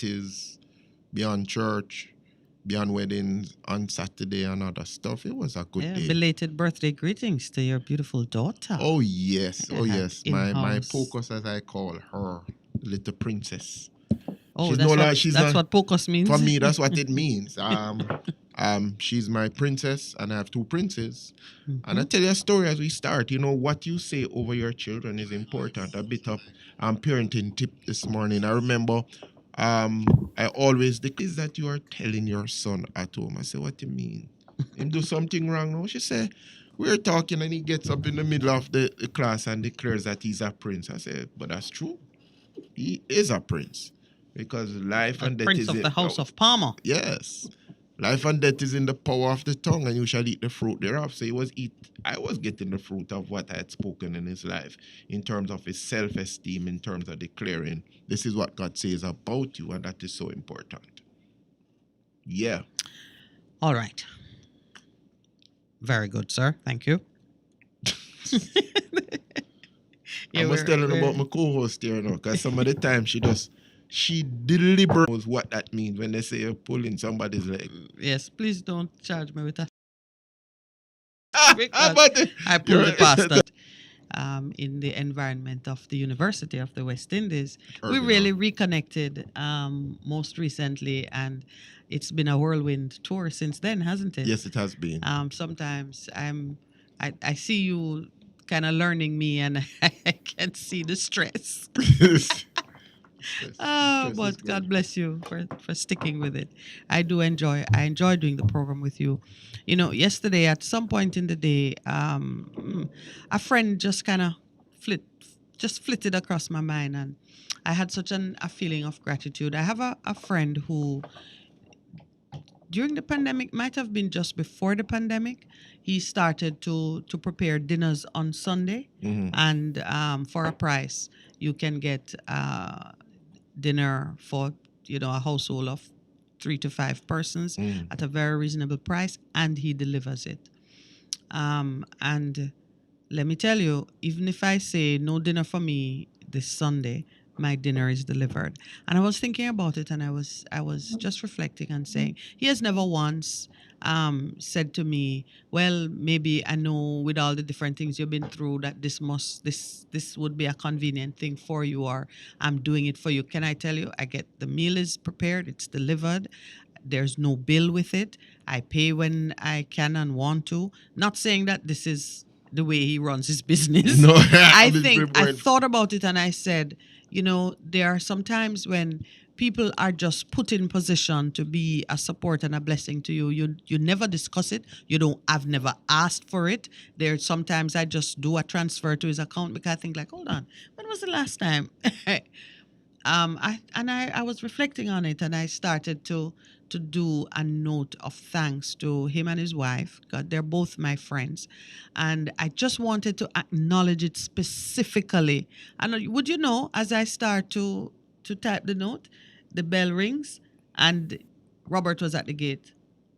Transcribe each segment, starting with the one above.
parties, beyond church, beyond weddings on Saturday and other stuff. It was a good day. Belated birthday greetings to your beautiful daughter. Oh yes, I had My in-house. Pocus, as I call her, little princess. Oh, She's that's no what, like she's that's not what POCUS means? for me. That's what it means. She's my princess, and I have two princes. And I tell you a story as we start. You know what you say over your children is important. A bit of parenting tip this morning. I remember. I always the is that you are telling your son at home. I say, what do you mean? Him do something wrong? No, she say, we're talking and he gets up in the middle of the class and declares that he's a prince. I say, but that's true. He is a prince. Because life and death Prince is of the House of Palmer. Yes. Life and death is in the power of the tongue, and you shall eat the fruit thereof. So I was getting the fruit of what I had spoken in his life, in terms of his self-esteem, in terms of declaring, this is what God says about you, and that is so important. Yeah. All right. Very good, sir. Thank you. I was telling about my co-host here now, because some of the time she deliberately knows what that means when they say you're pulling somebody's leg. Yes, please don't charge me with that. But I pulled the pastor in the environment of the University of the West Indies. We really reconnected most recently, and it's been a whirlwind tour since then, hasn't it? Yes, it has been. Sometimes I see you kind of learning me, and I can see the stress. But God bless you for sticking with it. I enjoy doing the program with you. You know, yesterday at some point in the day, a friend just kind of flitted across my mind, and I had such a feeling of gratitude. I have a friend who, during the pandemic, might have been just before the pandemic, he started to prepare dinners on Sunday, and for a price, you can get dinner for a household of 3 to 5 persons at a very reasonable price, and he delivers it. And let me tell you, even if I say no dinner for me this Sunday, my dinner is delivered. And I was thinking about it, and I was just reflecting and saying, he has never once said to me, well, maybe I know with all the different things you've been through that this would be a convenient thing for you, or I'm doing it for you. Can I tell you, I get the meal is prepared, it's delivered. There's no bill with it. I pay when I can and want to. Not saying that this is the way he runs his business. No, I thought about it, and I said, there are some times when people are just put in position to be a support and a blessing to you. You never discuss it. I've never asked for it. There's sometimes I just do a transfer to his account because I think like, hold on, when was the last time? I was reflecting on it, and I started to do a note of thanks to him and his wife. God, they're both my friends, and I just wanted to acknowledge it specifically. And would you know, as I start to type the note, the bell rings, and Robert was at the gate.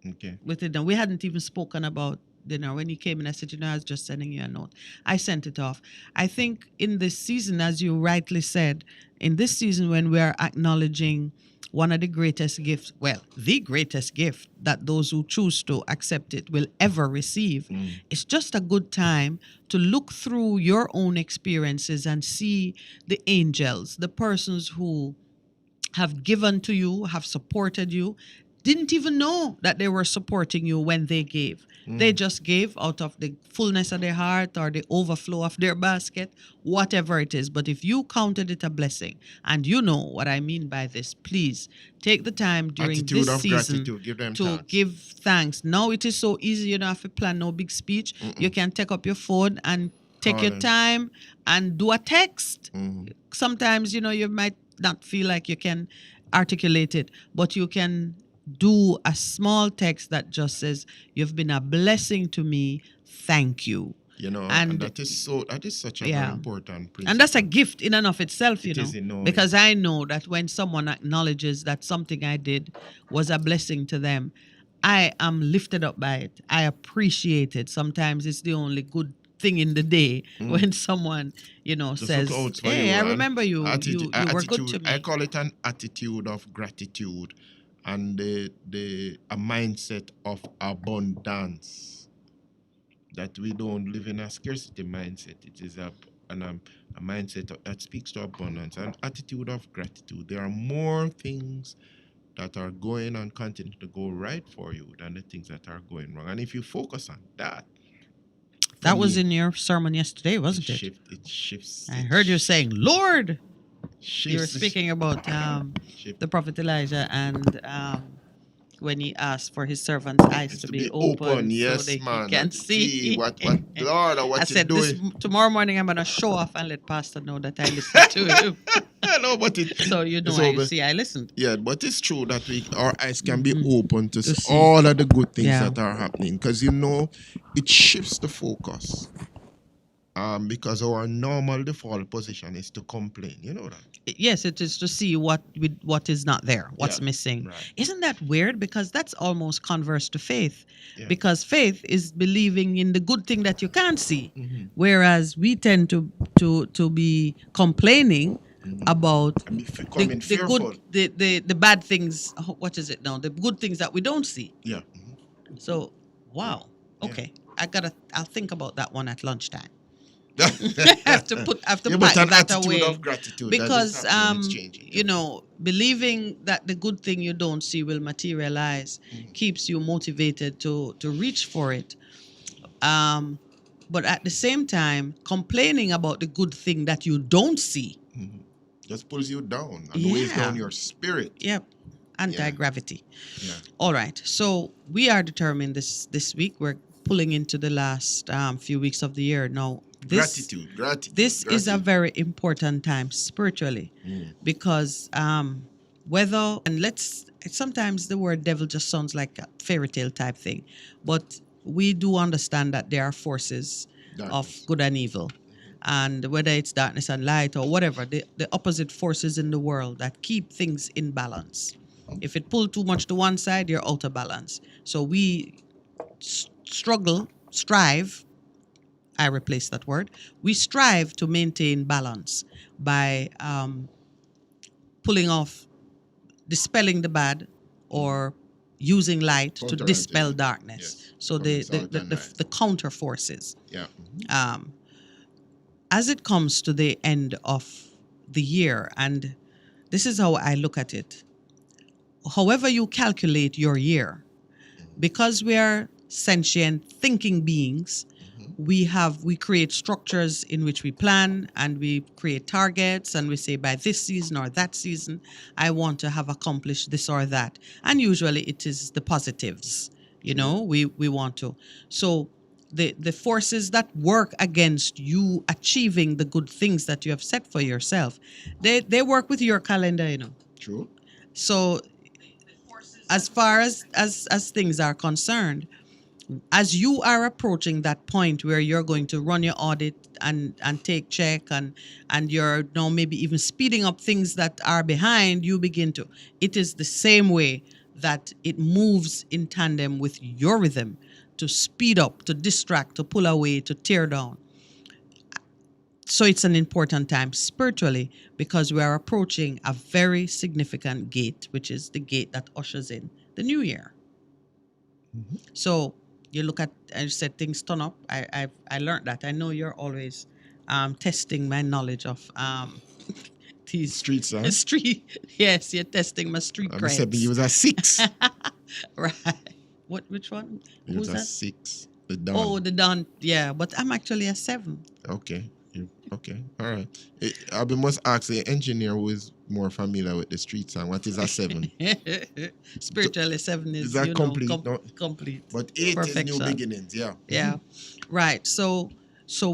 Okay. With it done. We hadn't even spoken about dinner. When he came in, I said, I was just sending you a note. I sent it off. I think in this season, as you rightly said, in this season when we are acknowledging one of the greatest gifts, well, the greatest gift that those who choose to accept it will ever receive, it's just a good time to look through your own experiences and see the angels, the persons who have given to you, have supported you, didn't even know that they were supporting you when they gave. They just gave out of the fullness of their heart or the overflow of their basket, whatever it is. But if you counted it a blessing, and you know what I mean by this, please take the time during this season to give thanks. Now it is so easy. You don't have to plan no big speech. You can take up your phone and take your time and do a text. Sometimes, you might not feel like you can articulate it, but you can do a small text that just says, you've been a blessing to me, thank you. And that is such a very important principle. And that's a gift in and of itself, because I know that when someone acknowledges that something I did was a blessing to them, I am lifted up by it. I appreciate it. Sometimes it's the only good thing in the day when someone, Just says, look out for "Hey, you. I And remember you. You were good to attitude. I me." call it an attitude of gratitude, and a mindset of abundance. That we don't live in a scarcity mindset. It is a mindset that speaks to abundance, an attitude of gratitude. There are more things that are going and continue to go right for you than the things that are going wrong. And if you focus on that, for That was me, in your sermon yesterday, wasn't it? it shifts. I heard you saying, "Lord." You were Shifts. speaking about Shift. the prophet Elijah and when he asked for his servant's eyes It's to to be be open open, so yes, that he man. can And see see. what Lord, or I what you're said doing. tomorrow morning I'm gonna show off and let Pastor know that I listened to him. No, but it. So It's you over. see, I listened. Yeah, but it's true that our eyes can be Mhm. open to To see. all of the good things Yeah. that are happening, because it shifts the focus. Because our normal default position is to complain. You know that. Yes, it is to see what is not there, what's Yeah, missing. right. Isn't that weird? Because that's almost converse to faith. Yeah. Because faith is believing in the good thing that you can't see, Mhm. whereas we tend to be complaining about And the, becoming the fearful. good the bad things. What is it now? The good things that we don't see. Yeah. So, wow. Yeah. Okay, I'll think about that one at lunchtime. I have to Yeah, but pack an that attitude away of gratitude because that is happening, it's changing. believing that the good thing you don't see will materialize keeps you motivated to reach for it. But at the same time, complaining about the good thing that you don't see, just pulls you down and weighs down your spirit. Yep, anti-gravity. Yeah. All right, so we are determined this week. We're pulling into the last few weeks of the year now. Gratitude. This is a very important time spiritually because whether and let's sometimes the word devil just sounds like a fairy tale type thing, but we do understand that there are forces of Darkness. good and evil, and whether it's darkness and light or whatever, the opposite forces in the world that keep things in balance. If it pull too much to one side, you're out of balance. So we strive. I replace that word. We strive to maintain balance by pulling off, dispelling the bad, or using light to dispel darkness. Yes. So the counter forces. Yeah. As it comes to the end of the year, and this is how I look at it. However you calculate your year, because we are sentient thinking beings, we create structures in which we plan and we create targets and we say by this season or that season I want to have accomplished this or that, and usually it is the positives, we want to. So the forces that work against you achieving the good things that you have set for yourself, they work with your calendar. True. So as far as things are concerned, as you are approaching that point where you're going to run your audit and take check and you're now maybe even speeding up things that are behind, you begin to, it is the same way that it moves in tandem with your rhythm to speed up, to distract, to pull away, to tear down. So it's an important time spiritually because we are approaching a very significant gate, which is the gate that ushers in the new year. So you look at, I said things turn up. I learned that. I know you're always testing my knowledge of these Streets, huh? street. Yes, you're testing my street I said creds. he was a 6. Right. Which one? He was Who's a that? 6. The Don. Oh, the Don. Yeah, but I'm actually a 7. Okay. Okay. All right. I must ask the engineer who is more familiar with the street song. What is a 7? Spiritually, 7 is that complete? complete. But 8 Perfection. is new beginnings. Yeah. Yeah. Right. So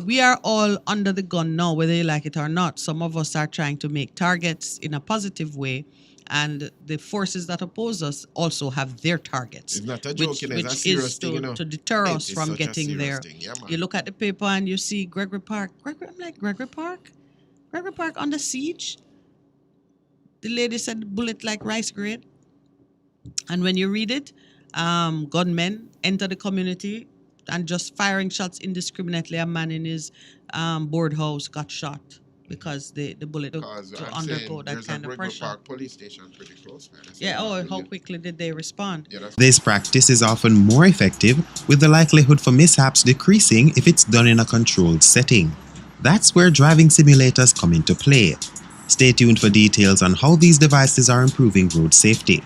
we are all under the gun now, whether you like it or not. Some of us are trying to make targets in a positive way, and the forces that oppose us also have their targets. It's not a joke, which it's a serious is thing, to deter It us is from such a getting serious there. thing. Yeah, man. You look at the paper and you see Gregory Park. I'm like, Gregory Park? Gregory Park under siege? The lady said bullet like rice grade. And when you read it, gunmen enter the community and just firing shots indiscriminately. A man in his board house got shot because the bullet Because to I'm undergo saying that there's kind a of Brigwood pressure. Park police station pretty close, man. That's Yeah. all Oh, I how believe. quickly did they respond? Yeah, that's This practice is often more effective, with the likelihood for mishaps decreasing if it's done in a controlled setting. That's where driving simulators come into play. Stay tuned for details on how these devices are improving road safety.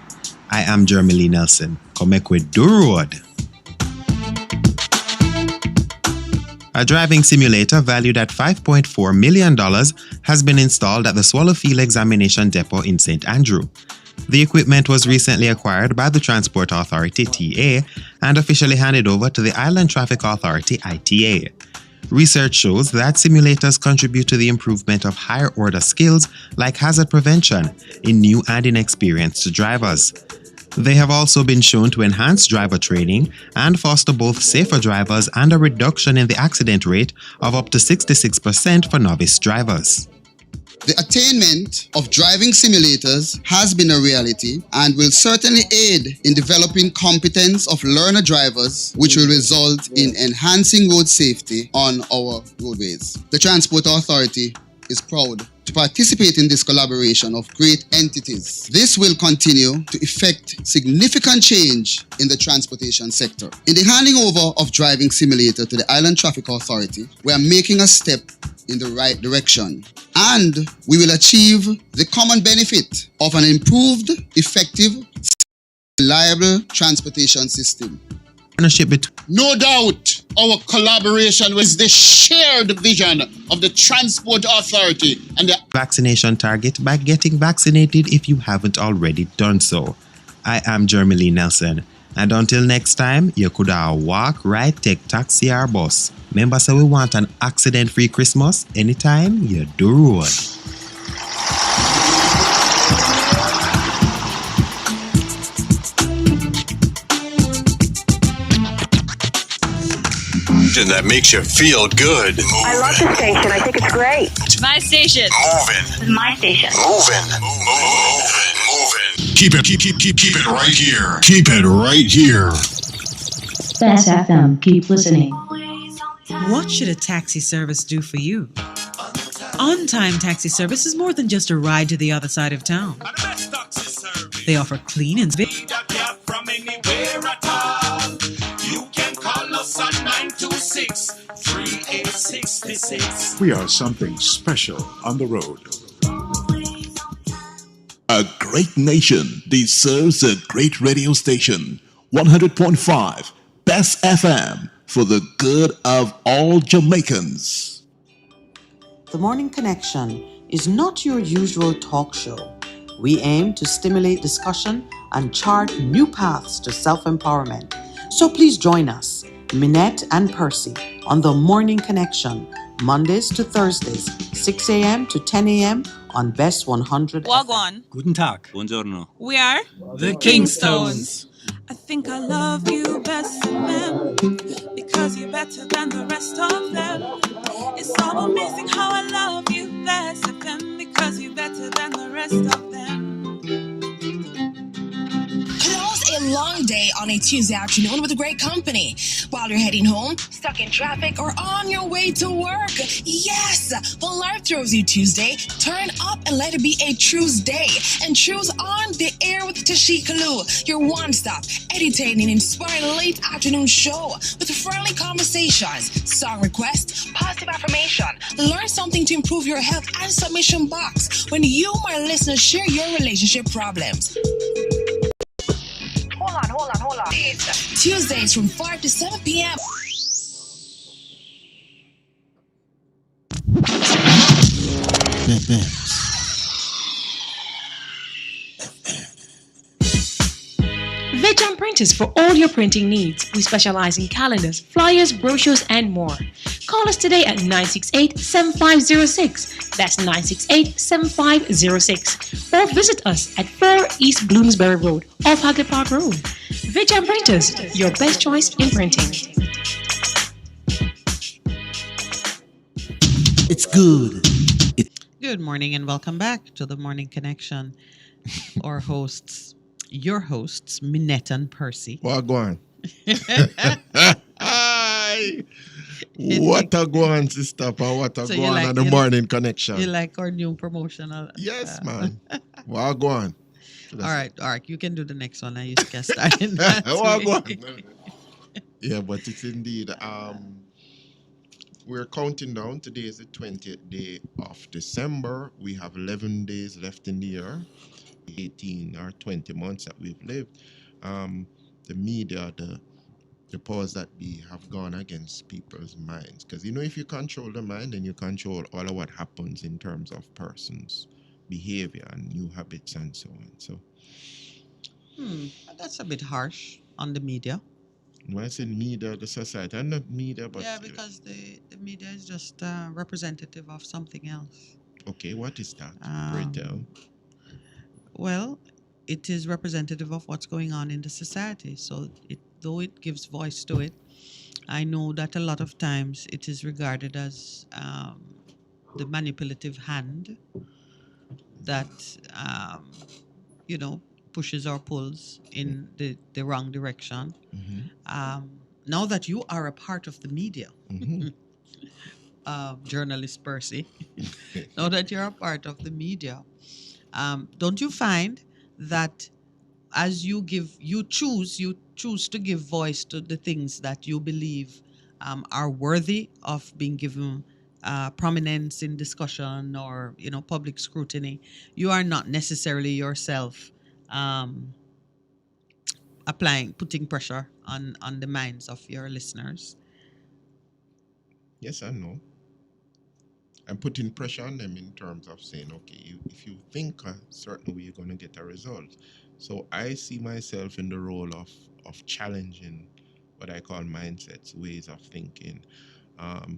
I am Jeremy Lee Nelson. Come with the road. A driving simulator valued at $5.4 million has been installed at the Swallowfield Examination Depot in St. Andrew. The equipment was recently acquired by the Transport Authority TA and officially handed over to the Island Traffic Authority ITA. Research shows that simulators contribute to the improvement of higher order skills like hazard prevention in new and inexperienced drivers. They have also been shown to enhance driver training and foster both safer drivers and a reduction in the accident rate of up to 66% for novice drivers. The attainment of driving simulators has been a reality and will certainly aid in developing competence of learner drivers, which will result in enhancing road safety on our roadways. The Transport Authority is proud to participate in this collaboration of great entities. This will continue to effect significant change in the transportation sector. In the handing over of driving simulator to the Island Traffic Authority, we are making a step in the right direction, and we will achieve the common benefit of an improved, effective, reliable transportation system. Partnership between No doubt, our collaboration was the shared vision of the Transport Authority and the vaccination target by getting vaccinated if you haven't already done so. I am Jeremy Lee Nelson, and until next time, you could walk, ride, take taxi or bus. Remember, so we want an accident-free Christmas anytime you do road. That makes you feel good. I love the station. I think it's great. My station. Moving. My station. Moving. Moving. Keep it right here. Keep it right here. Best FM. Keep listening. What should a taxi service do for you? On-time taxi service is more than just a ride to the other side of town. They offer clean and We are something special on the road. A great nation deserves a great radio station. 100.5 Best FM for the good of all Jamaicans. The Morning Connection is not your usual talk show. We aim to stimulate discussion and chart new paths to self-empowerment. So please join us, Minette and Percy, on The Morning Connection, Mondays to Thursdays, 6 a.m. to 10 a.m. on Best 100 Wagwan. Guten Tag. Buongiorno. We are The Kingstones. I think I love you best of them because you're better than the rest of them. It's so amazing how I love you best of them because you're better than the rest of them. Close a long day on a Tuesday afternoon with a great company. While you're heading home, stuck in traffic, or on your way to work. Yes! When life throws you Tuesday, turn up and let it be a Tuesday. And choose On the Air with Tashika Lou, your one-stop, entertaining, inspiring late afternoon show with friendly conversations, song requests, positive affirmation, learn something to improve your health, and submission box when you, my listeners, share your relationship problems. Hold on. Tuesdays from 5 to 7 p.m. Veg Printers for all your printing needs. We specialize in calendars, flyers, brochures, and more. Call us today at 968-7506. That's 968-7506. Or visit us at 4 East Bloomsbury Road, off Hagley Park Road. Veg Printers, your best choice in printing. It's good. Good morning and welcome back to the Morning Connection. Our hosts, your hosts, Minette and Percy. Well, go on. What a go on, sister, and what a So go you on like- on the you- morning connection. You like our new promotional? Yes, man. Well, go on. All right, you can do the next one. I used to get started. that Well, go way. on. Yeah, but it's indeed. We're counting down. Today is the 20th day of December. We have 11 days left in the year, 18 or 20 months that we've lived. The media, the powers that be have gone against people's minds. Because, if you control the mind, then you control all of what happens in terms of persons' behavior and new habits and so on. So, That's a bit harsh on the media. when I say media, the society, and not media, but... Yeah, because the media is just representative of something else. Okay, what is that? Pray tell. Well, it is representative of what's going on in the society. So though it gives voice to it, I know that a lot of times it is regarded as the manipulative hand that, pushes or pulls in the wrong direction. Now that you are a part of the media, journalist Percy, now that you're a part of the media, don't you find that as you choose to give voice to the things that you believe are worthy of being given prominence in discussion or public scrutiny, you are not necessarily yourself putting pressure on the minds of your listeners? Yes and no. I'm putting pressure on them in terms of saying, okay, if you think a certain way, you're going to get a result. So I see myself in the role of challenging what I call mindsets, ways of thinking,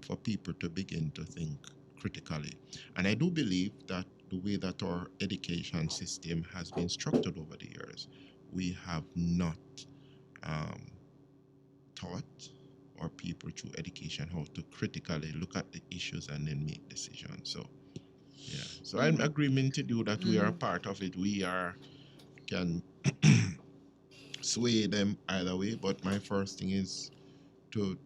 for people to begin to think critically. And I do believe that the way that our education system has been structured over the years, we have not taught our people through education how to critically look at the issues and then make decisions. So, yeah. So I'm agreeing to you that we are a part of it. We can sway them either way. But my first thing is to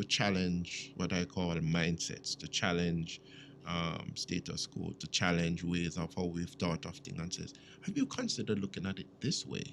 challenge what I call mindsets, to challenge status quo, to challenge ways of how we've thought of things, and says, have you considered looking at it this way?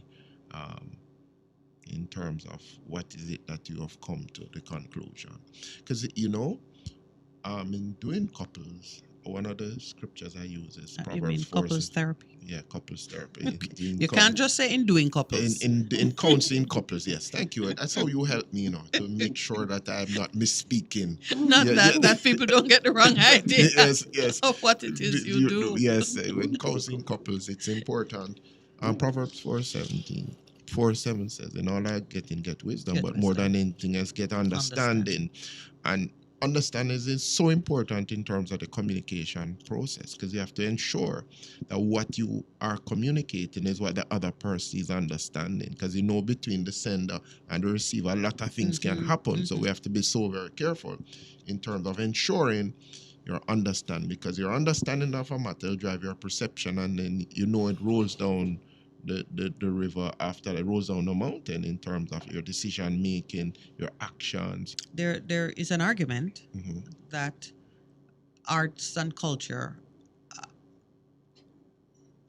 In terms of what is it that you have come to the conclusion? Because, in doing couples, one of the scriptures I use is Proverbs 4. You mean couples therapy? Yeah, couples therapy. You can't just say in doing couples. In counseling couples, yes. Thank you. That's how you help me, to make sure that I'm not misspeaking. That people don't get the wrong idea yes. of what it is you do. Yes, when counseling couples, it's important. Proverbs 4:7 says, in all I get wisdom, but more than anything else, get understanding. And understanding is so important in terms of the communication process, because you have to ensure that what you are communicating is what the other person is understanding, because between the sender and the receiver, a lot of things can happen. So we have to be so very careful in terms of ensuring your understanding, because your understanding of a matter will drive your perception, and then it rolls down the river after it rolls down the mountain in terms of your decision making, your actions. There is an argument that arts and culture,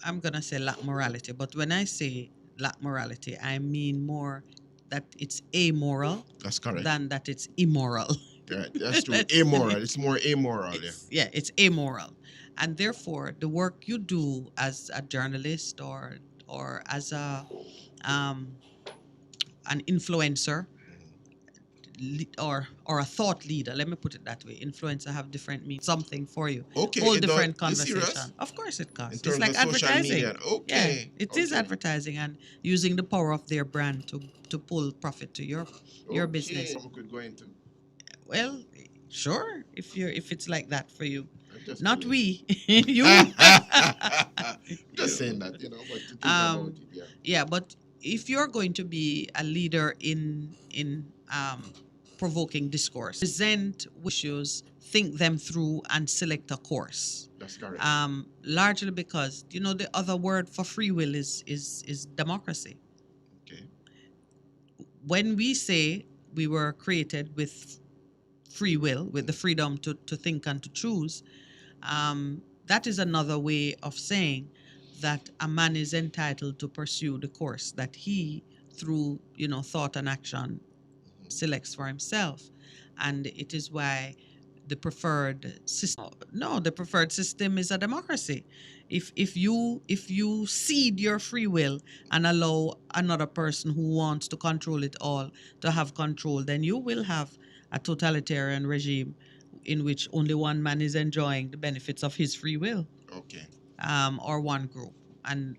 I'm gonna say lack morality, but when I say lack morality, I mean more that it's amoral. That's correct. Than that it's immoral. Right, that's true. Amoral. It's more amoral. Yeah, it's amoral, and therefore the work you do as a journalist or as an influencer or a thought leader, let me put it that way. Influencer have different means, something for you. Okay, whole different conversation. Serious? Of course it costs. In It's like terms of social advertising. media. Okay. Yeah, it is advertising and using the power of their brand to pull profit to your business. Some could go into. Well, sure, if it's like that for you. Not we. You. Just saying that, but to think about it, yeah, but if you're going to be a leader in provoking discourse, present issues, think them through, and select a course. That's correct. Largely because the other word for free will is democracy. Okay. When we say we were created with free will, with the freedom to think and to choose, that is another way of saying that a man is entitled to pursue the course that he, through thought and action, selects for himself. And it is why the preferred system, the preferred system is a democracy. If you cede your free will and allow another person who wants to control it all to have control, then you will have a totalitarian regime in which only one man is enjoying the benefits of his free will. Okay. Or one group. And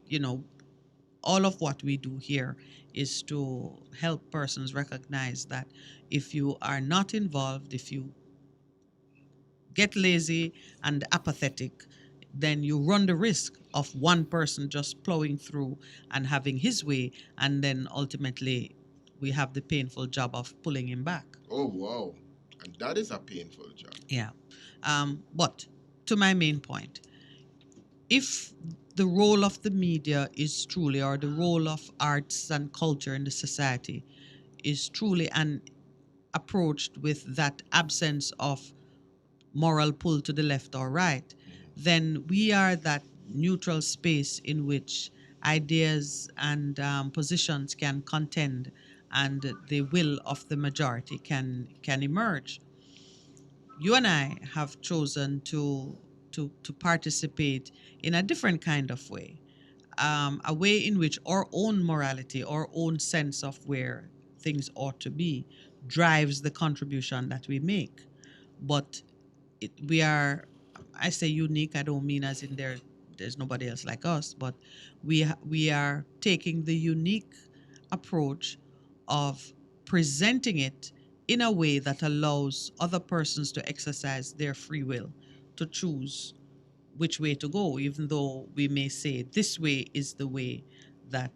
all of what we do here is to help persons recognize that if you are not involved, if you get lazy and apathetic, then you run the risk of one person just plowing through and having his way, and then ultimately we have the painful job of pulling him back. Oh, wow. And that is a painful job. Yeah. But to my main point, if the role of the media is truly, or the role of arts and culture in the society is truly approached with that absence of moral pull to the left or right, then we are that neutral space in which ideas and positions can contend and the will of the majority can emerge. You and I have chosen to participate in a different kind of way, a way in which our own morality, our own sense of where things ought to be, drives the contribution that we make. But we are, I say unique, I don't mean as in there's nobody else like us, but we are taking the unique approach of presenting it in a way that allows other persons to exercise their free will to choose which way to go, even though we may say this way is the way that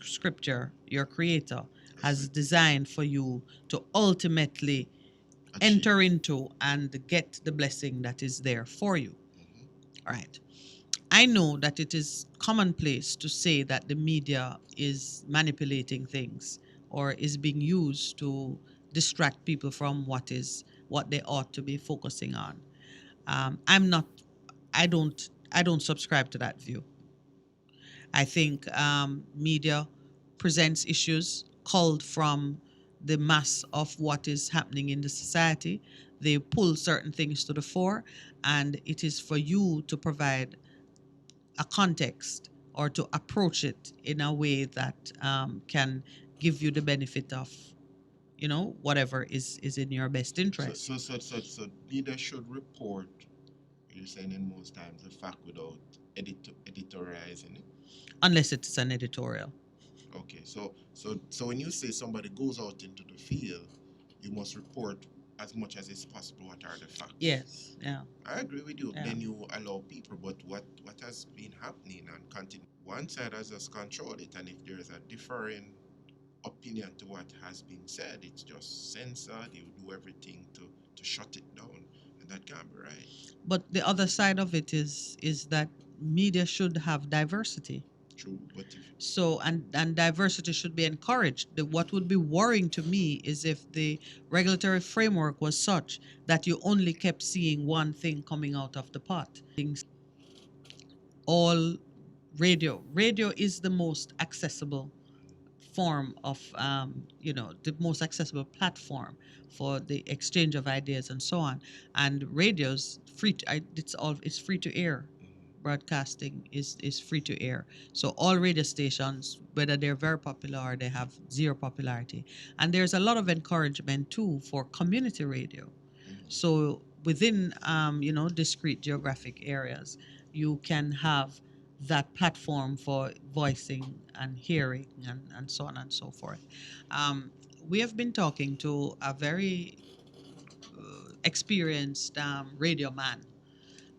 Scripture, your Creator, has designed for you to ultimately enter into and get the blessing that is there for you. All right. I know that it is commonplace to say that the media is manipulating things or is being used to distract people from what they ought to be focusing on. I don't subscribe to that view. I think media presents issues culled from the mass of what is happening in the society. They pull certain things to the fore, and it is for you to provide a context or to approach it in a way that can give you the benefit of, whatever is in your best interest. So leaders should report, you're saying in most times, the fact without editorializing it? Unless it's an editorial. Okay, so when you say somebody goes out into the field, you must report as much as is possible what are the facts. Yes, yeah. I agree with you. Yeah. Then you allow people, but what has been happening and continue? One side has just controlled it, and if there is a differing opinion to what has been said, it's just censored. You do everything to shut it down, and that can't be right. But the other side of it is that media should have diversity. True, but so and diversity should be encouraged. What would be worrying to me is if the regulatory framework was such that you only kept seeing one thing coming out of the pot. All radio is the most accessible form of the most accessible platform for the exchange of ideas and so on. And radio's it's free to air. Broadcasting is free to air. So all radio stations, whether they're very popular or they have zero popularity. And there's a lot of encouragement too for community radio. So within discrete geographic areas, you can have that platform for voicing and hearing and so on and so forth. We have been talking to a very experienced radio man,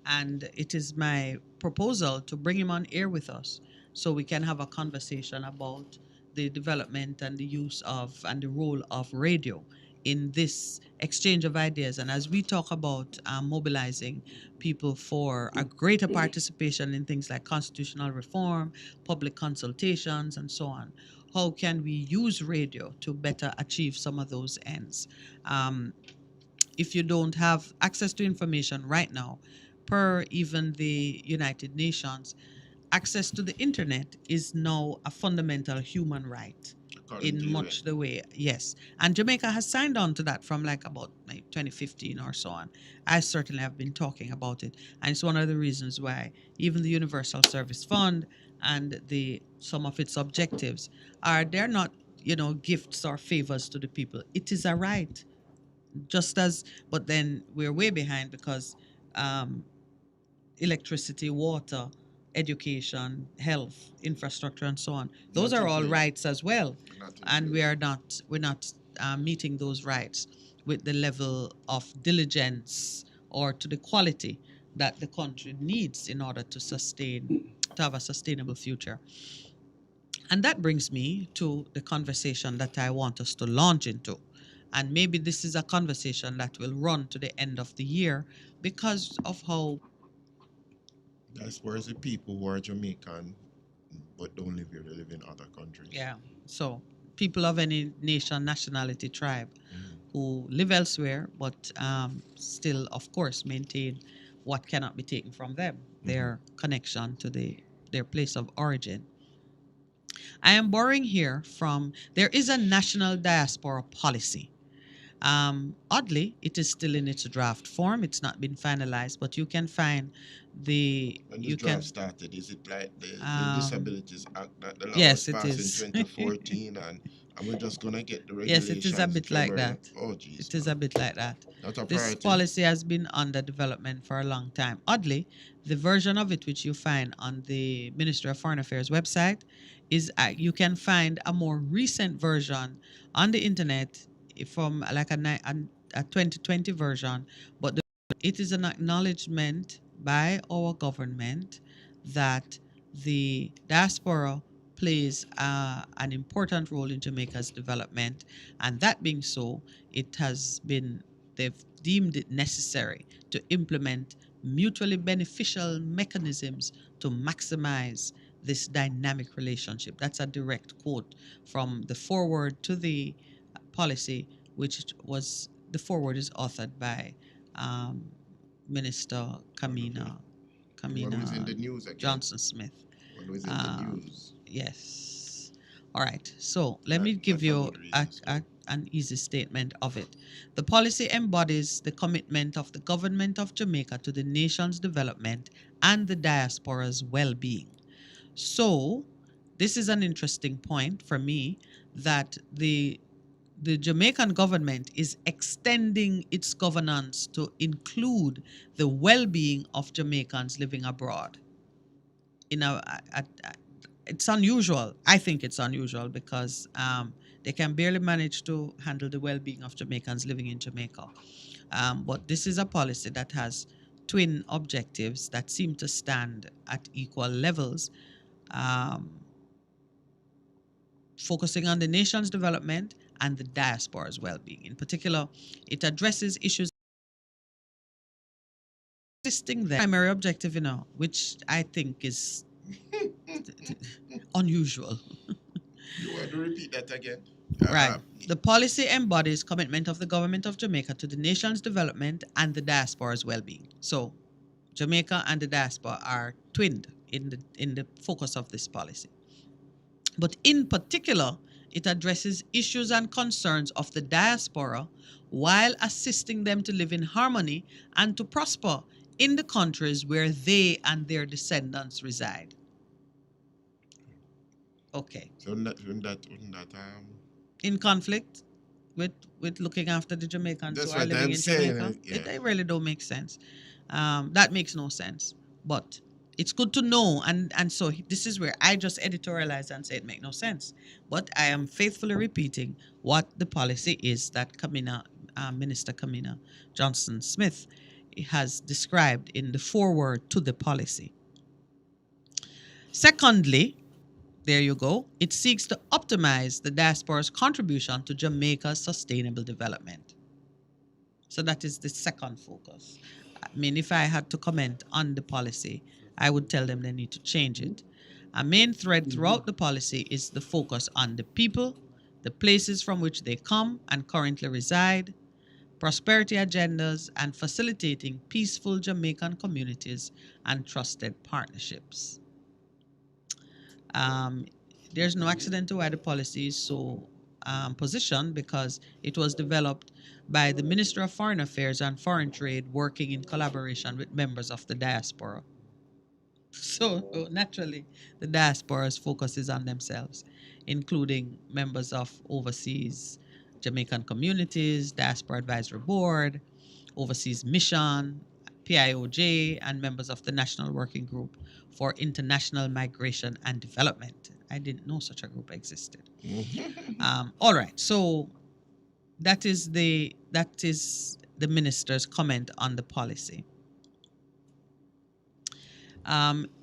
and it is my proposal to bring him on air with us so we can have a conversation about the development and the use of and the role of radio in this exchange of ideas. And as we talk about mobilizing people for a greater participation in things like constitutional reform, public consultations, and so on, how can we use radio to better achieve some of those ends? If you don't have access to information right now, per even the United Nations, access to the internet is now a fundamental human right in much the way, yes. And Jamaica has signed on to that from like about 2015 or so on. I certainly have been talking about it. And it's one of the reasons why even the Universal Service Fund and some of its objectives they're not, gifts or favors to the people. It is a right. But then we're way behind because electricity, water, education, health, infrastructure, and so on. Those are all rights as well, and we're not meeting those rights with the level of diligence or to the quality that the country needs in order to have a sustainable future. And that brings me to the conversation that I want us to launch into. And maybe this is a conversation that will run to the end of the year because of how diaspora is the people who are Jamaican but don't live here, they live in other countries. Yeah. So people of any nation, nationality, tribe who live elsewhere but still, of course, maintain what cannot be taken from them, their connection to their place of origin. I am borrowing here from, there is a national diaspora policy. Oddly, it is still in its draft form. It's not been finalized, but you can find When the draft started, is it like the Disabilities Act that the law yes, was it passed is. in 2014 and we're just going to get the Yes, regulations? it is a bit like February? that. Oh, geez. It is a bit like that. Not a This priority. policy has been under development for a long time. Oddly, the version of it which you find on the Ministry of Foreign Affairs website is you can find a more recent version on the internet from like a 2020 version, but it is an acknowledgement by our government that the diaspora plays an important role in Jamaica's development, and that being so, they've deemed it necessary to implement mutually beneficial mechanisms to maximize this dynamic relationship. That's a direct quote from the foreword to the policy, which was, the foreword is authored by Minister Kamina One who's in the news again. Johnson Smith. One who's in the news. Yes. All right. So let me give you an easy statement of it. The policy embodies the commitment of the government of Jamaica to the nation's development and the diaspora's well-being. So this is an interesting point for me, that the Jamaican government is extending its governance to include the well-being of Jamaicans living abroad. It's unusual. I think it's unusual because they can barely manage to handle the well-being of Jamaicans living in Jamaica. But this is a policy that has twin objectives that seem to stand at equal levels, focusing on the nation's development and the diaspora's well-being. In particular, it addresses issues assisting them. Primary objective, which I think is unusual. You want to repeat that again? Right. The policy embodies commitment of the government of Jamaica to the nation's development and the diaspora's well-being. So, Jamaica and the diaspora are twinned in the focus of this policy. But in particular, it addresses issues and concerns of the diaspora while assisting them to live in harmony and to prosper in the countries where they and their descendants reside. Okay. So wouldn't that in conflict with looking after the Jamaicans That's who are what living I'm in saying, Jamaica? yeah. It really don't make sense. That makes no sense. But it's good to know, and so this is where I just editorialize and say it makes no sense. But I am faithfully repeating what the policy is that Minister Kamina Johnson Smith has described in the foreword to the policy. Secondly, There you go. It seeks to optimize the diaspora's contribution to Jamaica's sustainable development. So that is the second focus. I mean, if I had to comment on the policy, I would tell them they need to change it. A main thread throughout the policy is the focus on the people, the places from which they come and currently reside, prosperity agendas, and facilitating peaceful Jamaican communities and trusted partnerships. There's no accident to why the policy is so positioned, because it was developed by the Minister of Foreign Affairs and Foreign Trade working in collaboration with members of the diaspora. So naturally, the diaspora's focus is on themselves, including members of overseas Jamaican communities, Diaspora Advisory Board, Overseas Mission, PIOJ, and members of the National Working Group for International Migration and Development. I didn't know such a group existed. All right, so that is the minister's comment on the policy.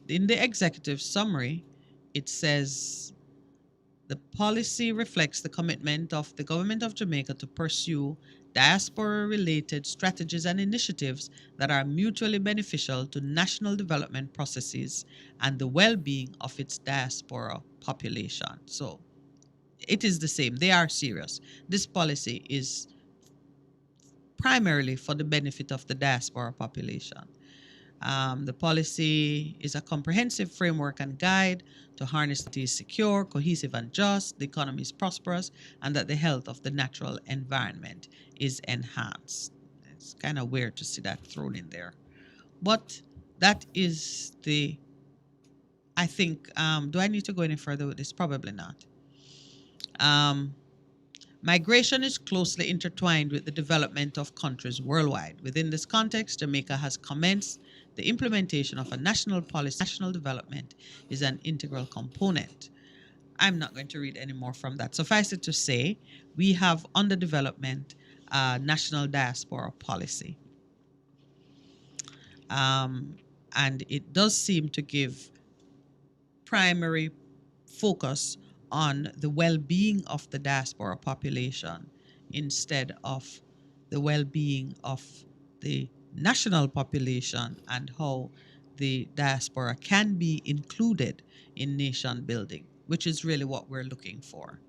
In the executive summary, it says the policy reflects the commitment of the government of Jamaica to pursue diaspora-related strategies and initiatives that are mutually beneficial to national development processes and the well-being of its diaspora population. So it is the same. They are serious. This policy is primarily for the benefit of the diaspora population. The policy is a comprehensive framework and guide to harness that is secure, cohesive, and just, the economy is prosperous, and that the health of the natural environment is enhanced. It's kind of weird to see that thrown in there. But that is I think, do I need to go any further with this? Probably not. Migration is closely intertwined with the development of countries worldwide. Within this context, Jamaica has commenced the implementation of a national policy. National development is an integral component. I'm not going to read any more from that. Suffice it to say, we have under development a national diaspora policy. And it does seem to give primary focus on the well-being of the diaspora population instead of the well-being of the national population, and how the diaspora can be included in nation building, which is really what we're looking for.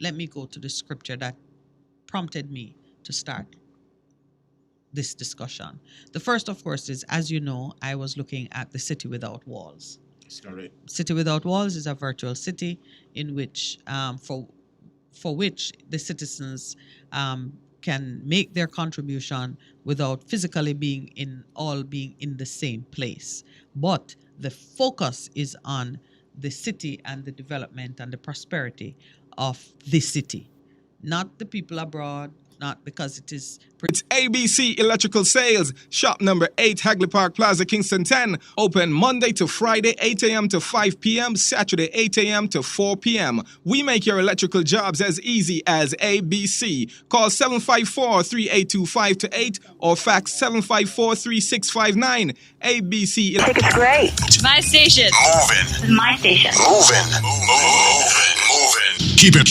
Let me go to the scripture that prompted me to start this discussion. The first, of course, is, as you know, I was looking at the City Without Walls. That's correct. City Without Walls is a virtual city in which, for which the citizens can make their contribution without physically being in the same place. But the focus is on the city and the development and the prosperity of the city, not the people abroad, not because it is... It's ABC Electrical Sales, shop number 8, Hagley Park Plaza, Kingston 10. Open Monday to Friday, 8 a.m. to 5 p.m., Saturday, 8 a.m. to 4 p.m. We make your electrical jobs as easy as ABC. Call 754-3825-8 or fax 754-3659. ABC. I think it's great. My station. Moving. My station. Moving. Keep it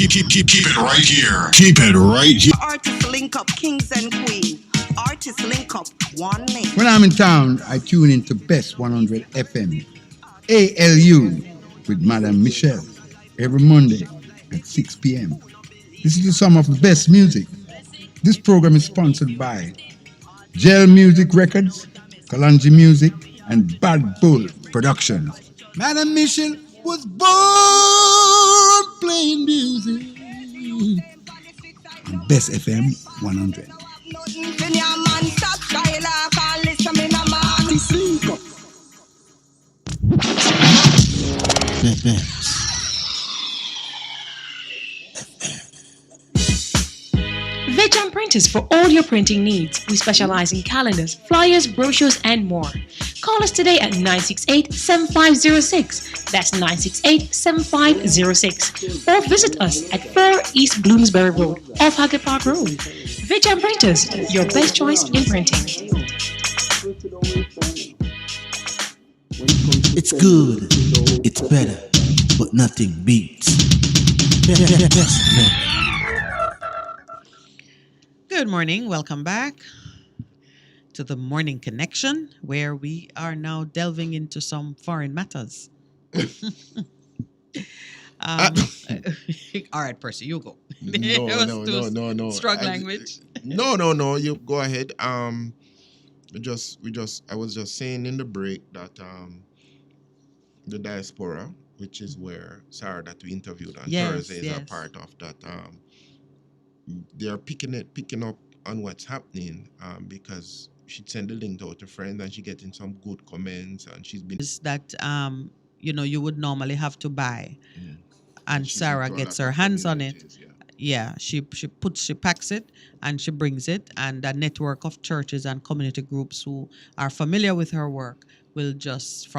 right here. Keep it right here. Artists link up, kings and queens. Artists link up, one name. When I'm in town, I tune into Best 100 FM. ALU with Madame Michelle every Monday at 6 p.m. Listen to some of the best music. This program is sponsored by Gel Music Records, Kalanji Music, and Bad Bull Productions. Madame Michelle was born playing music on Best FM 100. Veg Printers for all your printing needs. We specialize in calendars, flyers, brochures, and more. Call us today at 968-7506. That's 968-7506. Or visit us at 4 East Bloomsbury Road, off Hagley Park Road. Veg Printers, your best choice in printing. It's good, it's better, but nothing beats. Best FM. Good morning. Welcome back to the Morning Connection, where we are now delving into some foreign matters. All right, Percy, you go. No. Strong language. No. You go ahead. I was just saying in the break that the diaspora, which is where Sarah that we interviewed on Thursday is a part of that. They're picking up on what's happening because she sent the link out to friends and she getting some good comments and she's been that you would normally have to buy, and Sarah gets her hands on it. Yeah, she packs it and she brings it, and a network of churches and community groups who are familiar with her work will just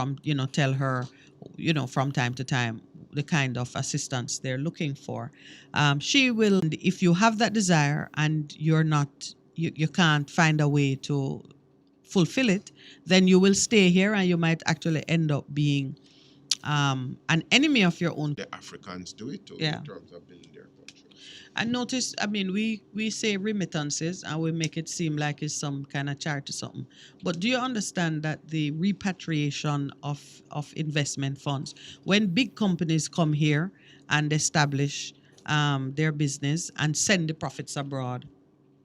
tell her, from time to time, the kind of assistance they're looking for. She will, if you have that desire and you can't find a way to fulfill it, then you will stay here and you might actually end up being an enemy of your own. The Africans do it too, Yeah. in terms of building their country. And notice, we say remittances and we make it seem like it's some kind of charity something. But do you understand that the repatriation of investment funds, when big companies come here and establish their business and send the profits abroad,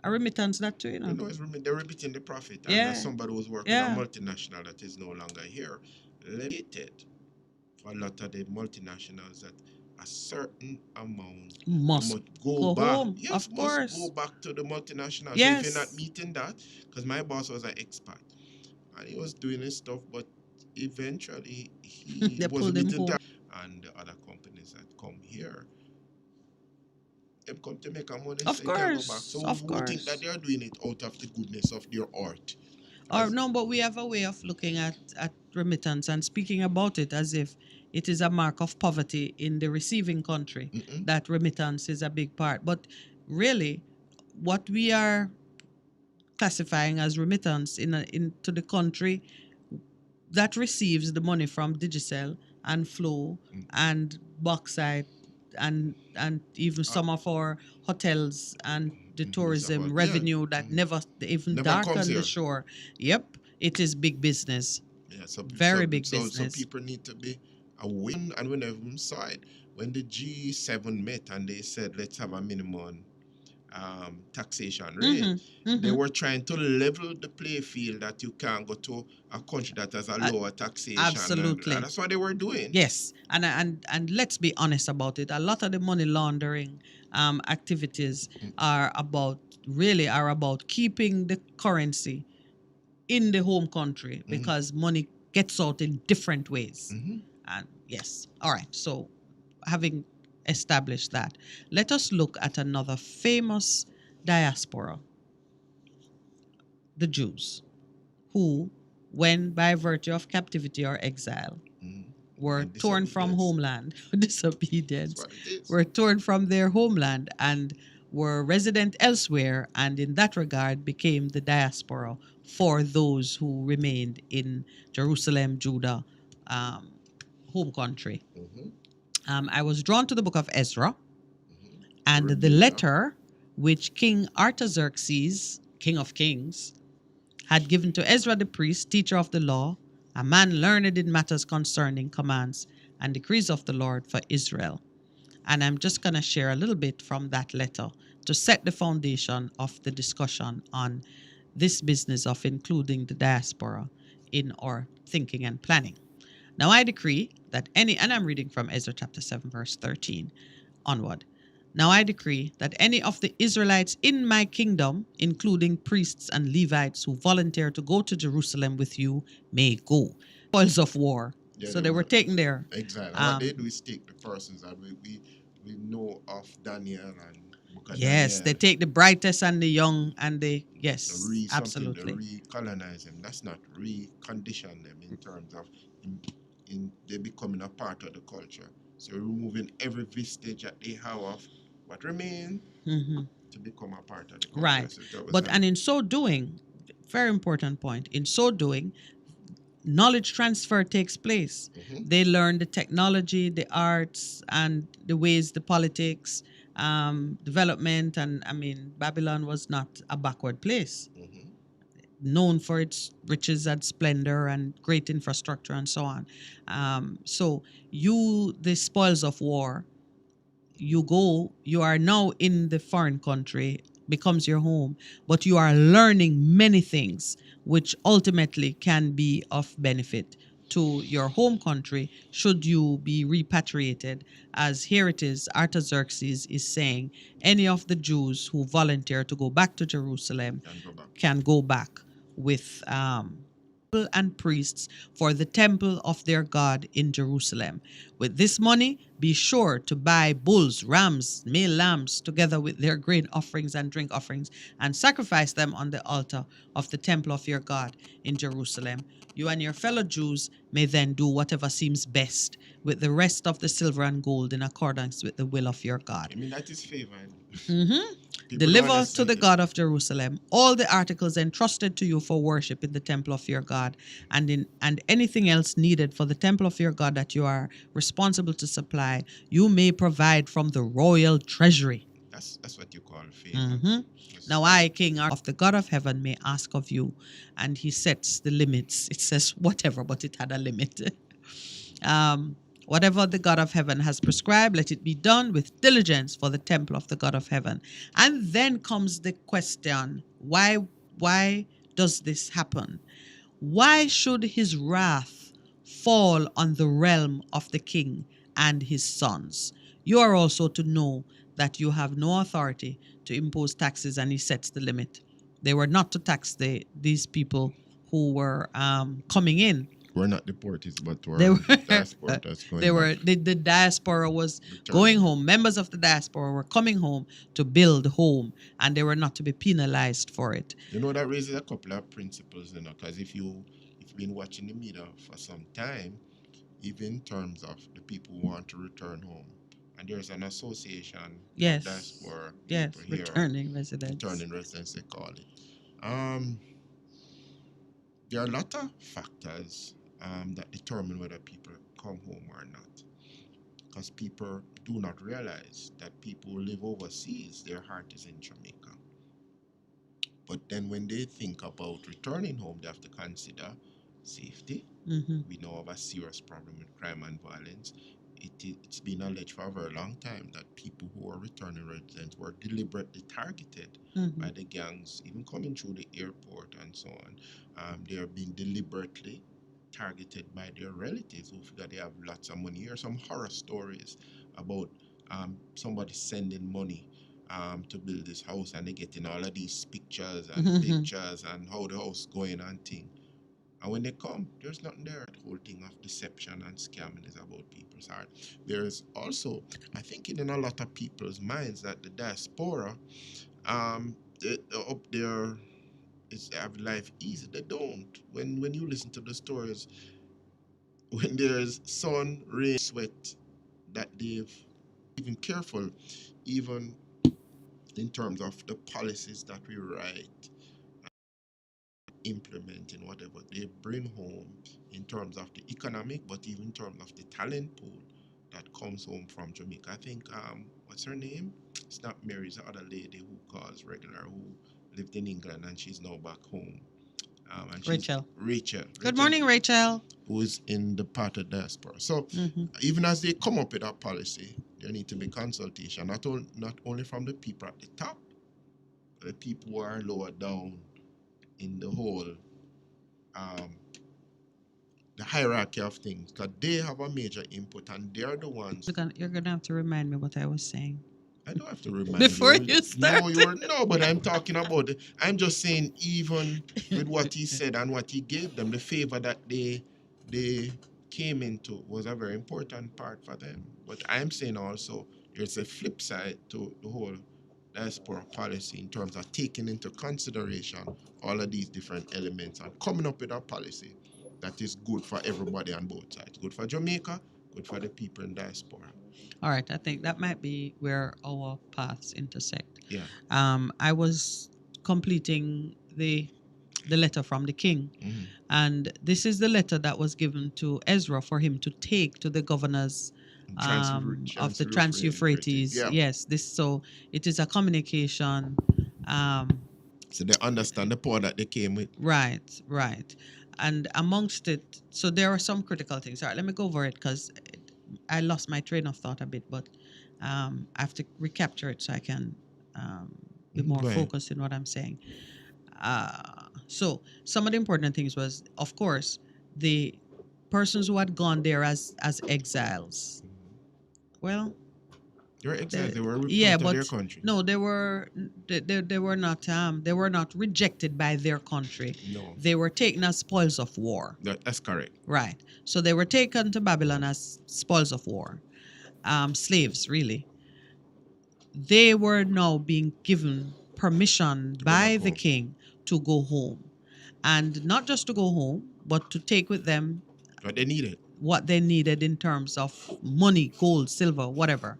a remittance that too, They're remitting the profit. And Yeah. as somebody who's working Yeah. a multinational that is no longer here, limited for a lot of the multinationals that a certain amount Must go back. home, Yes, of must course. go back to the multinational. Yes. So if you're not meeting that, because my boss was an expat and he was doing his stuff, but eventually he They was pulled him meeting home. that. And the other companies that come here, they come to make a money. Of so they can go back. course, So of who course. think that they're doing it out of the goodness of their art? Or no, but we have a way of looking at remittance and speaking about it as if it is a mark of poverty in the receiving country, that remittance is a big part. But really, what we are classifying as remittance into the country that receives the money from Digicel and Flow and Bauxite and even some of our hotels and the tourism about- revenue that never even Never darken comes the here. shore. Yep, it is big business. Yeah, so Very so, big so, business. So people need to be aware, and we never saw it when the G7 met and they said let's have a minimum taxation rate. They were trying to level the play field that you can't go to a country that has a lower taxation. Absolutely. And that's what they were doing. Yes, and let's be honest about it. A lot of the money laundering activities are about keeping the currency in the home country because money gets out in different ways. And yes, all right. So, having established that, let us look at another famous diaspora, the Jews, who, when by virtue of captivity or exile, were torn from homeland, disobedience, were torn from their homeland and were resident elsewhere, and in that regard became the diaspora for those who remained in Jerusalem, Judah, home country. I was drawn to the book of Ezra and the letter which King Artaxerxes, King of Kings, had given to Ezra the priest, teacher of the law, a man learned in matters concerning commands and decrees of the Lord for Israel. And I'm just going to share a little bit from that letter to set the foundation of the discussion on this business of including the diaspora in our thinking and planning. Now I decree that and I'm reading from Ezra chapter 7, verse 13 onward. Now I decree that any of the Israelites in my kingdom, including priests and Levites who volunteer to go to Jerusalem with you, may go. Spoils of war. Yeah, So they were taken there. Exactly. What they do is take the persons that we know of Daniel and Book of Yes, Daniel. they take the brightest and the young and they, yes, Something absolutely. to recolonize them. That's not recondition them in terms of in they becoming a part of the culture. So removing every vestige that they have of what remain to become a part of the culture. Right. So that was But nice. and in so doing, very important point, in so doing, knowledge transfer takes place. They learn the technology, the arts, and the ways, the politics, development. And I mean, Babylon was not a backward place, known for its riches and splendor and great infrastructure and so on. So the spoils of war, you are now in the foreign country, becomes your home, but you are learning many things which ultimately can be of benefit to your home country should you be repatriated. As here it is, Artaxerxes is saying any of the Jews who volunteer to go back to Jerusalem can go back with and priests for the temple of their God in Jerusalem. With this money, be sure to buy bulls, rams, male lambs, together with their grain offerings and drink offerings, and sacrifice them on the altar of the temple of your God in Jerusalem. You and your fellow Jews may then do whatever seems best with the rest of the silver and gold in accordance with the will of your God. I mean, that is favor. Deliver to the God of Jerusalem all the articles entrusted to you for worship in the temple of your God, and anything else needed for the temple of your God that you are responsible to supply, you may provide from the royal treasury. That's what you call favor. Now I, King of the God of heaven, may ask of you, and he sets the limits. It says whatever, but it had a limit. Whatever the God of heaven has prescribed, let it be done with diligence for the temple of the God of heaven. And then comes the question, why does this happen? Why should his wrath fall on the realm of the king and his sons? You are also to know that you have no authority to impose taxes, and he sets the limit. They were not to tax these people who were coming in. We're not deportees, but They were diaspora that's going back. the diaspora was going home. Members of the diaspora were coming home to build home, and they were not to be penalized for it. You know, that raises a couple of principles, because if you've been watching the media for some time, even in terms of the people who want to return home, and there's an association of diaspora people here, returning residents. Returning residents, they call it. There are a lot of factors that determine whether people come home or not. Because people do not realize that people who live overseas, their heart is in Jamaica. But then when they think about returning home, they have to consider safety. We know of a serious problem with crime and violence. It's been alleged for a very long time that people who are returning residents were deliberately targeted by the gangs, even coming through the airport and so on. They are being deliberately targeted by their relatives who figure they have lots of money. Here are some horror stories about somebody sending money to build this house, and they getting all of these pictures and how the house going and thing. And when they come, there's nothing there. The whole thing of deception and scamming is about people's heart. There's also, I think, in a lot of people's minds that the diaspora, up there, have life easy. They don't. When you listen to the stories, when there's sun, rain, sweat, that they've even careful, even in terms of the policies that we write, implementing whatever they bring home in terms of the economic, but even in terms of the talent pool that comes home from Jamaica. I think, what's her name? It's not Mary, it's the other lady who calls regular, who lived in England and she's now back home. And Rachel. Good morning, Rachel. Who is in the part of diaspora. So even as they come up with a policy, there need to be consultation, not only from the people at the top, but the people who are lower down in the whole the hierarchy of things, because they have a major input and they're the ones. You're gonna have to remind me what I was saying. I don't have to remind before you. You start. No, but I'm talking about it. I'm just saying, even with what he said and what he gave them, the favor that they came into was a very important part for them. But I'm saying also there's a flip side to the whole diaspora policy in terms of taking into consideration all of these different elements and coming up with a policy that is good for everybody on both sides. Good for Jamaica, good for the people in diaspora. All right, I think that might be where our paths intersect. Yeah. I was completing the the letter from the king. And this is the letter that was given to Ezra for him to take to the governors of the Trans-Euphrates. Yeah. Yes, so it is a communication. So they understand the power that they came with. Right. And amongst it, so there are some critical things. All right, let me go over it because I lost my train of thought a bit, but I have to recapture it so I can be more Go ahead. focused in what I'm saying. So some of the important things was, of course, the persons who had gone there as exiles. Well, They were exiles. They were ripped yeah, out of but their country. no, they were not rejected by their country. No. They were taken as spoils of war. That's correct. Right. So they were taken to Babylon as spoils of war, slaves, really. They were now being given permission by the king to go home. And not just to go home, but to take with them what they needed. In terms of money, gold, silver, whatever.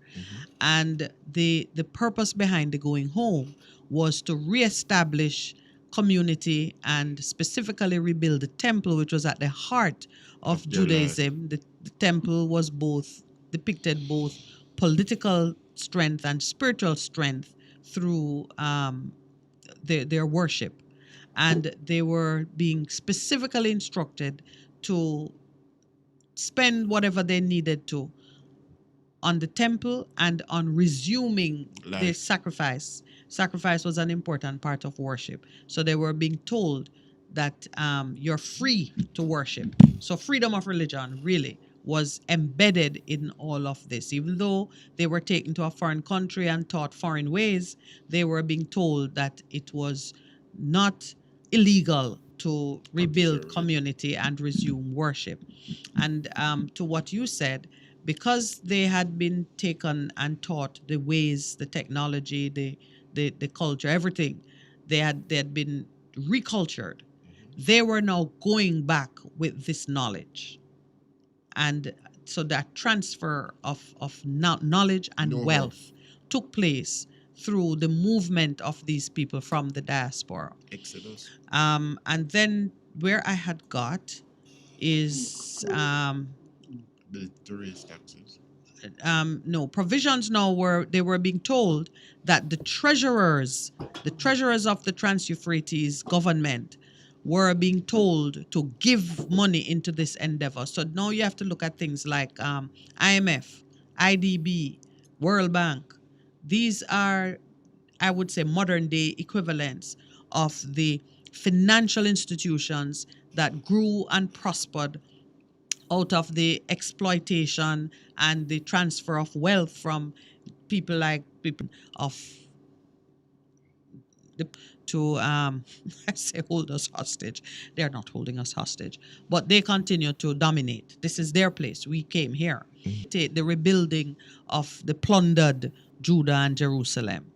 And the purpose behind the going home was to reestablish community and specifically rebuild the temple, which was at the heart of Judaism. The temple was depicted both political strength and spiritual strength through their worship. And they were being specifically instructed to spend whatever they needed to on the temple and on resuming the sacrifice. Sacrifice was an important part of worship. So they were being told that you're free to worship. So freedom of religion really was embedded in all of this. Even though they were taken to a foreign country and taught foreign ways, they were being told that it was not illegal to rebuild community and resume worship. And to what you said, because they had been taken and taught the ways, the technology, the culture, everything, they had been recultured. They were now going back with this knowledge. And so that transfer of knowledge and wealth took place through the movement of these people from the diaspora. Exodus. And then where I had got is The raise taxes. no provisions. Now they were being told that the treasurers of the Trans-Euphrates government were being told to give money into this endeavor. So now you have to look at things like IMF, IDB, World Bank. These are, I would say, modern day equivalents of the financial institutions that grew and prospered out of the exploitation and the transfer of wealth from people to I say hold us hostage. They're not holding us hostage, but they continue to dominate. This is their place. We came here. The rebuilding of the plundered Judah and Jerusalem.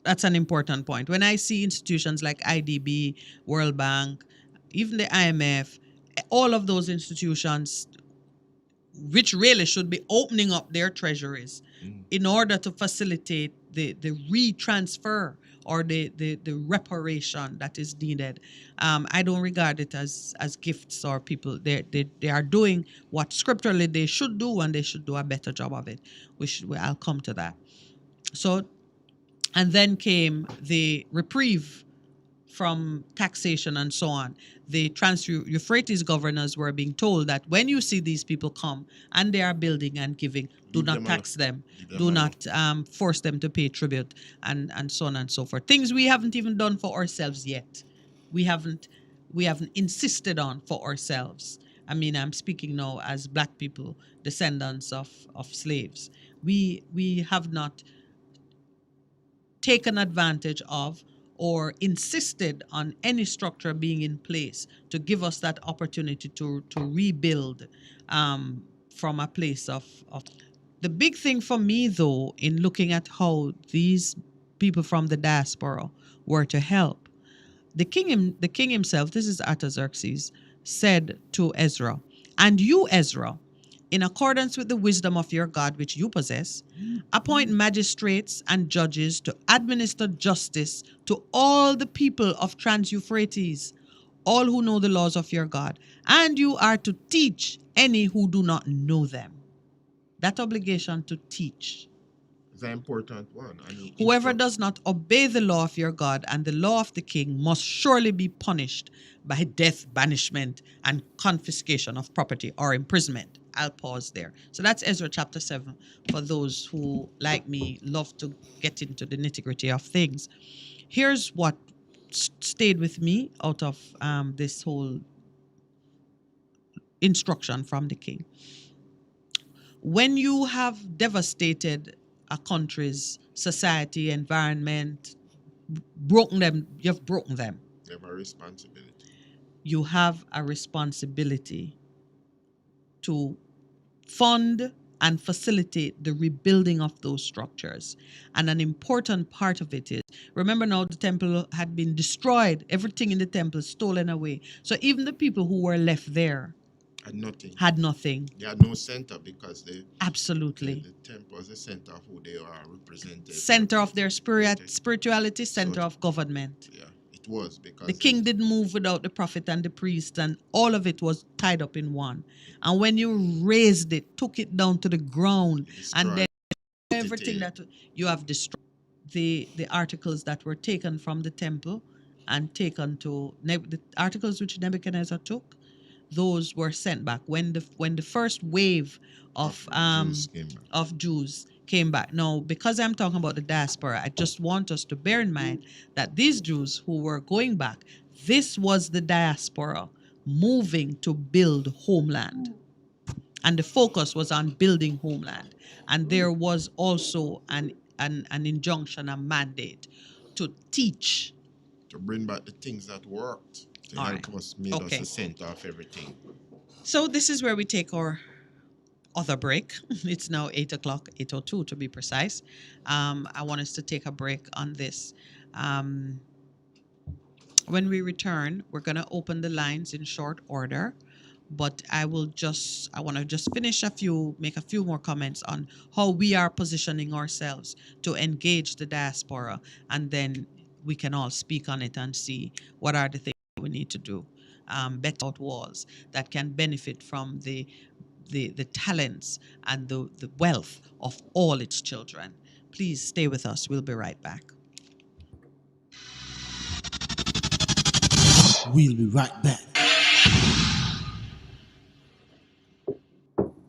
That's an important point. When I see institutions like IDB, World Bank, even the IMF, all of those institutions, which really should be opening up their treasuries in order to facilitate the retransfer or the reparation that is needed. I don't regard it as gifts or people. They are doing what scripturally they should do, and they should do a better job of it. I'll come to that. So, and then came the reprieve from taxation and so on. The Trans-Euphrates governors were being told that when you see these people come and they are building and giving, do not tax them, do not force them to pay tribute, and so on and so forth. Things we haven't even done for ourselves yet. We haven't insisted on for ourselves. I mean, I'm speaking now as Black people, descendants of slaves. We have not taken advantage of or insisted on any structure being in place to give us that opportunity to rebuild from a place of. The big thing for me, though, in looking at how these people from the diaspora were to help, the king himself, this is Artaxerxes, said to Ezra, "And you, Ezra, in accordance with the wisdom of your God which you possess, appoint magistrates and judges to administer justice to all the people of Trans-Euphrates, all who know the laws of your God, and you are to teach any who do not know them. That obligation to teach. It's an important one. Whoever does not obey the law of your God and the law of the king must surely be punished by death, banishment, and confiscation of property or imprisonment. I'll pause there. So that's Ezra chapter 7 for those who, like me, love to get into the nitty-gritty of things. Here's what stayed with me out of this whole instruction from the king. When you have devastated a country's society, environment, broken them, you've broken them. You have a responsibility. You have a responsibility to fund and facilitate the rebuilding of those structures. And an important part of it is, remember now the temple had been destroyed, everything in the temple stolen away. So even the people who were left there had nothing. They had no center because the temple was the center of who they are represented. Center of their spirituality, center of government. Yeah, it was because the king didn't move without the prophet and the priest, and all of it was tied up in one. And when you raised it, took it down to the ground, and then everything that you have destroyed, the articles that were taken from the temple and taken to the articles which Nebuchadnezzar took, those were sent back when the first wave of Jews came back. Now, because I'm talking about the diaspora, I just want us to bear in mind that these Jews who were going back, this was the diaspora moving to build homeland. And the focus was on building homeland. And there was also an injunction, a mandate to teach. To bring back the things that worked. To help us make us the center of everything. So this is where we take our other break. It's now 8 o'clock, 8:02 to be precise. I want us to take a break on this. When we return, we're going to open the lines in short order. But I want to just make a few more comments on how we are positioning ourselves to engage the diaspora. And then we can all speak on it and see what are the things we need to do better out walls that can benefit from the talents and the wealth of all its children. Please stay with us. We'll be right back. We'll be right back.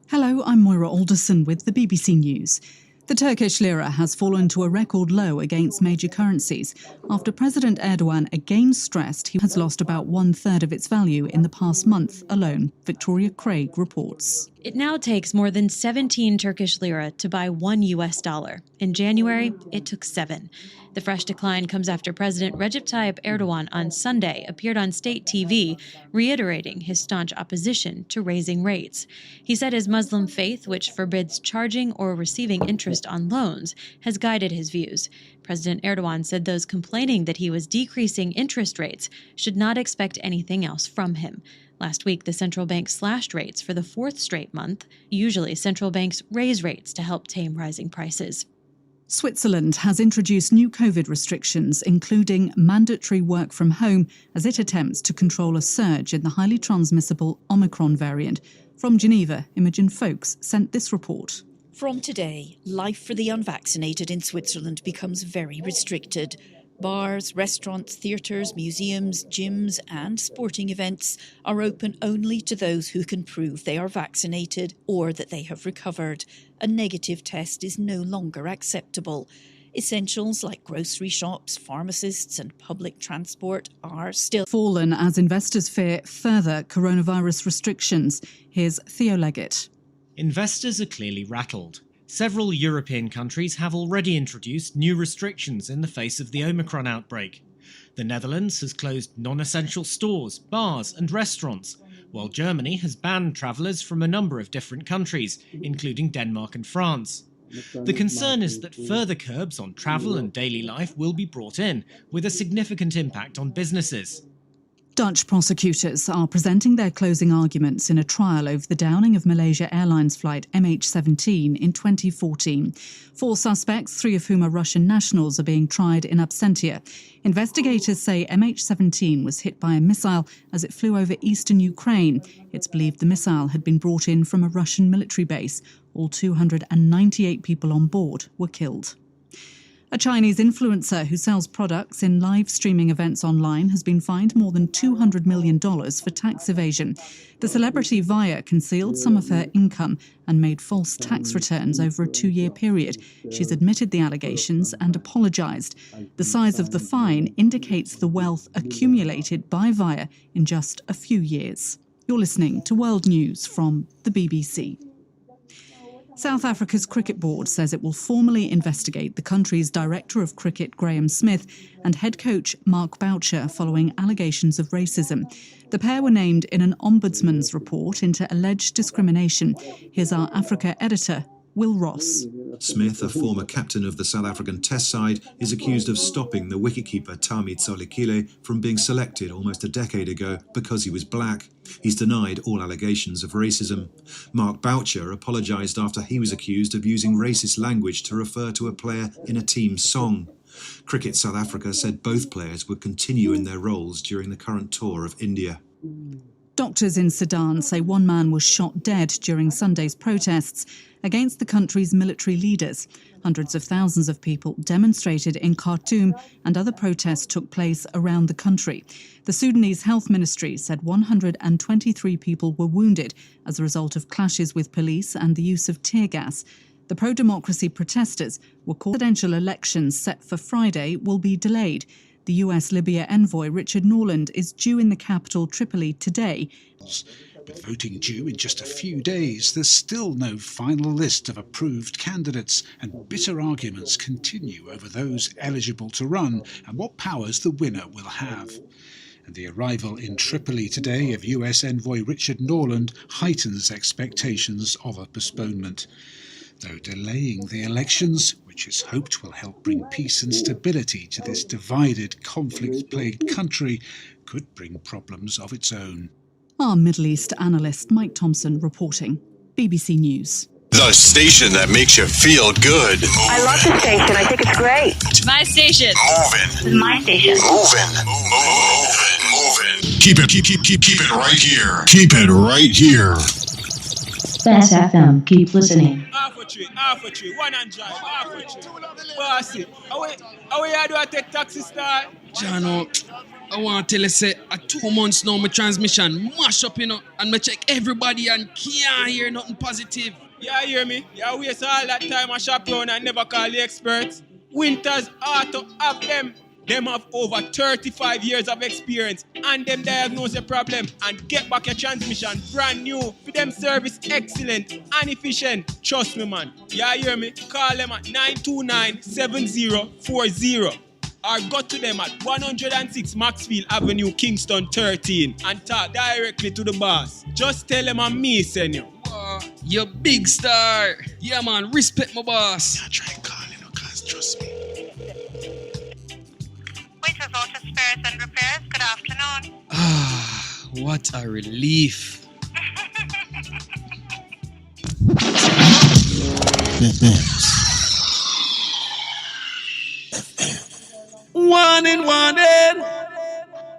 Hello, I'm Moira Alderson with the BBC News. The Turkish lira has fallen to a record low against major currencies after President Erdogan again stressed he has lost about 1/3 of its value in the past month alone, Victoria Craig reports. It now takes more than 17 Turkish lira to buy $1 US. In January, it took 7. The fresh decline comes after President Recep Tayyip Erdogan on Sunday appeared on state TV, reiterating his staunch opposition to raising rates. He said his Muslim faith, which forbids charging or receiving interest on loans, has guided his views. President Erdogan said those complaining that he was decreasing interest rates should not expect anything else from him. Last week, the central bank slashed rates for the 4th straight month. Usually, central banks raise rates to help tame rising prices. Switzerland has introduced new COVID restrictions, including mandatory work from home, as it attempts to control a surge in the highly transmissible Omicron variant. From Geneva, Imogen Folks sent this report. From today, life for the unvaccinated in Switzerland becomes very restricted. Bars, restaurants, theatres, museums, gyms and sporting events are open only to those who can prove they are vaccinated or that they have recovered. A negative test is no longer acceptable. Essentials like grocery shops, pharmacists and public transport are still fallen as investors fear further coronavirus restrictions. Here's Theo Leggett. Investors are clearly rattled. Several European countries have already introduced new restrictions in the face of the Omicron outbreak. The Netherlands has closed non-essential stores, bars and restaurants, while Germany has banned travellers from a number of different countries, including Denmark and France. The concern is that further curbs on travel and daily life will be brought in, with a significant impact on businesses. Dutch prosecutors are presenting their closing arguments in a trial over the downing of Malaysia Airlines flight MH17 in 2014. 4 suspects, 3 of whom are Russian nationals, are being tried in absentia. Investigators say MH17 was hit by a missile as it flew over eastern Ukraine. It's believed the missile had been brought in from a Russian military base. All 298 people on board were killed. A Chinese influencer who sells products in live streaming events online has been fined more than $200 million for tax evasion. The celebrity Via concealed some of her income and made false tax returns over a 2-year period. She's admitted the allegations and apologised. The size of the fine indicates the wealth accumulated by Via in just a few years. You're listening to World News from the BBC. South Africa's Cricket Board says it will formally investigate the country's Director of Cricket, Graham Smith, and head coach, Mark Boucher, following allegations of racism. The pair were named in an ombudsman's report into alleged discrimination. Here's our Africa editor, Will Ross. Smith, a former captain of the South African Test side, is accused of stopping the wicketkeeper Thami Tsolekile from being selected almost a decade ago because he was black. He's denied all allegations of racism. Mark Boucher apologised after he was accused of using racist language to refer to a player in a team song. Cricket South Africa said both players would continue in their roles during the current tour of India. Doctors in Sudan say one man was shot dead during Sunday's protests against the country's military leaders. Hundreds of thousands of people demonstrated in Khartoum and other protests took place around the country. The Sudanese Health Ministry said 123 people were wounded as a result of clashes with police and the use of tear gas. The pro-democracy protesters were calling presidential elections set for Friday will be delayed. The US Libya envoy Richard Norland is due in the capital Tripoli today. With voting due in just a few days, there's still no final list of approved candidates, and bitter arguments continue over those eligible to run and what powers the winner will have. And the arrival in Tripoli today of US envoy Richard Norland heightens expectations of a postponement. Though delaying the elections, which is hoped will help bring peace and stability to this divided, conflict-plagued country, could bring problems of its own. Our Middle East analyst Mike Thompson reporting. BBC News. The station that makes you feel good. I love the station. I think it's great. My station. Moving. My station. Moving. Keep it right here. Keep it right here. Best FM. Keep listening. Half a tree, 100, half a tree. Bossy, how you do I take taxi star? Jano, I want to tell you, say, 2 months now, my transmission mash up, and I check everybody and can't hear nothing positive. Yeah, hear me? Yeah, waste all that time I shop around and never call the experts. Winters Auto have them. Them have over 35 years of experience and them diagnose the problem and get back your transmission brand new. For them service excellent and efficient. Trust me, man. Yeah, hear me? Call them at 929-7040 or go to them at 106 Maxfield Avenue, Kingston 13 and talk directly to the boss. Just tell them I'm me, senior. You big star. Yeah, man. Respect my boss. Yeah, try and call him, cause trust me. Winters Auto Spares and Repairs, good afternoon. What a relief. Wanted.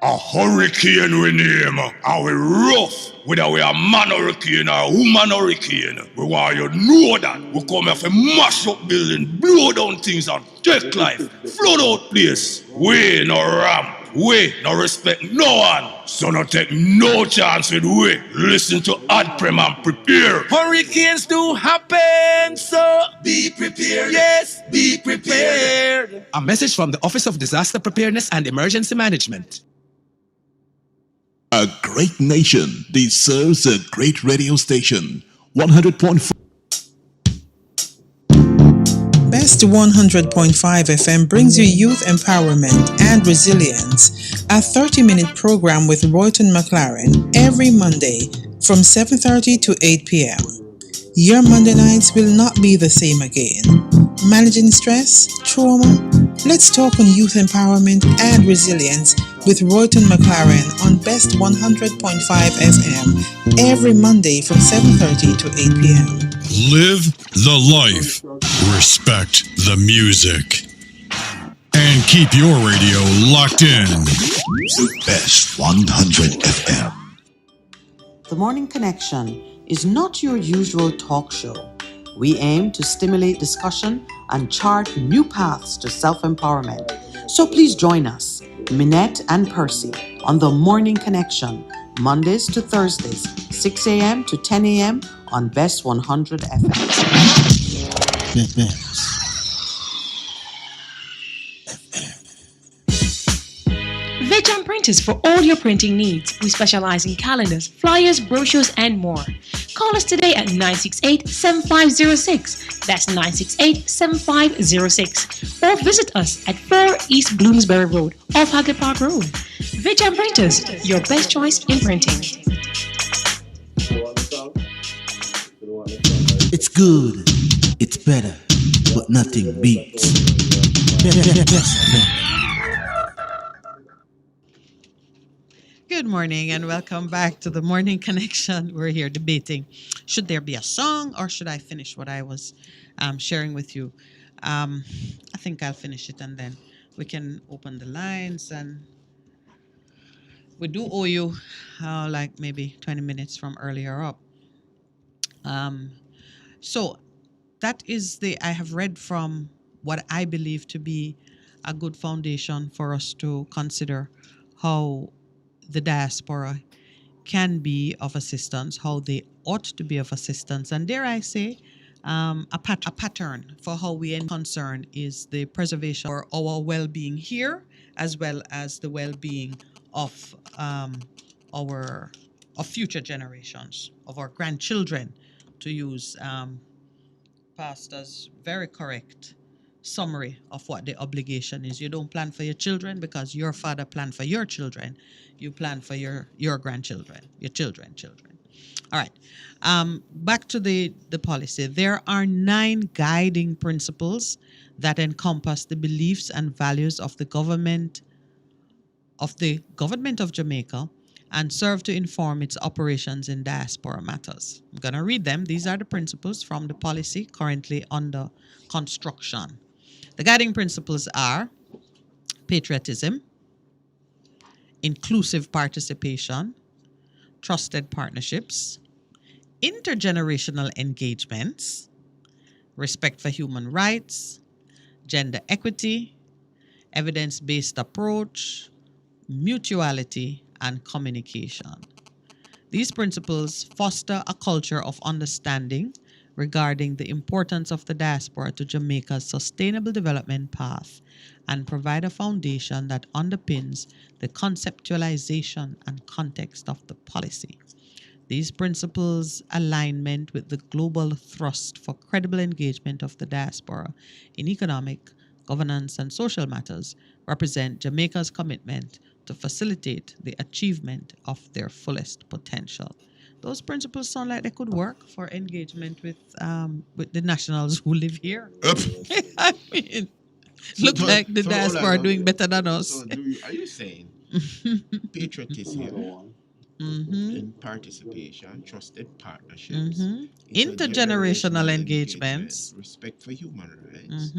A hurricane we name. Are we rough? Whether we are man hurricane or woman hurricane. We want you to know that. We come here for mash up building, blow down things and take life. Flood out place. We no ramp. We no respect no one. So no take no chance with we. Listen to Adprem and prepare. Hurricanes do happen, so be prepared. Yes, be prepared. A message from the Office of Disaster Preparedness and Emergency Management. A great nation deserves a great radio station. 100.4 Best 100.5 FM brings you youth empowerment and resilience, a 30-minute program with Royton McLaren every Monday from 7:30 to 8 p.m. Your Monday nights will not be the same again. Managing stress, trauma? Let's talk on youth empowerment and resilience with Royton McLaren on Best 100.5 FM every Monday from 7:30 to 8 p.m. Live the life. Respect the music. And keep your radio locked in. Best 100 FM. The Morning Connection is not your usual talk show. We aim to stimulate discussion and chart new paths to self-empowerment. So please join us, Minette and Percy, on The Morning Connection, Mondays to Thursdays, 6 a.m. to 10 a.m. on Best 100 FM. Vejan Printers for all your printing needs. We specialize in calendars, flyers, brochures, and more. Call us today at 968-7506. That's 968-7506. Or visit us at 4 East Bloomsbury Road, off Hagley Park Road. Vejan Printers, your best choice in printing. It's good, it's better, but nothing beats. Good morning and welcome back to the Morning Connection. We're here debating, should there be a song or should I finish what I was sharing with you? I think I'll finish it and then we can open the lines, and we do owe you like maybe 20 minutes from earlier up. So that is I have read from what I believe to be a good foundation for us to consider how the diaspora can be of assistance, how they ought to be of assistance, and dare I say, a pattern for how we are concerned is the preservation for our well-being here, as well as the well-being of our future generations, of our grandchildren, to use Pastor's very correct summary of what the obligation is. You don't plan for your children because your father planned for your children. You plan for your grandchildren, your children. All right. Back to the policy. There are 9 guiding principles that encompass the beliefs and values of the government of Jamaica and serve to inform its operations in diaspora matters. I'm going to read them. These are the principles from the policy currently under construction. The guiding principles are patriotism, inclusive participation, trusted partnerships, intergenerational engagements, respect for human rights, gender equity, evidence-based approach, mutuality, and communication. These principles foster a culture of understanding regarding the importance of the diaspora to Jamaica's sustainable development path and provide a foundation that underpins the conceptualization and context of the policy. These principles' alignment with the global thrust for credible engagement of the diaspora in economic, governance, and social matters represent Jamaica's commitment to facilitate the achievement of their fullest potential. Those principles sound like they could work for engagement with the nationals who live here. I mean, look like the diaspora are doing better than us. So are you saying patriotism, in participation, trusted partnerships, intergenerational engagements, respect for human rights,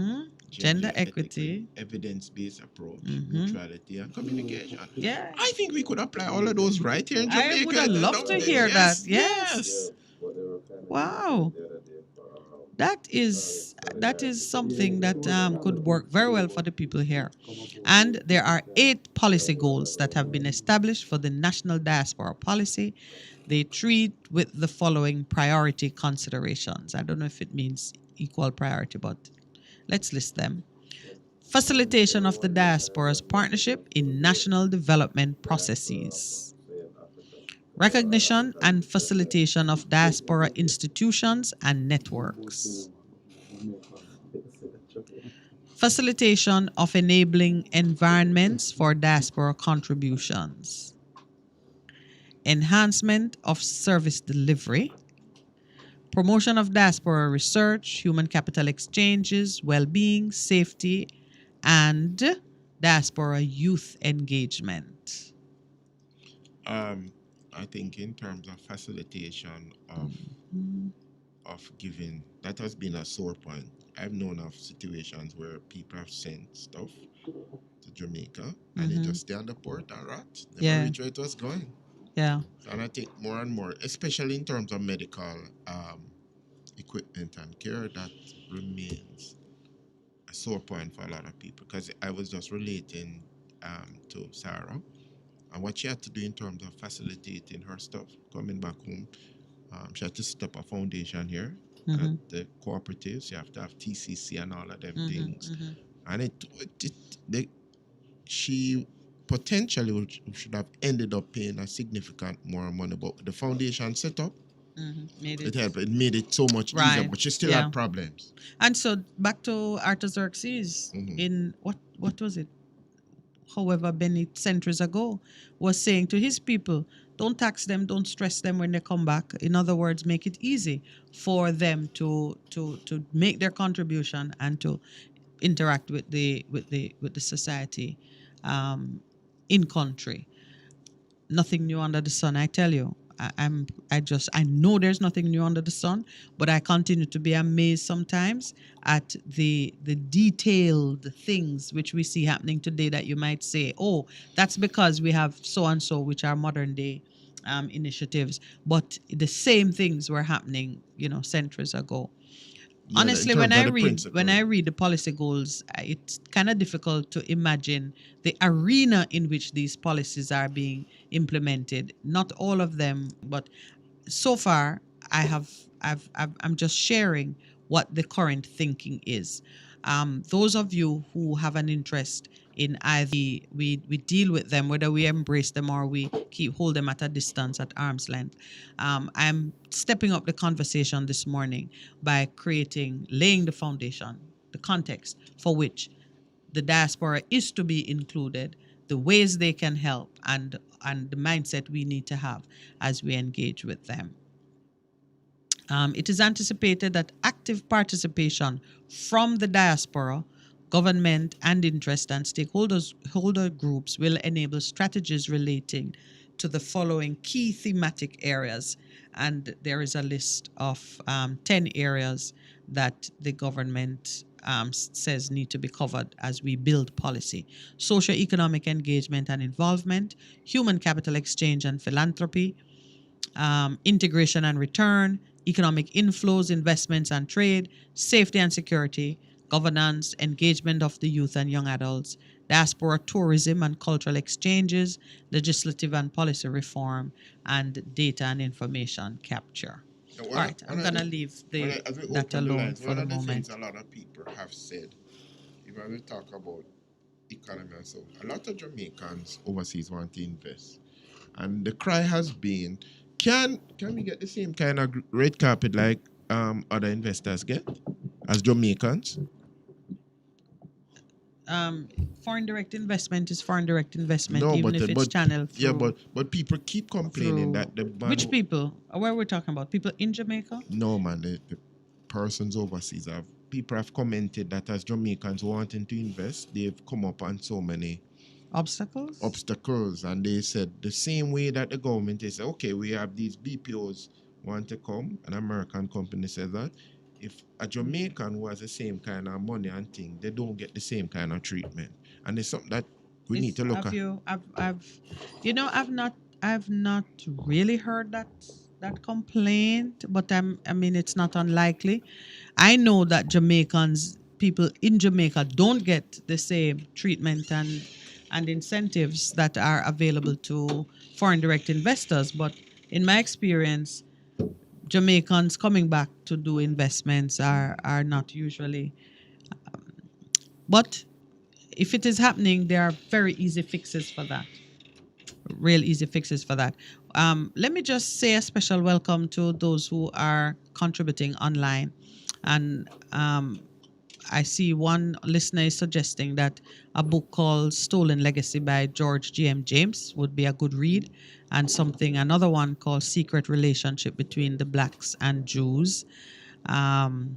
gender equity, evidence-based approach, neutrality, and communication? Yeah, I think we could apply all of those right here in Jamaica. I would have loved to hear that. Yes. Wow. That is something that could work very well for the people here. And there are 8 policy goals that have been established for the National Diaspora Policy. They treat with the following priority considerations. I don't know if it means equal priority, but let's list them. Facilitation of the diaspora's partnership in national development processes. Recognition and facilitation of diaspora institutions and networks. Facilitation of enabling environments for diaspora contributions. Enhancement of service delivery. Promotion of diaspora research, human capital exchanges, well-being, safety, and diaspora youth engagement. I think in terms of facilitation of giving, that has been a sore point. I've known of situations where people have sent stuff to Jamaica and it just stay on the port and rot. Never reach where it was going. Yeah. And I think more and more, especially in terms of medical equipment and care, that remains a sore point for a lot of people. Because I was just relating to Sarah and what she had to do in terms of facilitating her stuff coming back home. She had to set up a foundation here at the cooperatives. You have to have TCC and all of them things. And she potentially should have ended up paying a significant more money, but the foundation set up, it helped. It made it so much easier, but she still had problems. And so back to Artaxerxes in what was it? However many centuries ago, was saying to his people, don't tax them, don't stress them when they come back. In other words, make it easy for them to make their contribution and to interact with the society in country. Nothing new under the sun, I tell you. I know there's nothing new under the sun, but I continue to be amazed sometimes at the detailed things which we see happening today that you might say, oh, that's because we have so and so, which are modern day initiatives, but the same things were happening, centuries ago. Honestly, when I read the policy goals, it's kind of difficult to imagine the arena in which these policies are being implemented. Not all of them, but so far, I'm just sharing what the current thinking is. Those of you who have an interest in either we deal with them, whether we embrace them or we hold them at a distance, at arm's length. I'm stepping up the conversation this morning by laying the foundation, the context for which the diaspora is to be included, the ways they can help, and the mindset we need to have as we engage with them. It is anticipated that active participation from the diaspora, government, and interest and stakeholder groups will enable strategies relating to the following key thematic areas. And there is a list of 10 areas that the government says need to be covered as we build policy: socio-economic engagement and involvement, human capital exchange and philanthropy, integration and return, economic inflows, investments and trade, safety and security, governance, engagement of the youth and young adults, diaspora tourism and cultural exchanges, legislative and policy reform, and data and information capture. All right, I'm going to leave that alone for the moment. One of the things a lot of people have said, if we talk about economy and so, a lot of Jamaicans overseas want to invest. And the cry has been, can we get the same kind of red carpet like other investors get as Jamaicans? Foreign direct investment is foreign direct investment, even if it's channeled through. Yeah, but people keep complaining that the man. Which people? Where we're talking about? People in Jamaica? No, man. The persons overseas people have commented that as Jamaicans wanting to invest, they've come up on so many obstacles, and they said the same way that the government is, okay, we have these BPOs want to come, an American company says that if a Jamaican who has the same kind of money and thing, they don't get the same kind of treatment, and it's something that we need to look at. I've not really heard that complaint, but I mean it's not unlikely. I know that people in Jamaica don't get the same treatment and incentives that are available to foreign direct investors. But in my experience, Jamaicans coming back to do investments are not usually. But if it is happening, there are very easy fixes for that. Real easy fixes for that. Let me just say a special welcome to those who are contributing online. And I see one listener is suggesting that a book called Stolen Legacy by George G.M. James would be a good read, and another one called Secret Relationship Between the Blacks and Jews. And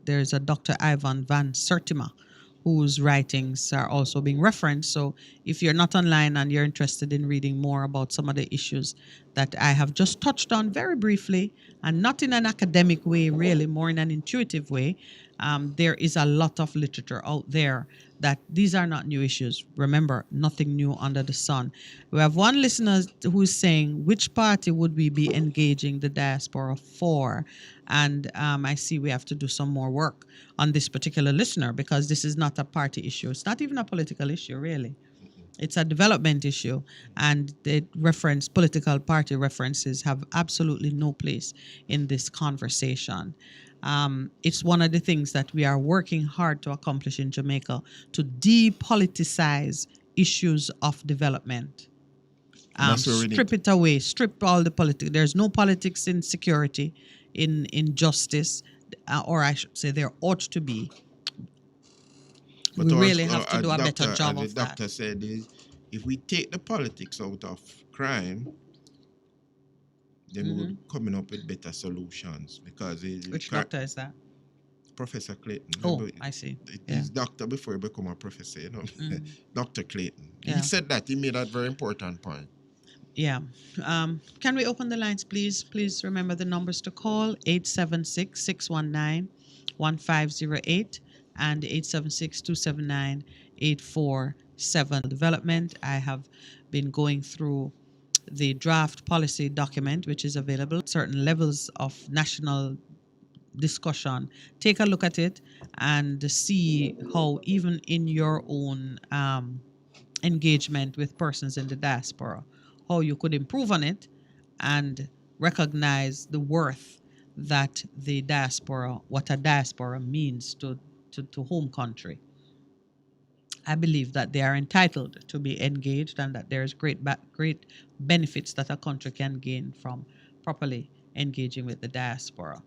there's a Dr. Ivan Van Sertima whose writings are also being referenced. So if you're not online and you're interested in reading more about some of the issues that I have just touched on very briefly, and not in an academic way, really, more in an intuitive way, there is a lot of literature out there that these are not new issues. Remember, nothing new under the sun. We have one listener who's saying, which party would we be engaging the diaspora for? And I see we have to do some more work on this particular listener, because this is not a party issue. It's not even a political issue, really. It's a development issue, and the political party references have absolutely no place in this conversation. It's one of the things that we are working hard to accomplish in Jamaica, to depoliticize issues of development. Strip it away, strip all the politics. There's no politics in security, in justice, or I should say there ought to be. But we really have to do a better job of that. The doctor said is, if we take the politics out of crime, then we're coming up with better solutions. Because which doctor is that? Professor Clayton. Oh, I see. He's doctor before he become a professor, you know. Dr. Clayton. He said that. He made that very important point. Yeah. Can we open the lines, please? Please remember the numbers to call: 876-619-1508 and 876-279-847. Development. I have been going through the draft policy document, which is available, certain levels of national discussion. Take a look at it and see how even in your own engagement with persons in the diaspora, how you could improve on it and recognize the worth that the diaspora, what a diaspora means to home country. I believe that they are entitled to be engaged, and that there's great benefits that a country can gain from properly engaging with the diaspora.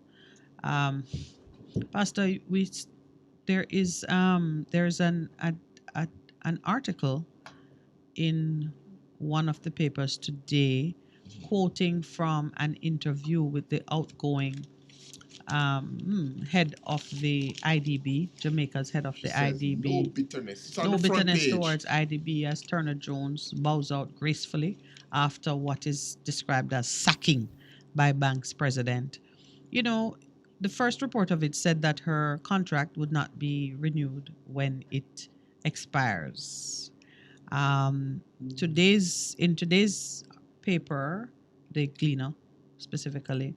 Pastor, there's an article in one of the papers today, quoting from an interview with the outgoing head of the IDB, Jamaica's head of the IDB. No bitterness. It's on No the front bitterness page. towards IDB, as Turner Jones bows out gracefully after what is described as sacking by Banks president. You know, the first report of it said that her contract would not be renewed when it expires. In today's paper, the Gleaner specifically,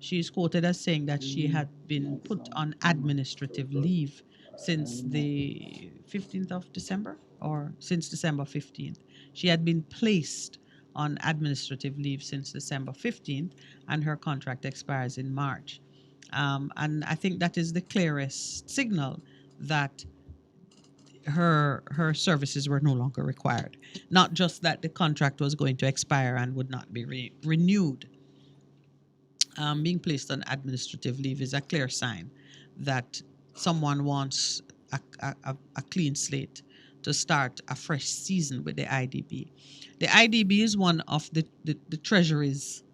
she is quoted as saying that she had been put on administrative leave since the 15th of December, or since December 15th. She had been placed on administrative leave since December 15th, and her contract expires in March. And I think that is the clearest signal that her services were no longer required. Not just that the contract was going to expire and would not be renewed. Being placed on administrative leave is a clear sign that someone wants a clean slate to start a fresh season with the IDB. The IDB is one of the treasuries.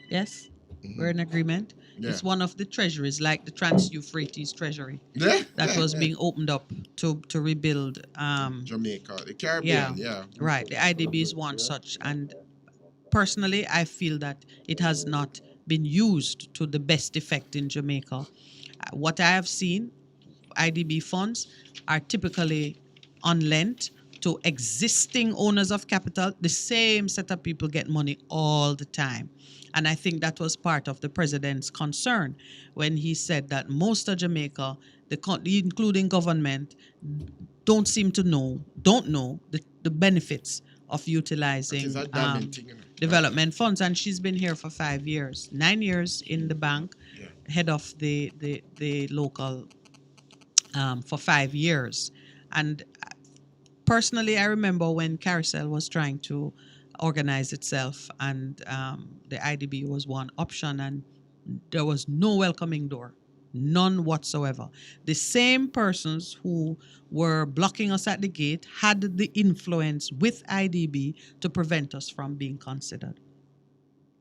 Yes? Mm-hmm. We're in agreement? Yeah. It's one of the treasuries, like the Trans-Euphrates Treasury, that was being opened up to rebuild Jamaica, the Caribbean, Right. The IDB is one such, and personally, I feel that it has not been used to the best effect in Jamaica. What I have seen, IDB funds are typically on lent to existing owners of capital. The same set of people get money all the time. And I think that was part of the president's concern when he said that most of Jamaica, including government, don't know the benefits of utilizing development funds. And she's been here for 5 years, 9 years in the bank, head of the local for 5 years. And personally, I remember when Carousel was trying to organize itself, and the IDB was one option, and there was no welcoming door, none whatsoever. The same persons who were blocking us at the gate had the influence with IDB to prevent us from being considered.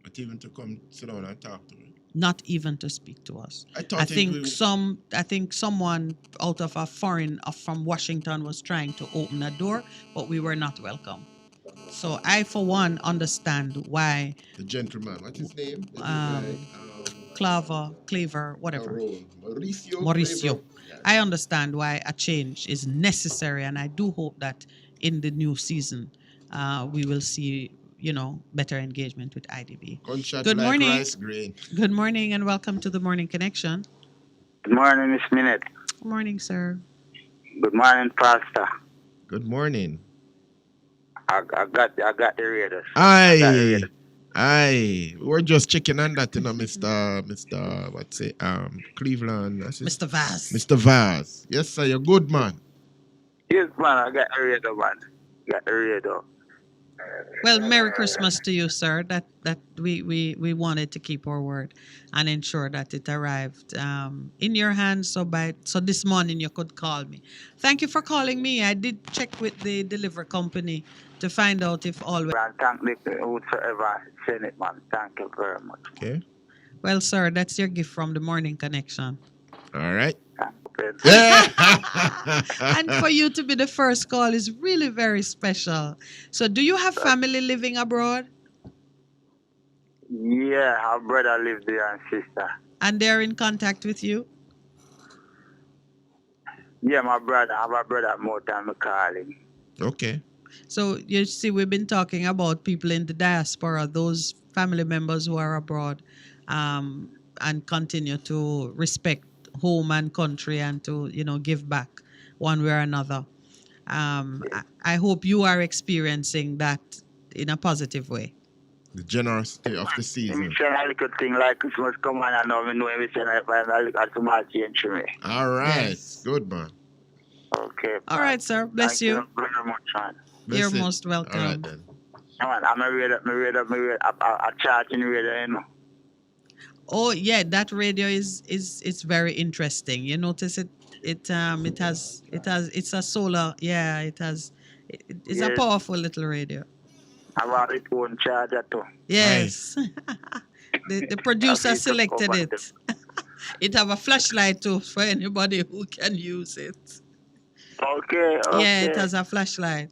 But even to come sit down and talk to me. not even to speak to us. I thought I it think will- someone out of a foreign from Washington was trying to open a door, but we were not welcome. So I, for one, understand why The gentleman, what's his name? Is it Cleaver, whatever. Mauricio. Mauricio. Cleaver. I understand why a change is necessary, and I do hope that in the new season, we will see, better engagement with IDB. Gunshot Good like morning. rice grain. Good morning, and welcome to the Morning Connection. Good morning, Miss Minute. Good morning, sir. Good morning, Pastor. Good morning. I got the Raiders. Aye. We're just checking on that, Mr. Cleveland. Mr. Vaz. Mr. Vaz. Yes, sir, you're good, man. Yes, man, I got the Raider, man. Got the Raider. Well, Merry Christmas to you, sir. That we wanted to keep our word and ensure that it arrived in your hands. So this morning you could call me. Thank you for calling me. I did check with the delivery company to find out if all. And thank whosoever sent it, man. Thank you very much. Okay. Well, sir, that's your gift from the Morning Connection. All right. And for you to be the first call is really very special. So do you have family living abroad? Yeah, our brother lives there and sister. And they're in contact with you? Yeah, my brother. I have a brother more than me calling. Okay. So you see, we've been talking about people in the diaspora, those family members who are abroad, and continue to respect home and country and to give back one way or another. I hope you are experiencing that in a positive way. The generosity of the season. Me say a little thing like Christmas come on and now me know me say if I look at small change to me. All right. Yes. Good, man. Okay. All right, sir. Bless Thank you. very much, man. You're Bless it. most welcome. All right, then. Yeah, man, I'm a Raider. I charge in Raider, Oh yeah, that radio is very interesting. You notice it's a solar. Yeah, it's a powerful little radio. I want it own charger too. Yes. the producer selected it. It have a flashlight too for anybody who can use it. Okay. Yeah, it has a flashlight.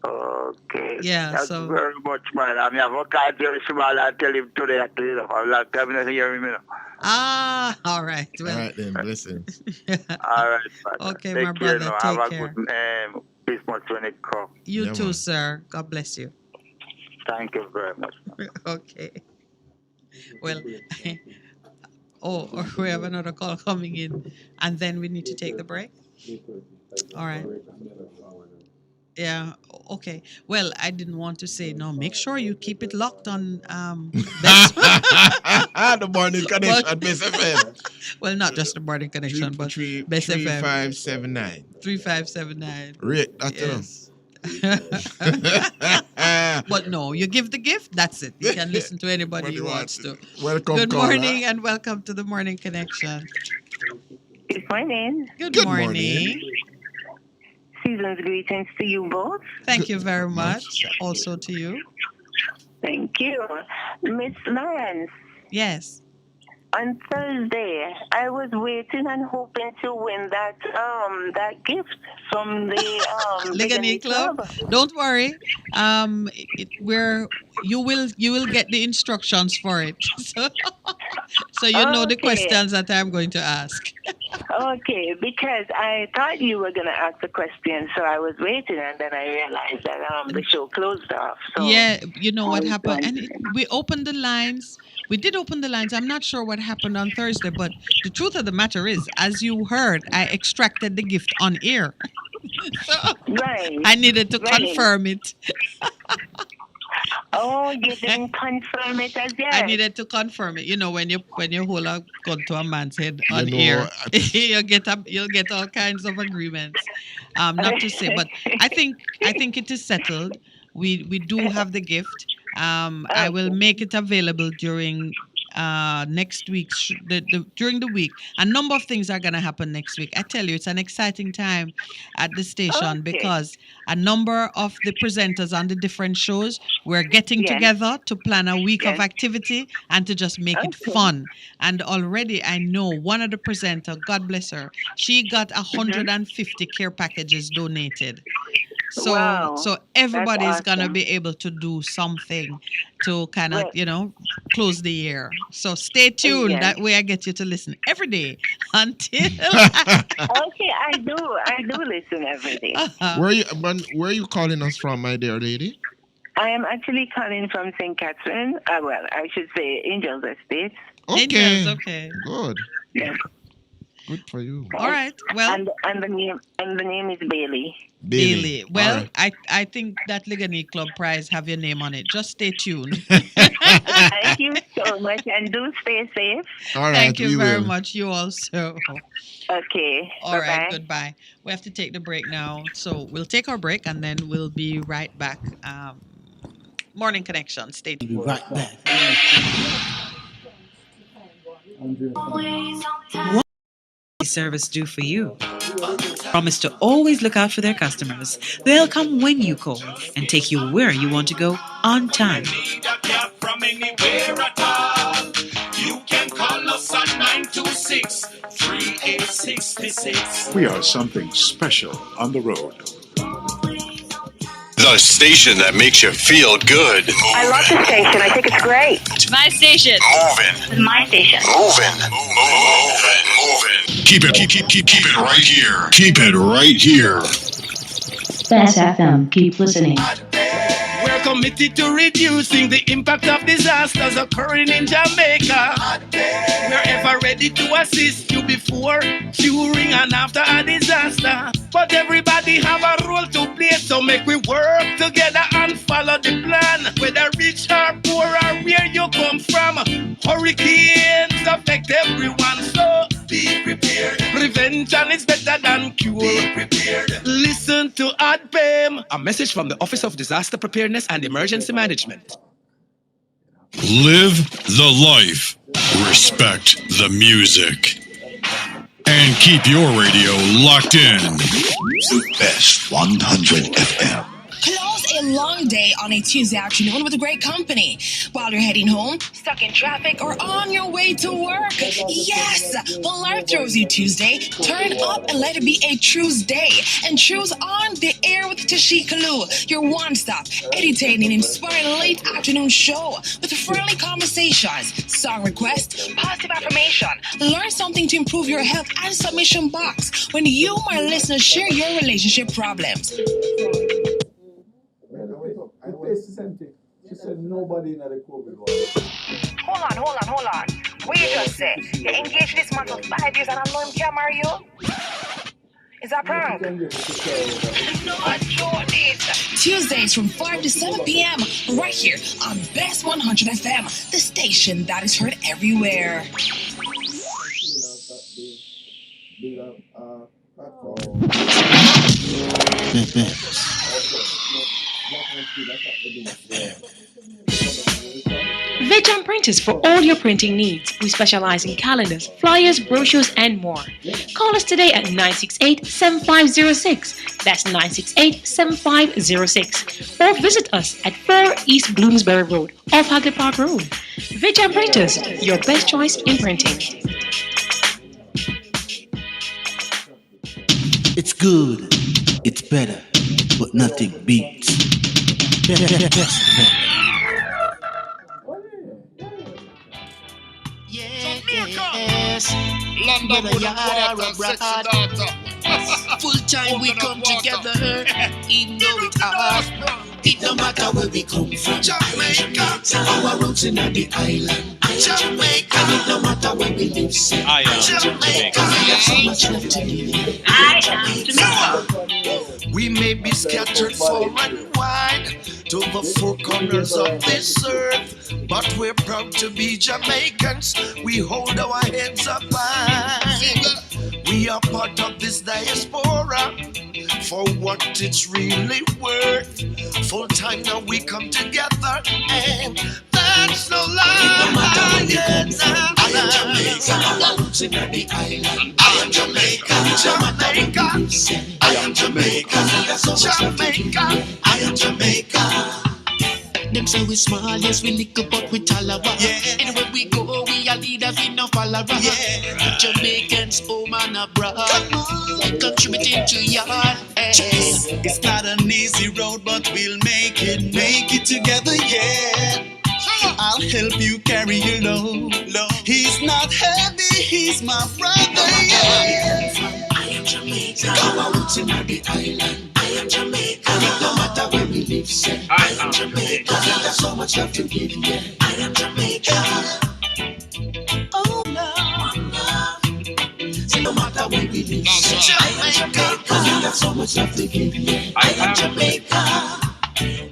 Okay. Yeah, That's so very much, man. I mean, I've got Jerry Small and tell him today at the for a long time. He hear me now. all right. Well, All right, then. Blessing. All right, man. Okay, Take my care brother. now. Take Have care. a good Christmas when it comes. You Yeah, too, man. sir. God bless you. Thank you very much. Okay. Well, we have another call coming in, and then we need to take the break. All right. Yeah. Okay. Well, I didn't want to say no. Make sure you keep it locked on. The Morning Connection, Best FM. Well, not just the Morning Connection, but Best FM 3579. 3579. Rate that Yes. But no, you give the gift. That's it. You can listen to anybody you want to. Welcome, Good caller. morning and welcome to the Morning Connection. Good morning. Good morning. Season's greetings to you both. Thank you very much. Also to you. Thank you. Miss Lawrence, Yes. on Thursday, I was waiting and hoping to win that gift from the Ligani Club. Don't worry. You will get the instructions for it. So you know the Okay. questions that I'm going to ask. Okay, because I thought you were going to ask the question, so I was waiting, and then I realized that the show closed off. So Yeah, you know what I was happened. going And we opened the lines. We did open the lines. I'm not sure what happened on Thursday, but the truth of the matter is, as you heard, I extracted the gift on air. So Right. I needed to Right. confirm it. Oh, you didn't confirm it as yet. I needed to confirm it. You know, when you hold a gun to a man's head on know, air, you'll get all kinds of agreements. Not to say, but I think it is settled. We do have the gift. I will make it available during next week, during the week. A number of things are going to happen next week. I tell you, it's an exciting time at the station because a number of the presenters on the different shows, we're getting together to plan a week of activity and to just make it fun. And already I know one of the presenters, God bless her, she got 150 care packages donated. So everybody is going to be able to do something to kind of, close the year. So stay tuned. That way I get you to listen every day until... Okay, I do listen every day. Where are you calling us from, my dear lady? I am actually calling from St. Catherine. Well, I should say Angels Estates. Okay. Angels, okay. Good. Yes. Good for you. All right. Well, and the name is Bailey. Bailey. Well, right. I think that Ligani Club prize have your name on it. Just stay tuned. Thank you so much, and do stay safe. All right. Thank you very much. You also. Okay. All right. Goodbye. We have to take the break now, so we'll take our break and then we'll be right back. Morning Connection. Stay tuned. We'll be right back. What service do for you? Promise to always look out for their customers. They'll come when you call and take you where you want to go on time. From anywhere at all. You can call us at 926-3866. We are something special on the road. The station that makes you feel good. I love this station. I think it's great. My station. Moving. My station. Moving. Keep it right here. Keep it right here. Best FM. Keep listening. We're committed to reducing the impact of disasters occurring in Jamaica. We're ever ready to assist you before, during, and after a disaster. But everybody have a role to play, so make we work together and follow the plan. Whether rich or poor or where you come from, hurricanes affect everyone, so be prepared. Prevention is better than cure. Be prepared. Listen to ADPEM. A message from the Office of Disaster Preparedness and Emergency Management. Live the life. Respect the music. And keep your radio locked in. The best 100 FM. Close a long day on a Tuesday afternoon with a great company. While you're heading home, stuck in traffic, or on your way to work. Yes! When life throws you Tuesday, turn up and let it be a True's day. And True's on the air with Tashika Lu, your one-stop, entertaining, inspiring late afternoon show with friendly conversations, song requests, positive affirmation, learn something to improve your health, and submission box when you, my listeners, share your relationship problems. She said nobody in the COVID was. Hold on. What you just say? You engaged this man for 5 years and I know him can't marry you? Is that prank? No, I know this. Tuesdays from 5 to 7 p.m. right here on Best 100 FM, the station that is heard everywhere. Vejan Printers for all your printing needs. We specialize in calendars, flyers, brochures, and more. Call us today at 968-7506. That's 968-7506. Or visit us at 4 East Bloomsbury Road, off Hagley Park Road. Vejan Printers, your best choice in printing. It's good. It's better. But nothing beats. Yes, London full time we come together, even though it's hard. It no matter where we come from. Jamaica, our roots in the island. Jamaica, it no matter where we live. I am Jamaica, we have so much left to live. I am Jamaica. We may be scattered far and wide to the four corners of this earth, but we're proud to be Jamaicans. We hold our heads up high. We are part of this diaspora for what it's really worth. Full time now we come together, and that and slow life. Yes, I am Jamaica, our roots in the island. I am Jamaica, Jamaica. I am Jamaica, Jamaica. I am Jamaica. Them say we small, yes, we little, but we tolerant. Yeah. And when we go, we are leaders, we no follower. Yeah. Jamaicans, home and abroad. Come on, contributing to your It's not an easy road, but we'll make it together, yeah. I'll help you carry your load. He's not heavy, he's my brother, yeah. I am Jamaica, our roots in the island. I am Jamaica, no matter where we live, say. I am Jamaica, there's so much love to give, yeah. I am Jamaica. Oh, love. Say no matter where we live, say. I am Jamaica, there's so much love to give, yeah. I am Jamaica.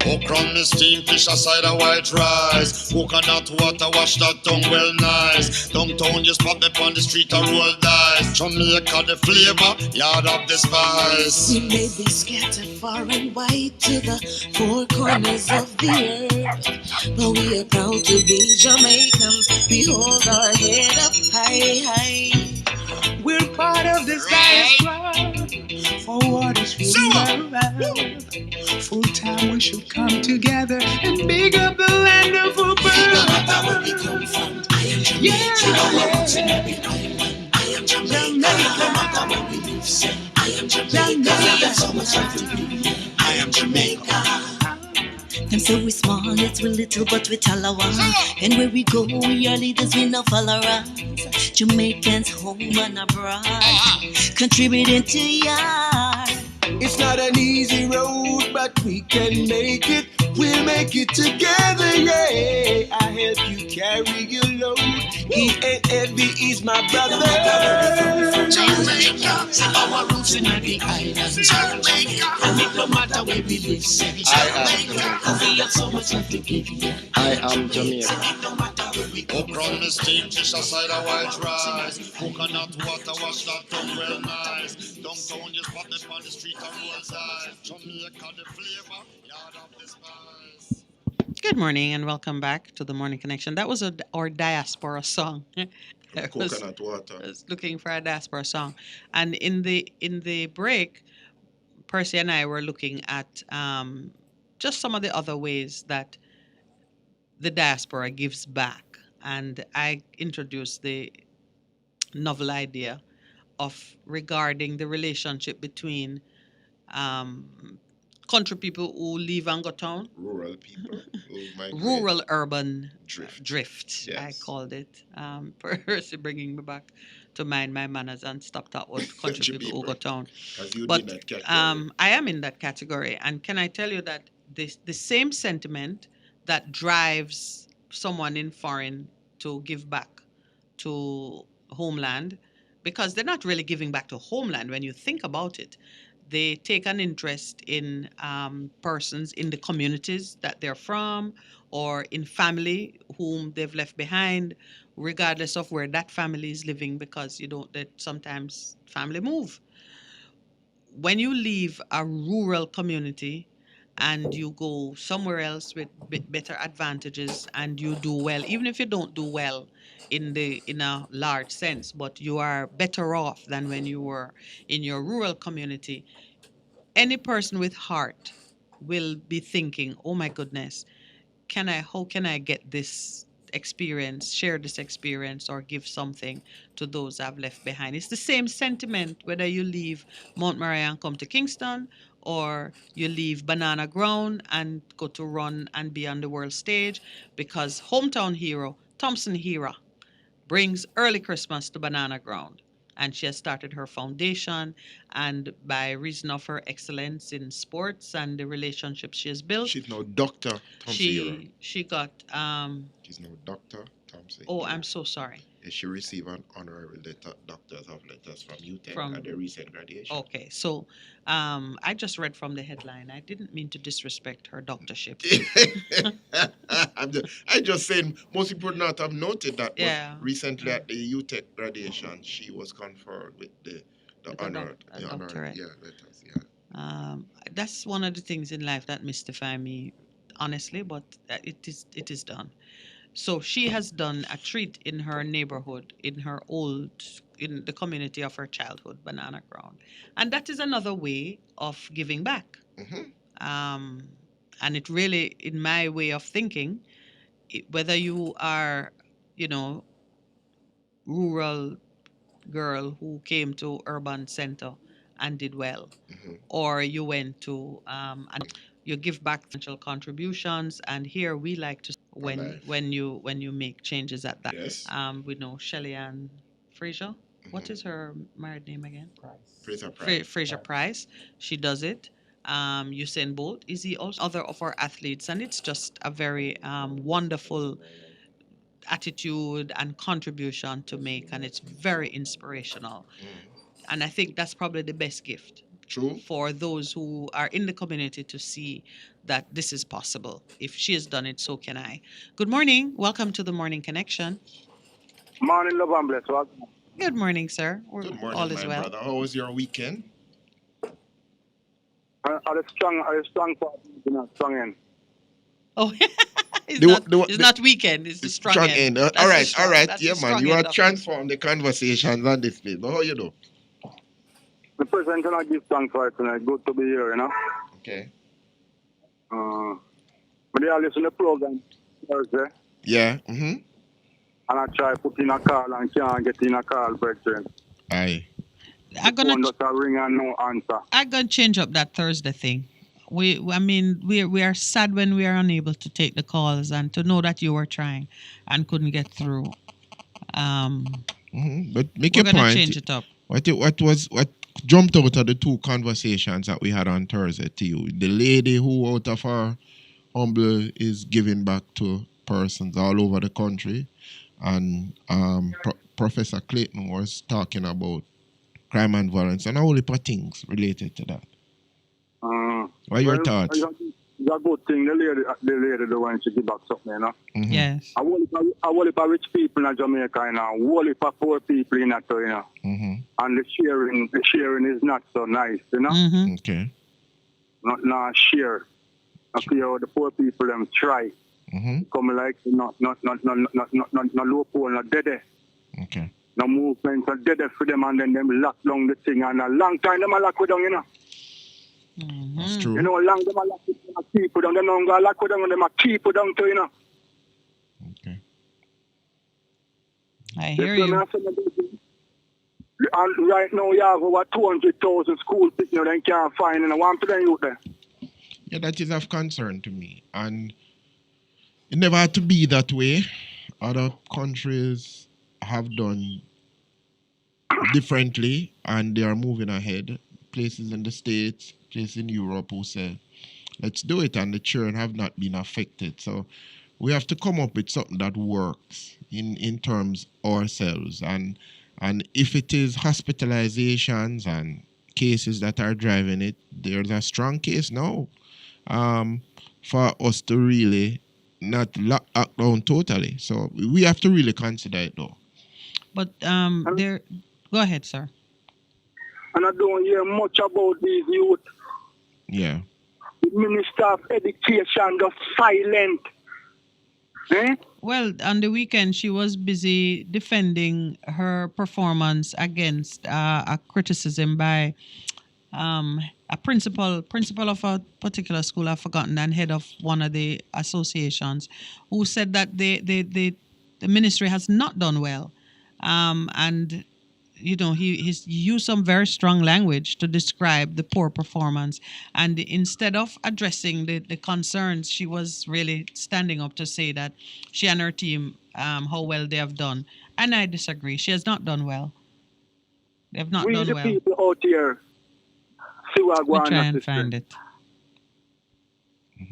Okra, miss steam fish aside a white rice. Coconut water wash that tongue well nice. Downtown just pop up on the street and roll dice. Jamaica the flavor, yard of the spice. We may be scattered far and wide to the four corners of the earth, but we are proud to be Jamaicans. We hold our head up high, high. We're part of this diaspora. For what is really around. Full time we should come together and big up the land of our birth. No matter where we come from, I am Jamaican. I am Jamaican. No matter where we live, say, I am Jamaican. There's so much love to give. I am Jamaica. Them say we small, it's we little, but we tolerant. And where we go, we are leaders, we no followers. Jamaicans home and abroad, contributing to your. It's not an easy road, but we can make it. We'll make it together, yeah. I help you carry your load. He ain't heavy, he's my brother. Jamaica, our roots in the island. Jamaica, no matter where we live, say Jamaica, we have so much love to give you. I am Jamaica. Okra, miss steam fish aside a white rice. Coconut water wash that tongue well nice. Downtown just pop up on the street and roll dice. Jamaica the flavor, yard of the spice. Good morning and welcome back to the Morning Connection. That was our diaspora song. Coconut water. I was looking for a diaspora song, and in the break, Percy and I were looking at just some of the other ways that the diaspora gives back, and I introduced the novel idea of regarding the relationship between country people who live and go town, rural people, rural urban drift. Yes. I called it. Percy bringing me back to mind my manners and stop that word country people who go town. But I am in that category, and can I tell you that the same sentiment that drives someone in foreign to give back to homeland, because they're not really giving back to homeland when you think about it. They take an interest in persons in the communities that they're from, or in family whom they've left behind, regardless of where that family is living, because that sometimes family move. When you leave a rural community and you go somewhere else with better advantages and you do well, even if you don't do well in a large sense, but you are better off than when you were in your rural community, any person with heart will be thinking, oh my goodness, how can I get this experience, share this experience, or give something to those I've left behind? It's the same sentiment whether you leave Mount Moriah and come to Kingston, or you leave Banana Ground and go to run and be on the world stage, because hometown hero Thompson Hira brings early Christmas to Banana Ground. And she has started her foundation, and by reason of her excellence in sports and the relationships she has built, she's now Dr. Thompson. She got she's now Dr. Thompson. Oh, I'm so sorry. She received an honorary doctors of letters from UTEC at the recent graduation. Okay, so I just read from the headline. I didn't mean to disrespect her doctorship. I just saying most people would not have noted that. Yeah. But recently at the UTEC graduation, she was conferred with the honor, doctorate. Letters. Yeah. That's one of the things in life that mystify me, honestly. But it is done. So she has done a treat in her neighborhood, in the community of her childhood, Banana Ground. And that is another way of giving back. And it really, in my way of thinking, whether you are, rural girl who came to urban center and did well, or you went to and you give back financial contributions. And here we like to when you make changes at that. Yes. We know Shelly Ann Fraser. What is her married name again? Fraser Price. Fraser Price. She does it. Usain Bolt is he also other of our athletes, and it's just a very wonderful attitude and contribution to make, and it's very inspirational. And I think that's probably the best gift. True. For those who are in the community to see that this is possible. If she has done it, so can I. Good morning. Welcome to the Morning Connection. Morning, love and bless. Welcome. Good morning, sir. Good morning, all is my well. brother. How was your weekend? Are you strong for strong end? Oh, it's not weekend. It's the strong end. All right. That's Yeah, the man. strong You are end of it. transforming the conversations on this place. But how you do? The president cannot give thanks for it tonight. Good to be here, Okay. But they are listening to the program Thursday. Yeah. And I try put in a call and can't get in a call, brethren. Aye. I'm gonna just a ring and no answer. I'm gonna change up that Thursday thing. We are sad when we are unable to take the calls and to know that you were trying and couldn't get through. But make we're your gonna point. change it up. What jumped out of the two conversations that we had on Thursday to you? The lady who out of her humble is giving back to persons all over the country, and Professor Clayton was talking about crime and violence and a whole heap of things related to that. What are your thoughts? It's a good thing. The lady the one to give back something, Yes. I want to rich people in Jamaica, I want to poor people in that, And the sharing is not so nice, Okay. Not share. Okay, the poor people them try. Come like not low poor, not dead. Okay. No movement, not dead for them, and then them lock down the thing, and a long time them a lock with them, That's true. long them a lock with them, a keep with them, them don't go lock with them, and them a keep with them too, Okay. I hear you. And right now you have over 200,000 school people they can't find, and I want to youth there. Yeah, that is of concern to me. And it never had to be that way. Other countries have done differently and they are moving ahead. Places in the States, places in Europe who say, let's do it, and the children have not been affected. So we have to come up with something that works in terms ourselves. And if it is hospitalizations and cases that are driving it, there's a strong case now for us to really not lock down totally. So we have to really consider it though. But go ahead, sir. And I don't hear much about these youth. Yeah. The Minister of Education, the silent. Well, on the weekend, she was busy defending her performance against a criticism by a principal of a particular school, I've forgotten, and head of one of the associations, who said that the ministry has not done well. And he's used some very strong language to describe the poor performance. And instead of addressing the concerns, she was really standing up to say that she and her team, how well they have done. And I disagree. She has not done well. They have not done well. We the people out here see where we're We'll going. try and find it.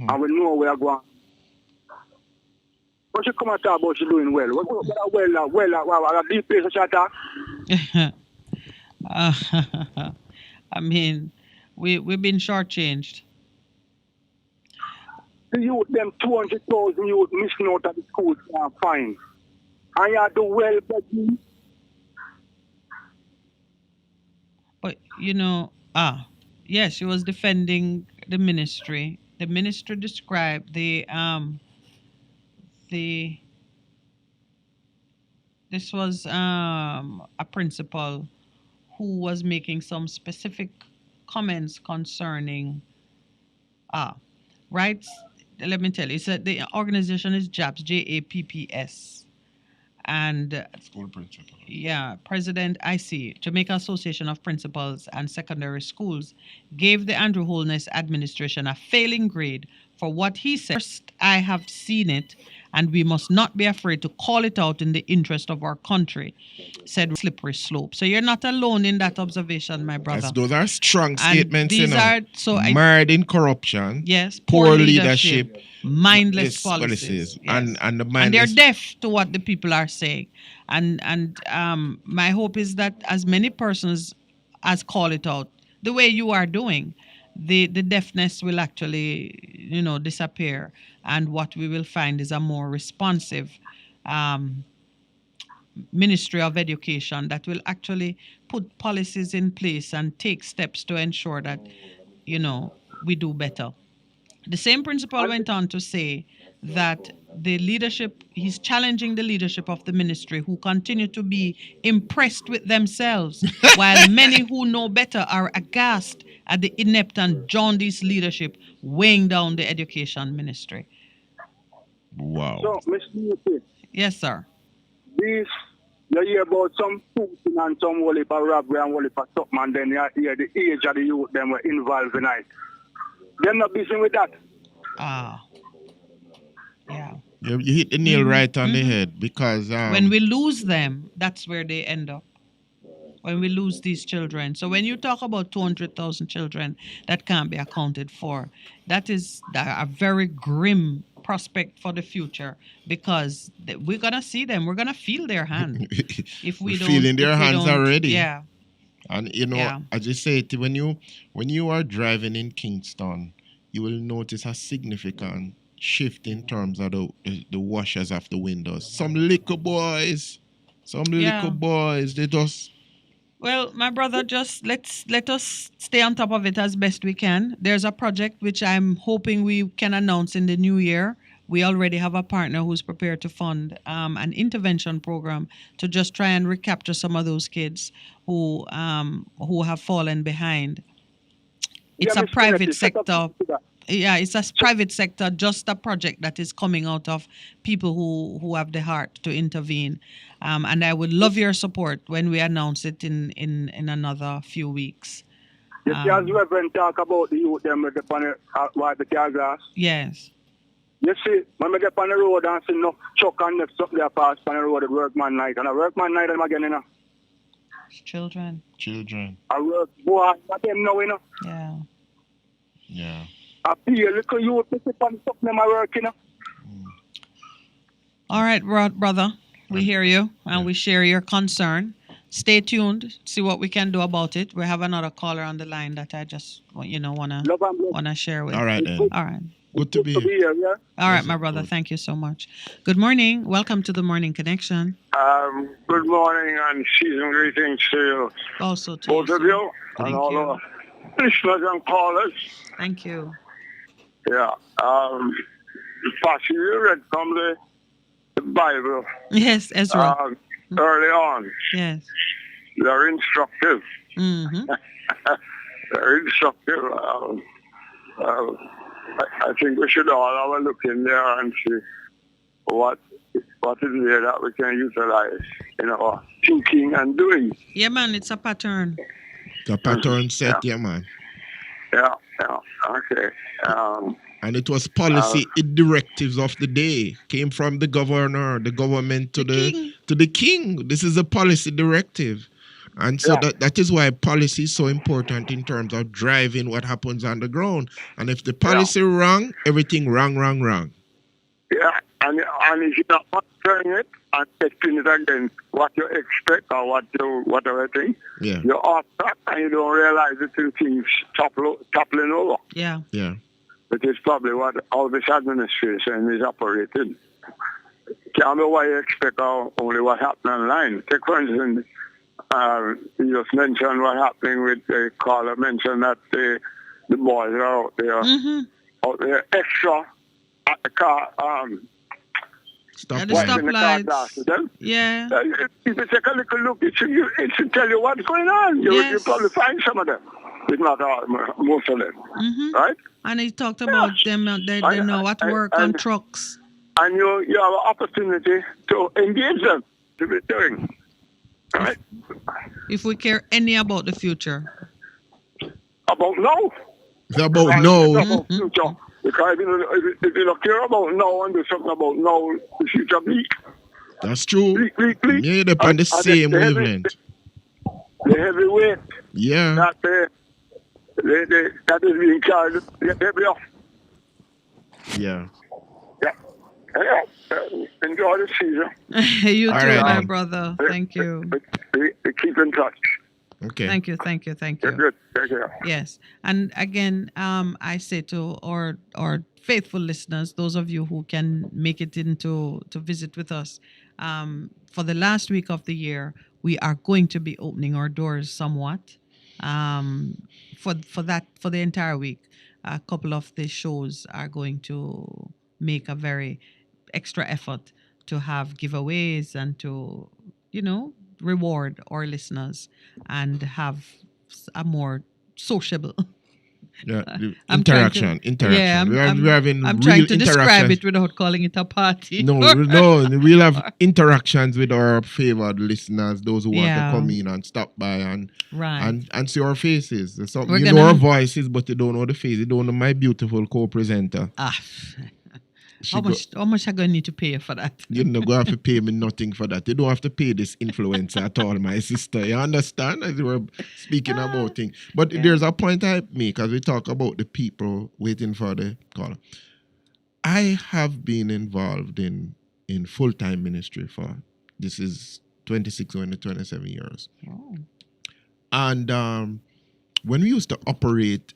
And we know where we're going. But you come and talk about you doing well. Well, a big place to chat. I mean, we've been shortchanged. The youth, them 200,000 youth missing out of the schools are fine. And you do well, but But yes, she was defending the ministry. The ministry described the This was a principal who was making some specific comments concerning rights. Let me tell you, the organization is JAPS, JAPPS. And school principal. Yeah, President IC, Jamaica Association of Principals and Secondary Schools, gave the Andrew Holness administration a failing grade for what he said. First, I have seen it, and we must not be afraid to call it out in the interest of our country, said Slippery Slope. So you're not alone in that observation, my brother. Those are strong And statements, these are marred in corruption. Yes, poor leadership, mindless this policies. and the And they're mindless. deaf to what the people are saying. And my hope is that as many persons as call it out, the way you are doing, the deafness will actually, disappear. And what we will find is a more responsive Ministry of Education that will actually put policies in place and take steps to ensure that, we do better. The same principal went on to say that the leadership, he's challenging the leadership of the ministry who continue to be impressed with themselves, while many who know better are aghast at the inept and jaundiced leadership weighing down the education ministry. Wow. So, Mr. Newton, Yes, sir. you hear about some shooting and some whole for robbery and whole for something, and then you hear the age of the youth them were involved in it. They're not busy with that. Yeah. You hit the nail right on the head because When we lose them, that's where they end up. When we lose these children. So when you talk about 200,000 children that can't be accounted for, that is a very grim prospect for the future, because we're going to see them. We're going to feel their hand. If we we're don't, feeling their if we hands don't- already. Yeah. And Yeah. I just say it, when you are driving in Kingston, you will notice a significant shift in terms of the washers of the windows. Some little boys, they just. Well, my brother, just let us stay on top of it as best we can. There's a project which I'm hoping we can announce in the new year. We already have a partner who's prepared to fund an intervention program to just try and recapture some of those kids who have fallen behind. It's a private sector. Yeah, it's a private sector, just a project that is coming out of people who have the heart to intervene. And I would love your support when we announce it in another few weeks. You see, as Reverend talk about the youth them with the white the car grass. Yes. You see, when we get on the road and see no truck and next up there pass on the road at workman night. And a workman night them again, Children. I work boy, but them now, Yeah. Yeah. I feel little youth to sit on stuff them are working, All right, brother. We hear you and we share your concern. Stay tuned. See what we can do about it. We have another caller on the line that I just wanna share with. All right then. All right. Good to be here. Yeah? All right, my brother. Thank you so much. Good morning. Welcome to the Morning Connection. Good morning and season greetings to you. Also to both you, of sir. you Thank and all you. our listeners and callers. Thank you. Yeah. Pastor, you read from the Bible. Yes, Ezra. Early on. Yes. They're instructive. Mm-hmm. They're instructive. I think we should all have a look in there and see what is there that we can utilize in our thinking and doing. Yeah, man, it's a pattern. The pattern set, yeah, man. Yeah, okay. And it was policy directives of the day. Came from the governor, the government to the king. This is a policy directive. And so that is why policy is so important in terms of driving what happens on the ground. And if the policy wrong, everything wrong. Yeah, and if you're not monitoring it and testing it against what you expect or whatever thing, you're off track and you don't realize it till things toppling over. Yeah. Yeah. Which is probably how this administration is operating. Can't be why you expect only what happened online. Take for instance, you just mentioned what happening with the caller mentioned that the boys are out there, out there extra at the car, At the watching the car stoplights. glasses. Then, Yeah. if you take a little look, it should tell you what's going on. You probably find some of them. It's not all, most of them. Right? And he talked about them, they know what work on trucks. And you have an opportunity to engage them to be doing. Right? If we care any about the future. About now. It's about now. It's about future. Because if you don't care about now and do something about now, the future bleak. That's true. Bleak. Yeah, they're on the same wavelength. The heavy weight. Yeah. That is being carried heavy off. Yeah. Enjoy the season. You All too, right, my man. brother. Thank you. Keep in touch. Okay. Thank you. You're good. Take care. Yes. And again, I say to our faithful listeners, those of you who can make it in to visit with us, for the last week of the year, we are going to be opening our doors somewhat. For the entire week, a couple of the shows are going to make a very extra effort to have giveaways and to, reward our listeners and have a more sociable. Yeah, interaction. Yeah, we're having I'm real trying to describe interactions. it without calling it a party. No, we'll have interactions with our favored listeners, those who want to come in and stop by and see our faces. So, We're you gonna know our have- voices, but you don't know the face. You don't know my beautiful co-presenter. How much I gonna need to pay you for that? You're not going to have to pay me nothing for that. You don't have to pay this influencer at all, my sister. You understand? As we were speaking about things. But there's a point I make as we talk about the people waiting for the call. I have been involved in full-time ministry for, this is 26 going to 27 years. Oh. And when we used to operate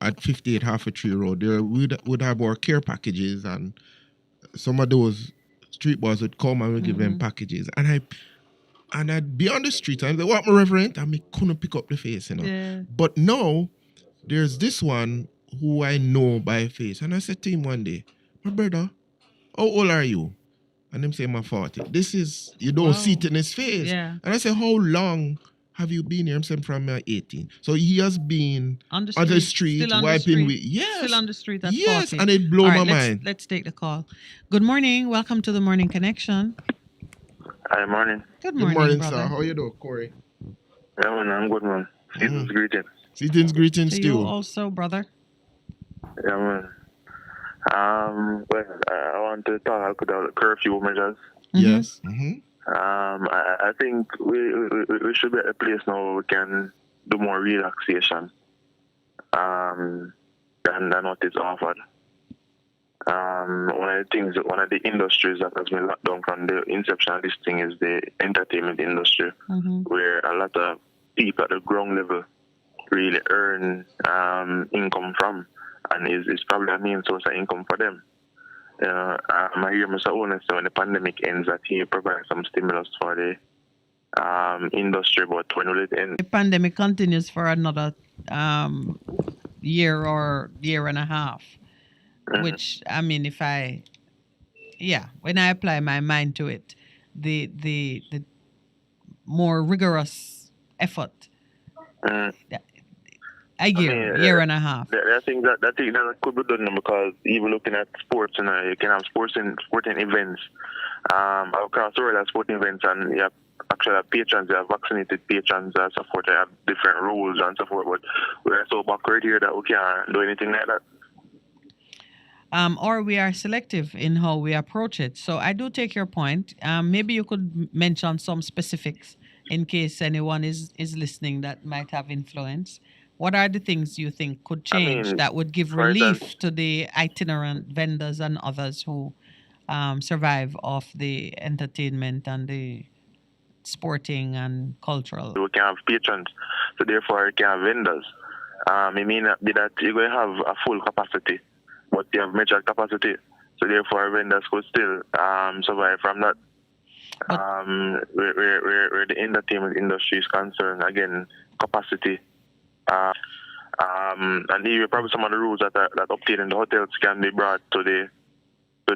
at 58 Half a Tree Road, there would have our care packages, and some of those street boys would come and we give them packages. And I'd be on the street and I'd say, "What, my reverend?" And I couldn't pick up the face, Yeah. But now there's this one who I know by face. And I said to him one day, "My brother, how old are you?" And him say, "I'm 40. This is, you don't see it in his face. Yeah. And I said, "How long have you been here?" I'm saying, "From 18. So he has been On the street still on the wiping street. with, yes. Still on the street at Yes, 40. and it blew All my right, mind. Let's take the call. Good morning. Welcome to the Morning Connection. Hi, morning. Good Good morning, morning, brother. sir. How you doing, Corey? Yeah, man, I'm good, man. Season's greetings. Season's greetings To to you you. also, brother. Yeah, man. Well, I want to talk about the curfew measures. Yes. I think we should be at a place now where we can do more relaxation than what is offered. One of the industries that has been locked down from the inception of this thing is the entertainment industry, where a lot of people at the ground level really earn income from, and is probably a main source of income for them. I hear Mr. Owens say when the pandemic ends that he provides some stimulus for the industry, but when will it end? The pandemic continues for another year or year and a half, which, I mean, when I apply my mind to it, the more rigorous effort, year and a half. I think that could be done because even looking at sports, you can have sporting events. Across the world, have sporting events, and you have actually have patrons, you have vaccinated patrons and so forth. They have different rules and so forth. But we're so backward here that we can't do anything like that. Or we are selective in how we approach it. So I do take your point. Maybe you could mention some specifics in case anyone is listening that might have influence. What are the things you think could change that would give relief to the itinerant vendors and others who survive off the entertainment and the sporting and cultural? We can have patrons, so therefore we can have vendors. It may not be that you're going to have a full capacity, but you have measured capacity. So therefore vendors could still survive from that. Where the entertainment industry is concerned, again, capacity. And even probably some of the rules that obtain in the hotels can be brought to the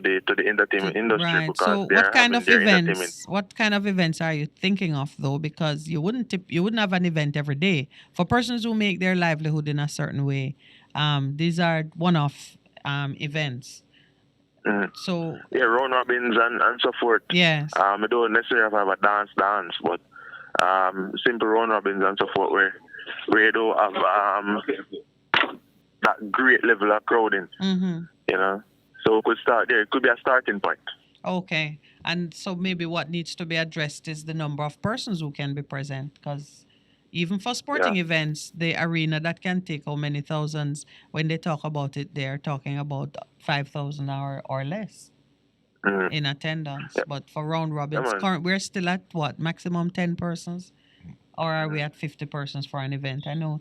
to the entertainment industry Right. because So they're what kind having of their entertainment. events? What kind of events are you thinking of though? Because you wouldn't have an event every day. For persons who make their livelihood in a certain way, these are one-off events. So Yeah, round robins and so forth. yes. I don't necessarily have a dance, but simple round robins and so forth where you don't have that great level of crowding. Mm-hmm. You know, so we could start there. It could be a starting point. Okay. And so maybe what needs to be addressed is the number of persons who can be present, because even for sporting events, the arena that can take how many thousands, when they talk about it, they're talking about 5,000 or less in attendance. But for round robins, we're still at what, maximum 10 persons? Or are we at 50 persons for an event? I know.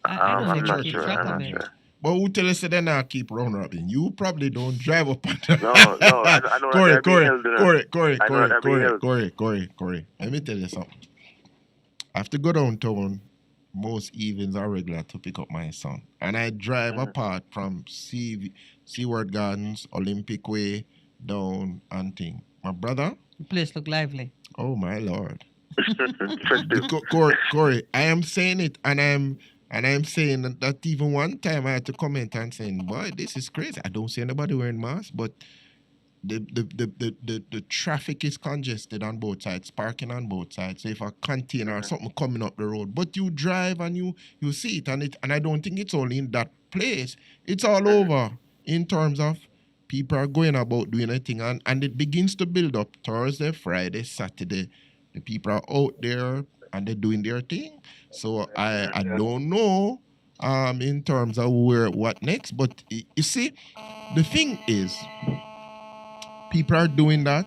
I don't even keep track of it. But who tell us that they not keep round robin? You probably don't drive up on that. No, I know that they're being held, you know. Corey. Let me tell you something. I have to go downtown most evenings are regular to pick up my son. And I drive apart from Seaward Gardens, Olympic Way, down and thing. My brother? The place look lively. Oh my Lord. Corey, I am saying it and I'm saying that even one time I had to comment and saying, boy, this is crazy. I don't see anybody wearing masks, but the traffic is congested on both sides, parking on both sides. So if a container or something coming up the road, but you drive and you see it, and I don't think it's only in that place. It's all over in terms of people are going about doing a thing, and it begins to build up Thursday, Friday, Saturday. The people are out there and they're doing their thing. So I don't know in terms of what next, but you see, the thing is, people are doing that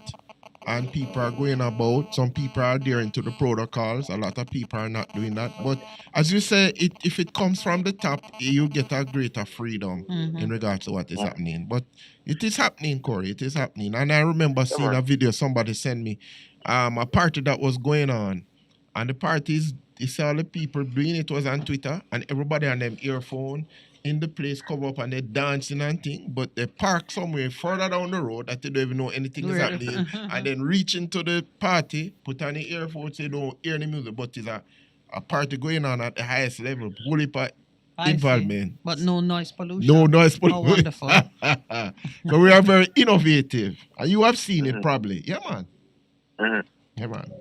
and people are going about. Some people are adhering to the protocols. A lot of people are not doing that. But as you say, if it comes from the top, you get a greater freedom in regards to what is happening. But it is happening, Corey. It is happening. And I remember seeing a video somebody sent me, a party that was going on. And the parties, you see all the people doing it was on Twitter, and everybody on them earphone in the place come up and they're dancing and thing, but they park somewhere further down the road that they don't even know anything is happening, and then reach into the party, put on the earphones, they don't hear the music, but it's a party going on at the highest level, fully involvement. But no noise pollution. No noise pollution. Oh, wonderful. So we are very innovative, and you have seen it probably. Yeah, man. Yeah, man.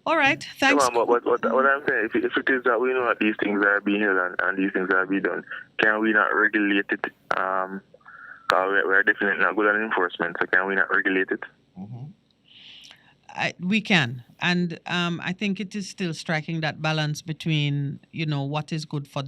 All right, thanks. Yeah, but what I'm saying, if it is that we know that these things are being held and these things are being done, can we not regulate it? Because we're definitely not good at enforcement, so can we not regulate it? We can. And I think it is still striking that balance between, what is good for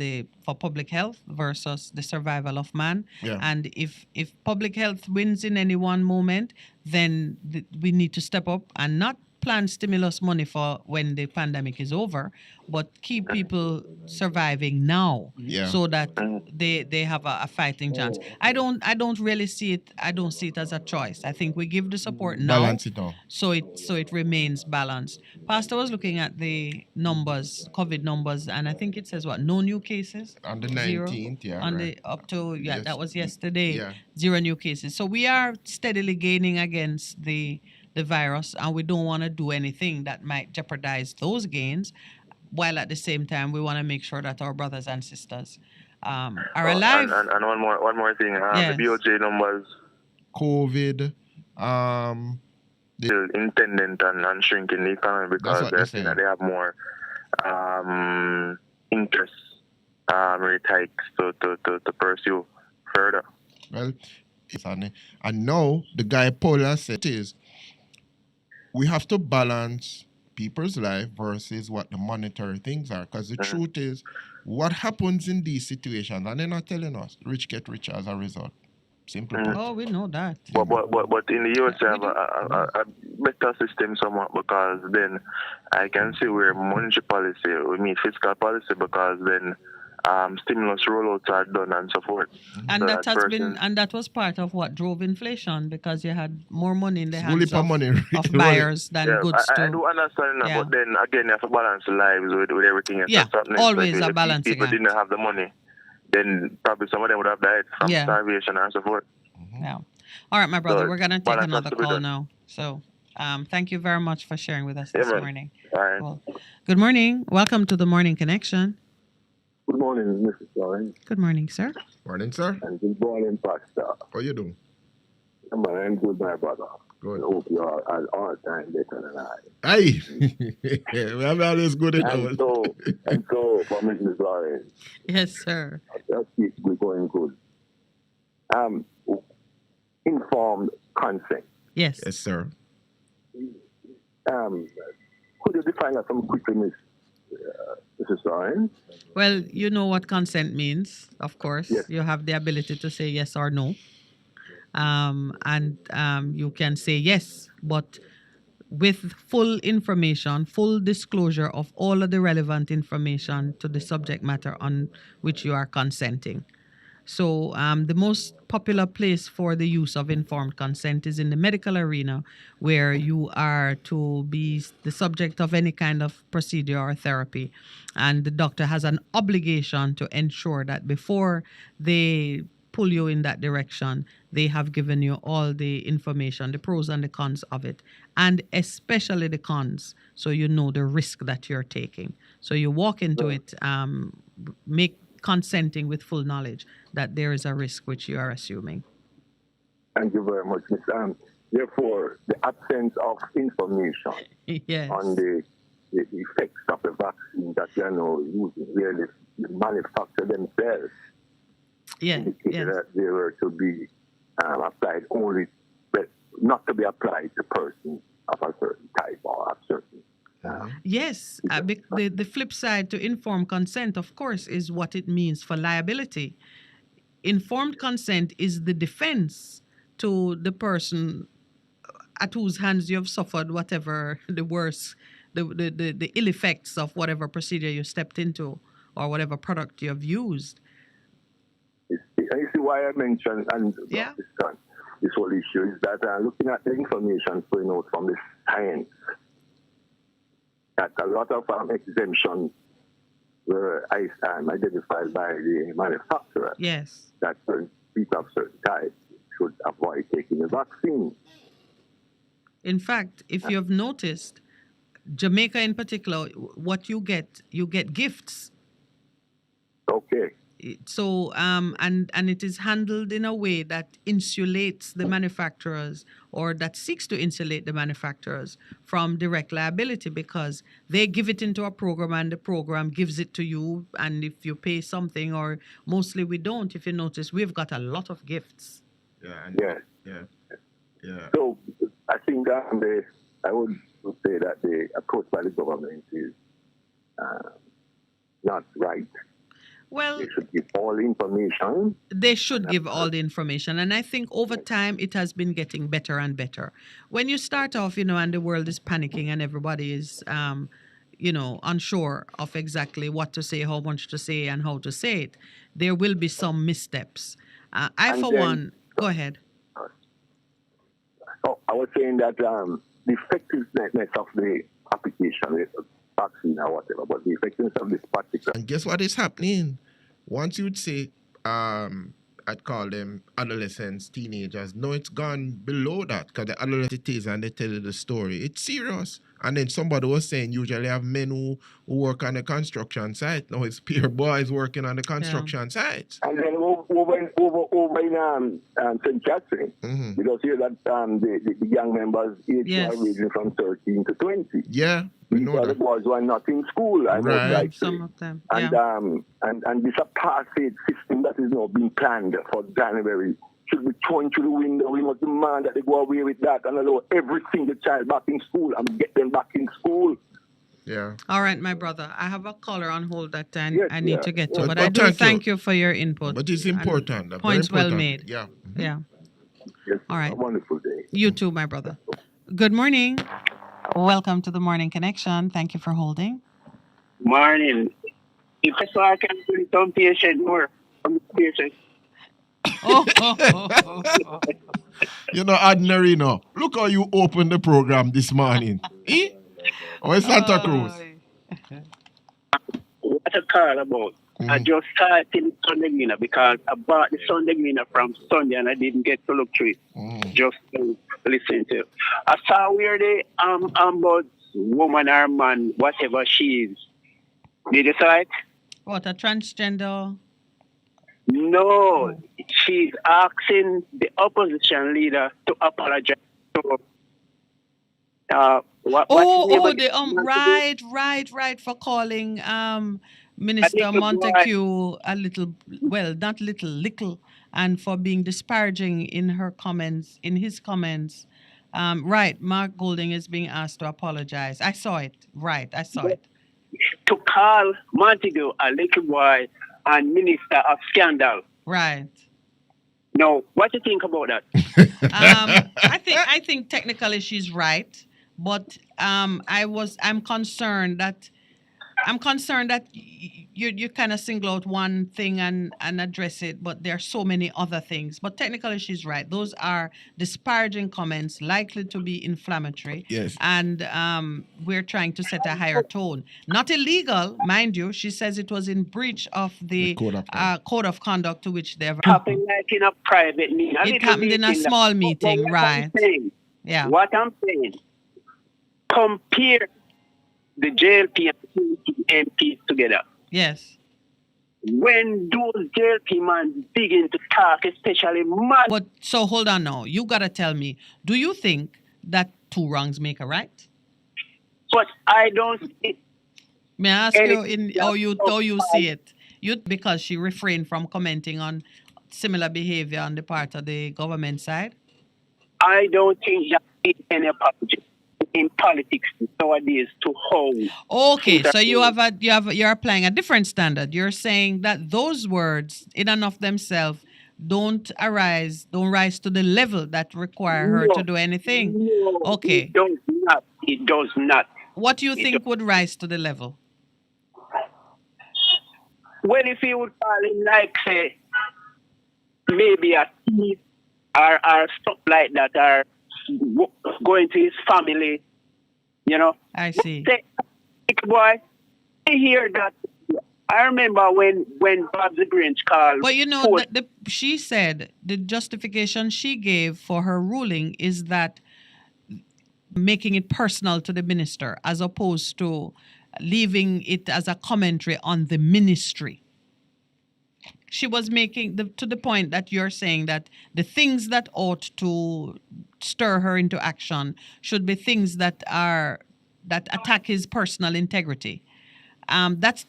public health versus the survival of man. Yeah. And if public health wins in any one moment, then we need to step up and not plan stimulus money for when the pandemic is over, but keep people surviving now, so that they have a fighting chance. I don't really see it. I don't see it as a choice. I think we give the support now, balance it out, so it remains balanced. Pastor was looking at the numbers, COVID numbers, and I think it says no new cases on the 19th. That was yesterday. 0 new cases. So we are steadily gaining against the virus, and we don't want to do anything that might jeopardize those gains, while at the same time we want to make sure that our brothers and sisters are alive. And one more thing, the BOJ numbers, COVID, still intendant and shrinking the economy because they're saying that they have more interest rate hikes to pursue further. Well, and now the guy Paula said is, we have to balance people's life versus what the monetary things are. Because the truth is, what happens in these situations, and they're not telling us, rich get richer as a result. Simply put. Oh, we know that. But in the US, they have a better system somewhat, because then I can see where monetary policy, we mean fiscal policy, because then stimulus rollouts are done and so forth. And so that was part of what drove inflation, because you had more money in the hands of buyers than goods. I do understand that, but then again, you have to balance lives with everything else. Yeah, always a balancing act. If people didn't have the money, then probably some of them would have died from starvation and so forth. Yeah. All right, my brother, So we're going to take balance has another to be call done. now. So thank you very much for sharing with us Yeah, this man. morning. All right. Well, good morning. Welcome to the Morning Connection. Good morning, Mrs. Lawrence. Good morning, sir. Morning, sir. And good morning, Pastor. How you doing? I'm good, my brother. Good. I hope you are at all time better than I. Aye. I'm always good enough. And so, for Mrs. Lawrence, Yes, sir. just keep going good. Informed consent. Yes. Yes, sir. Could you define that from quickly, Mrs. Lawrence? Well, you know what consent means, of course. Yes. You have the ability to say yes or no. And you can say yes, but with full information, full disclosure of all of the relevant information to the subject matter on which you are consenting. So the most popular place for the use of informed consent is in the medical arena, where you are to be the subject of any kind of procedure or therapy. And the doctor has an obligation to ensure that before they pull you in that direction, they have given you all the information, the pros and the cons of it, and especially the cons, so you know the risk that you're taking. So you walk into it, make consenting with full knowledge that there is a risk which you are assuming. Thank you very much, Miss Anne. Therefore, the absence of information Yes. on the effects of the vaccine that you know using, where the manufacturer themselves indicated that they were to be applied only, but not to be applied to persons of a certain type or a certain. Yes, the flip side to informed consent, of course, is what it means for liability. Informed consent is the defense to the person at whose hands you have suffered whatever the worst, the ill effects of whatever procedure you stepped into or whatever product you have used. You see why I mentioned this whole issue is that looking at the information flowing out from the science, that a lot of exemptions were identified by the manufacturer. Yes. That certain people of certain types should avoid taking the vaccine. In fact, if you have noticed, Jamaica in particular, what you get gifts. Okay. So, and it is handled in a way that insulates the manufacturers, or that seeks to insulate the manufacturers from direct liability, because they give it into a program and the program gives it to you. And if you pay something, or mostly we don't, if you notice, we've got a lot of gifts. Yeah. So I think that I would say that the approach by the government is not right. Well, they should give all the information. They should give all the information. And I think over time it has been getting better and better. When you start off, and the world is panicking and everybody is, unsure of exactly what to say, how much to say, and how to say it, there will be some missteps. Go ahead. So I was saying that the effectiveness of the application, vaccine or whatever, but the effectiveness of this particular. And guess what is happening? Once you'd say, I'd call them adolescents, teenagers. No, it's gone below that, because the adolescent is and they tell you the story. It's serious. And then somebody was saying usually have men who work on the construction site. No, it's pure boys working on the construction sites. And then over in St. Catherine, because here that the young members age are ranging from 13 to 20. Yeah. These are the boys who are not in school. I know, right. Some of them. And this apartheid system that is now being planned for January should be thrown through the window. We must demand that they go away with that and allow every single child back in school and get them back in school. Yeah. All right, my brother. I have a caller on hold that I need to get to, but But I do thank you for your input. But it's important. Very Points well important. made. Yeah. Yeah. Yes, all right. A wonderful day. You too, my brother. Good morning. Welcome to the Morning Connection. Thank you for holding. Morning. If I can bring some patient more from the patient. You're not ordinary now. Look how you opened the program this morning. Where's Santa Cruz? What to call about. I just started in Sunday Mina because I bought the Sunday Mina from Sunday and I didn't get to look through it. Just to listen to it. I saw where the about woman or man, whatever she is. Did you saw it? What, a transgender? No, she's asking the opposition leader to apologize to right for calling Minister Montague a little, well, not little, and for being disparaging in his comments. Right, Mark Golding is being asked to apologize. I saw it. Right, I saw it. To call Montague a little boy and minister of scandal. Right. No, what do you think about that? I think technically she's right, but I'm concerned that you kind of single out one thing and address it, but there are so many other things. But technically, she's right. Those are disparaging comments, likely to be inflammatory. Yes. And we're trying to set a higher tone. Not illegal, mind you. She says it was in breach of the code of conduct to which they've happened like in a private meeting. It happened in a small meeting, right? Yeah. What I'm saying, compare the JLP and MPs together. Yes. When those JLP men begin to talk, especially man. But so hold on now. You gotta tell me, do you think that two wrongs make a right? But I don't see it. May I ask you how you see it? Because she refrained from commenting on similar behavior on the part of the government side? I don't think that is any apology in politics nowadays to hold. Okay, so you're applying a different standard. You're saying that those words in and of themselves don't rise to the level that require her to do anything. No, okay. It does not. What do you think would rise to the level? Well, if you would call it like, say, maybe a thief or stuff like that, or going to his family, you know. I see. Say, boy, I hear that. I remember when Babs Grange called. But you know, she said the justification she gave for her ruling is that making it personal to the minister as opposed to leaving it as a commentary on the ministry. She was making to the point that you're saying that the things that ought to stir her into action should be things that attack his personal integrity.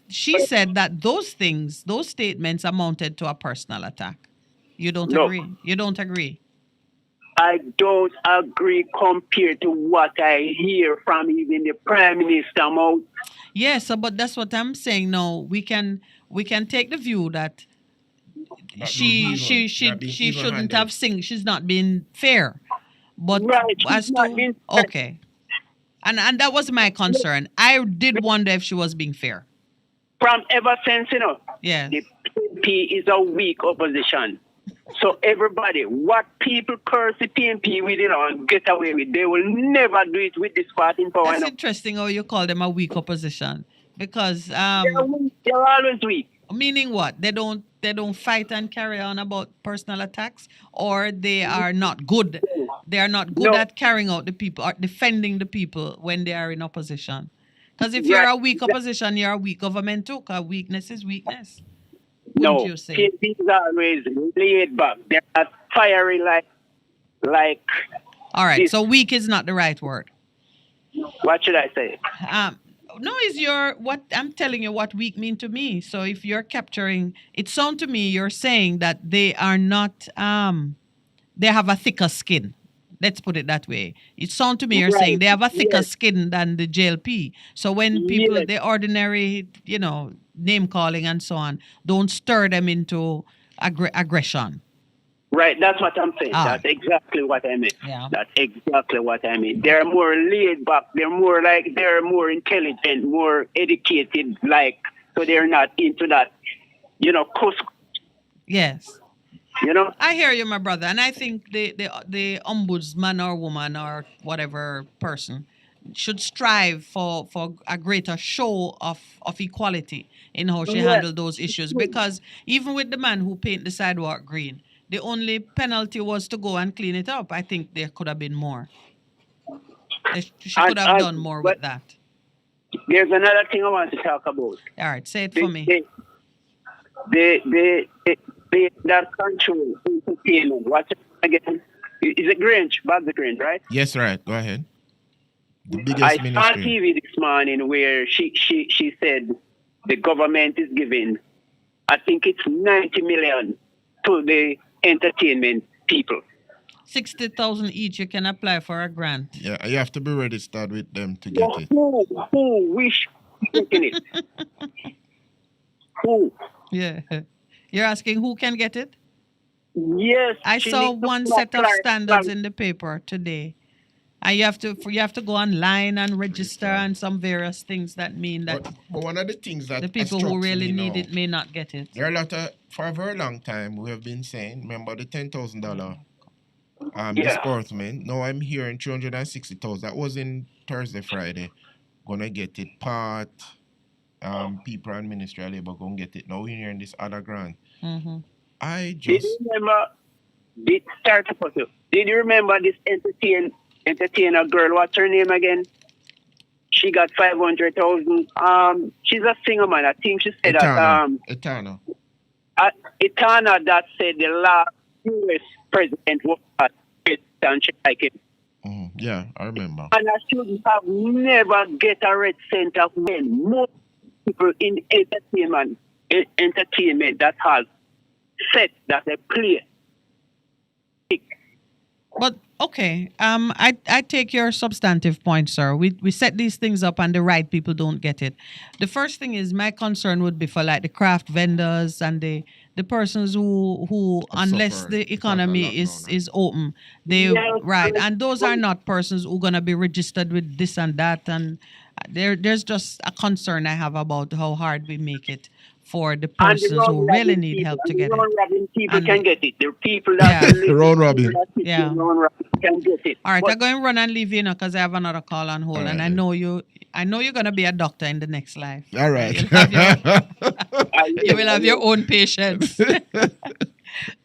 She said that those statements amounted to a personal attack. You don't agree? You don't agree? I don't agree compared to what I hear from even the Prime Minister mouth. Yes, but that's what I'm saying. No, we can take the view that she shouldn't have sing. She's not being fair. But okay. And that was my concern. I did wonder if she was being fair. From ever since, you know, yes. The PNP is a weak opposition. So everybody, what people curse the PNP with, you know, and get away with, they will never do it with this party in power. That's interesting how you call them a weak opposition. Because they're always weak. Meaning what? They don't fight and carry on about personal attacks, or they are not good. They are not good at carrying out the people or defending the people when they are in opposition. Because if you're a weak opposition, you're a weak government too. Because weakness is weakness. No, PNP is always laid back. They're not fiery like. All right, this. So weak is not the right word. What should I say? No, what I'm telling you what weak mean to me. So if you're capturing, it sounds to me you're saying that they are not, they have a thicker skin. Let's put it that way. It sounds to me you're saying they have a thicker skin than the JLP. So when people, the ordinary, you know, name calling and so on, don't stir them into aggression. Right, that's what I'm saying. That's exactly what I mean. Yeah. That's exactly what I mean. They're more laid back. They're more intelligent, more educated, so they're not into that, you know, Yes. You know? I hear you, my brother. And I think the ombudsman or woman or whatever person should strive for a greater show of equality in how she handled those issues. Because even with the man who painted the sidewalk green, the only penalty was to go and clean it up. I think there could have been more. She could have done more with that. There's another thing I want to talk about. All right, say it for me. That control entertainment. What's it again? Is it Grange? Bob the Grange, right? Yes, right. Go ahead. The biggest I saw ministry. TV this morning where she said the government is giving, I think it's 90 million to the entertainment people. 60,000 each. You can apply for a grant. Yeah, you have to be registered with them to get it. Who wish getting it? Who? Yeah. You're asking who can get it? Yes. I saw one set of standards in the paper today. And you have to go online and register and some various things that mean that but one of the things that the people who really need it may not get it. There are a lot of, for a very long time, we have been saying, remember the $10,000 disbursement. Now I'm hearing 260,000. That was in Thursday, Friday. Gonna get it part. People and Ministry of Labor gonna get it. Now we're hearing this other grant. Mm-hmm. I just Did you remember this entertainer girl? What's her name again? She got 500,000. She's a singer, man. I think she said Etana. Etana that said the last U.S. president was and she like it. Yeah, I remember. And I should have never get a red center when most people in entertainment that has said that they play. But okay, I take your substantive point, sir. We set these things up and the right people don't get it. The first thing is my concern would be for like the craft vendors and the persons who unless the economy is open, right, and those are not persons who are gonna be registered with this and that, and there's just a concern I have about how hard we make it for the persons who really need help to get it. People can get it. The people that round robin. Yeah. Can get it. All right, I'm going to run and leave you now because I have another call on hold, and I know you're going to be a doctor in the next life. All right. You will have your own patients.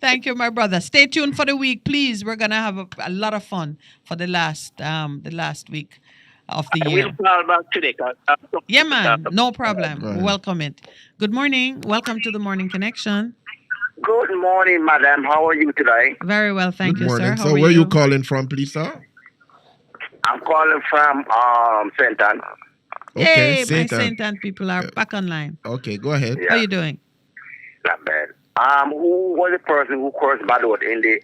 Thank you, my brother. Stay tuned for the week, please. We're going to have a lot of fun for the last week of the year. We'll call back today. Yeah, man. No problem. Welcome it. Good morning. Welcome to the Morning Connection. Good morning, madam. How are you today? Very well, thank you, morning. sir. So where are you calling from, please, sir? I'm calling from St. Ann. Okay, Yay, my St. Ann people are back online. Okay, go ahead. How are you doing? Not bad. Who was the person who cursed Badot in the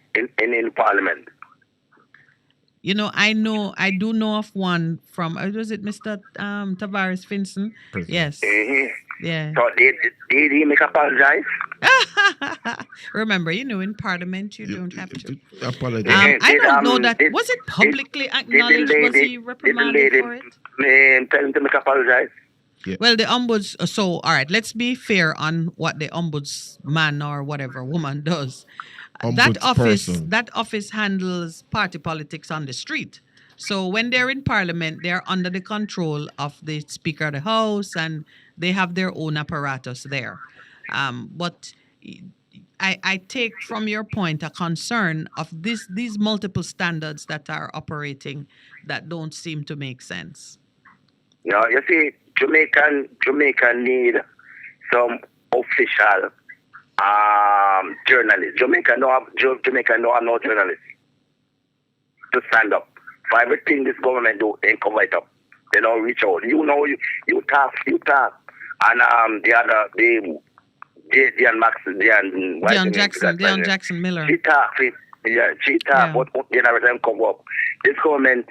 parliament? You know, I do know of one from, was it Mr. Tavares Finson? Yes. Mm-hmm. Yeah. So did he make apologize? Remember, in Parliament, you don't have to. Apologize. I don't know that. Was it publicly acknowledged? Was he reprimanded for it? Tell him to make apologize. Yeah. Well, the ombuds. So, all right, let's be fair on what the ombudsman or whatever woman does. That office handles party politics on the street. So when they're in Parliament, they're under the control of the Speaker of the House, and they have their own apparatus there. But I take from your point a concern of these multiple standards that are operating that don't seem to make sense. No, you see, Jamaica need some official journalists. Jamaica no have no journalists to stand up. For everything this government do, they cover it up. They don't reach out. You talk. And Deon Jackson Miller. She talk, but they never them come up. This government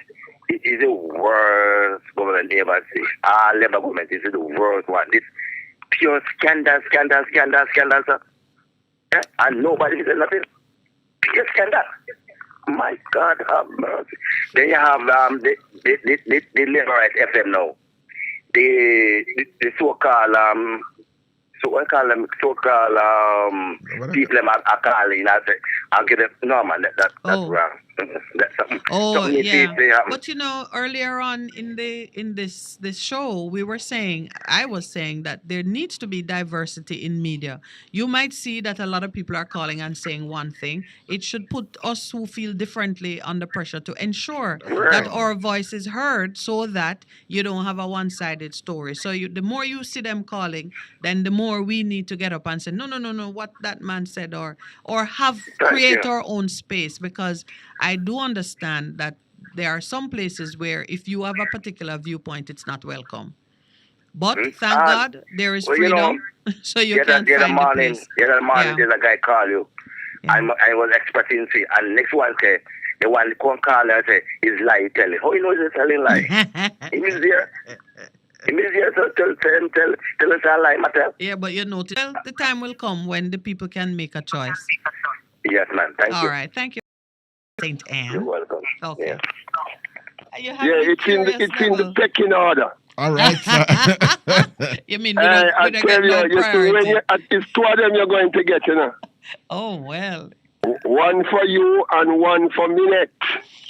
is the worst government they ever see. Our Labour government is the worst one. This pure scandal, sir. Yeah? And nobody says nothing. Pure scandal. My God, have mercy. Then you have the Labour Right FM now. The so-called people are calling. I'll get it. No, man, that's wrong. That's something. Oh something yeah, but you know, earlier on in this show, I was saying that there needs to be diversity in media. You might see that a lot of people are calling and saying one thing. It should put us who feel differently under pressure to ensure that our voice is heard, so that you don't have a one-sided story. So the more you see them calling, then the more we need to get up and say, no, what that man said, or create our own space, because I do understand that there are some places where if you have a particular viewpoint, it's not welcome. But thank God there is freedom, so you can find the place. The other morning, there's a guy call you. Yeah. I was expecting to see, and next one say, the one come call and say, he's lying telling. How you know he's telling lie? He is there. He is there, so tell us a lie, matter. Yeah, but you know, the time will come when the people can make a choice. Yes, man. Thank you. All right, thank you. St. Anne. You're welcome. Okay. Yeah, it's in the pecking order. All right. You mean I tell you, it's two of them you're going to get, you know. Oh, well. One for you and one for Minette.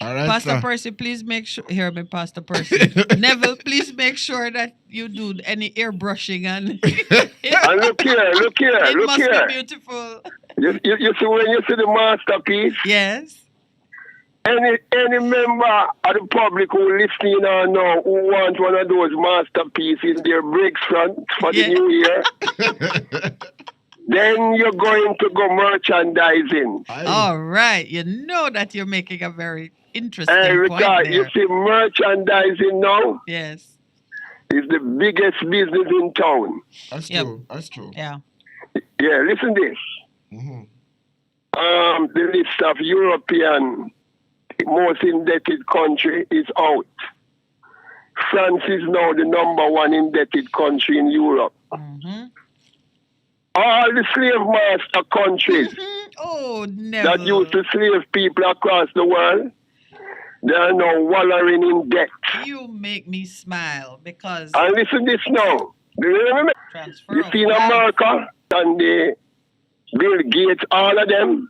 All right, Pastor Percy, please make sure. Hear me, Pastor Percy. Neville, please make sure that you do any airbrushing and. And look here. It must be beautiful. You see when you see the masterpiece. Yes. Any member of the public who listening or know who want one of those masterpieces in their breaks front for the new year, then you're going to go merchandising. All right. You know that you're making a very interesting point there. there. You see merchandising now? Yes. Is the biggest business in town. That's true. That's true. Yeah. Yeah, listen to this. Mm-hmm. The list of European most indebted country is out. France is now the number one indebted country in Europe. Mm-hmm. All the slave master countries that used to slave people across the world, they are now wallowing in debt. You make me smile because... And listen to this now. You see in America and the Bill Gates, all of them,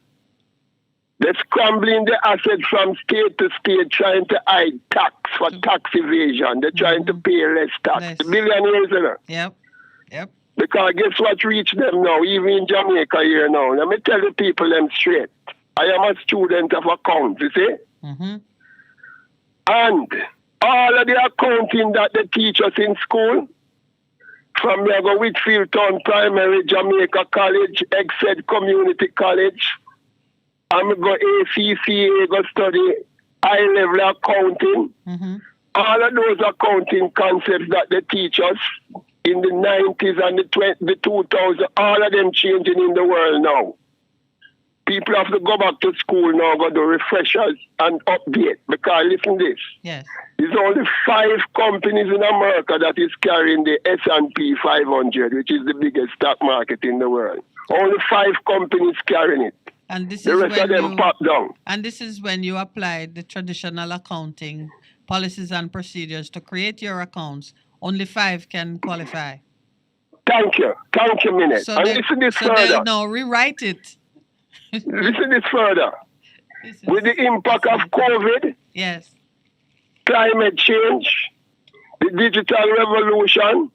they're scrambling the assets from state to state, trying to hide tax for tax evasion. They're trying to pay less tax. The billionaires, you know. Yep. Because guess what reached them now, even in Jamaica here now. Let me tell the people them straight. I am a student of accounts, you see? Mm-hmm. And all of the accounting that they teach us in school, from there go Whitfield Town Primary, Jamaica College, Exed Community College, I'm go ACCA, go study high-level accounting. Mm-hmm. All of those accounting concepts that they teach us in the 90s and the 2000s, all of them changing in the world now. People have to go back to school now, go to refreshers and update. Because listen to this. Yes. There's only 5 companies in America that is carrying the S&P 500, which is the biggest stock market in the world. Only 5 companies carrying it. And this the is rest of them pop down. And this is when you apply the traditional accounting policies and procedures to create your accounts. Only 5 can qualify. Thank you, Minette. So and listen this further. No, rewrite it. Listen this further. With the impact of COVID, yes, climate change, the digital revolution,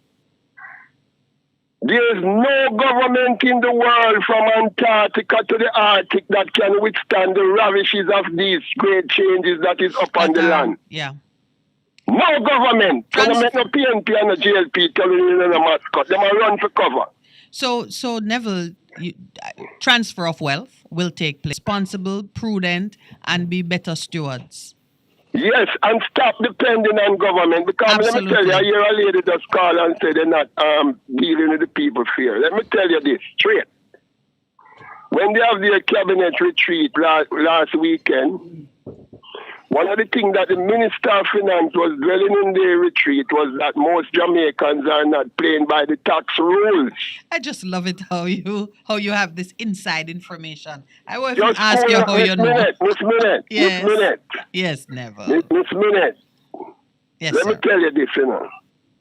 there is no government in the world from Antarctica to the Arctic that can withstand the ravages of these great changes that is upon the land. Yeah. No government. Can make no PNP and no GLP telling you no mascot. They might run for cover. So Neville, transfer of wealth will take place. Responsible, prudent, and be better stewards. Yes, and stop depending on government. Because let me tell you, I hear a lady just call and say they're not dealing with the people fear. Let me tell you this straight. When they have their cabinet retreat last weekend, one of the things that the Minister of Finance was dwelling in their retreat was that most Jamaicans are not playing by the tax rules. I just love it how you have this inside information. I want to ask you how you know. Miss Minette. Yes, never. Miss Minette. Yes, Let me tell you this, you know.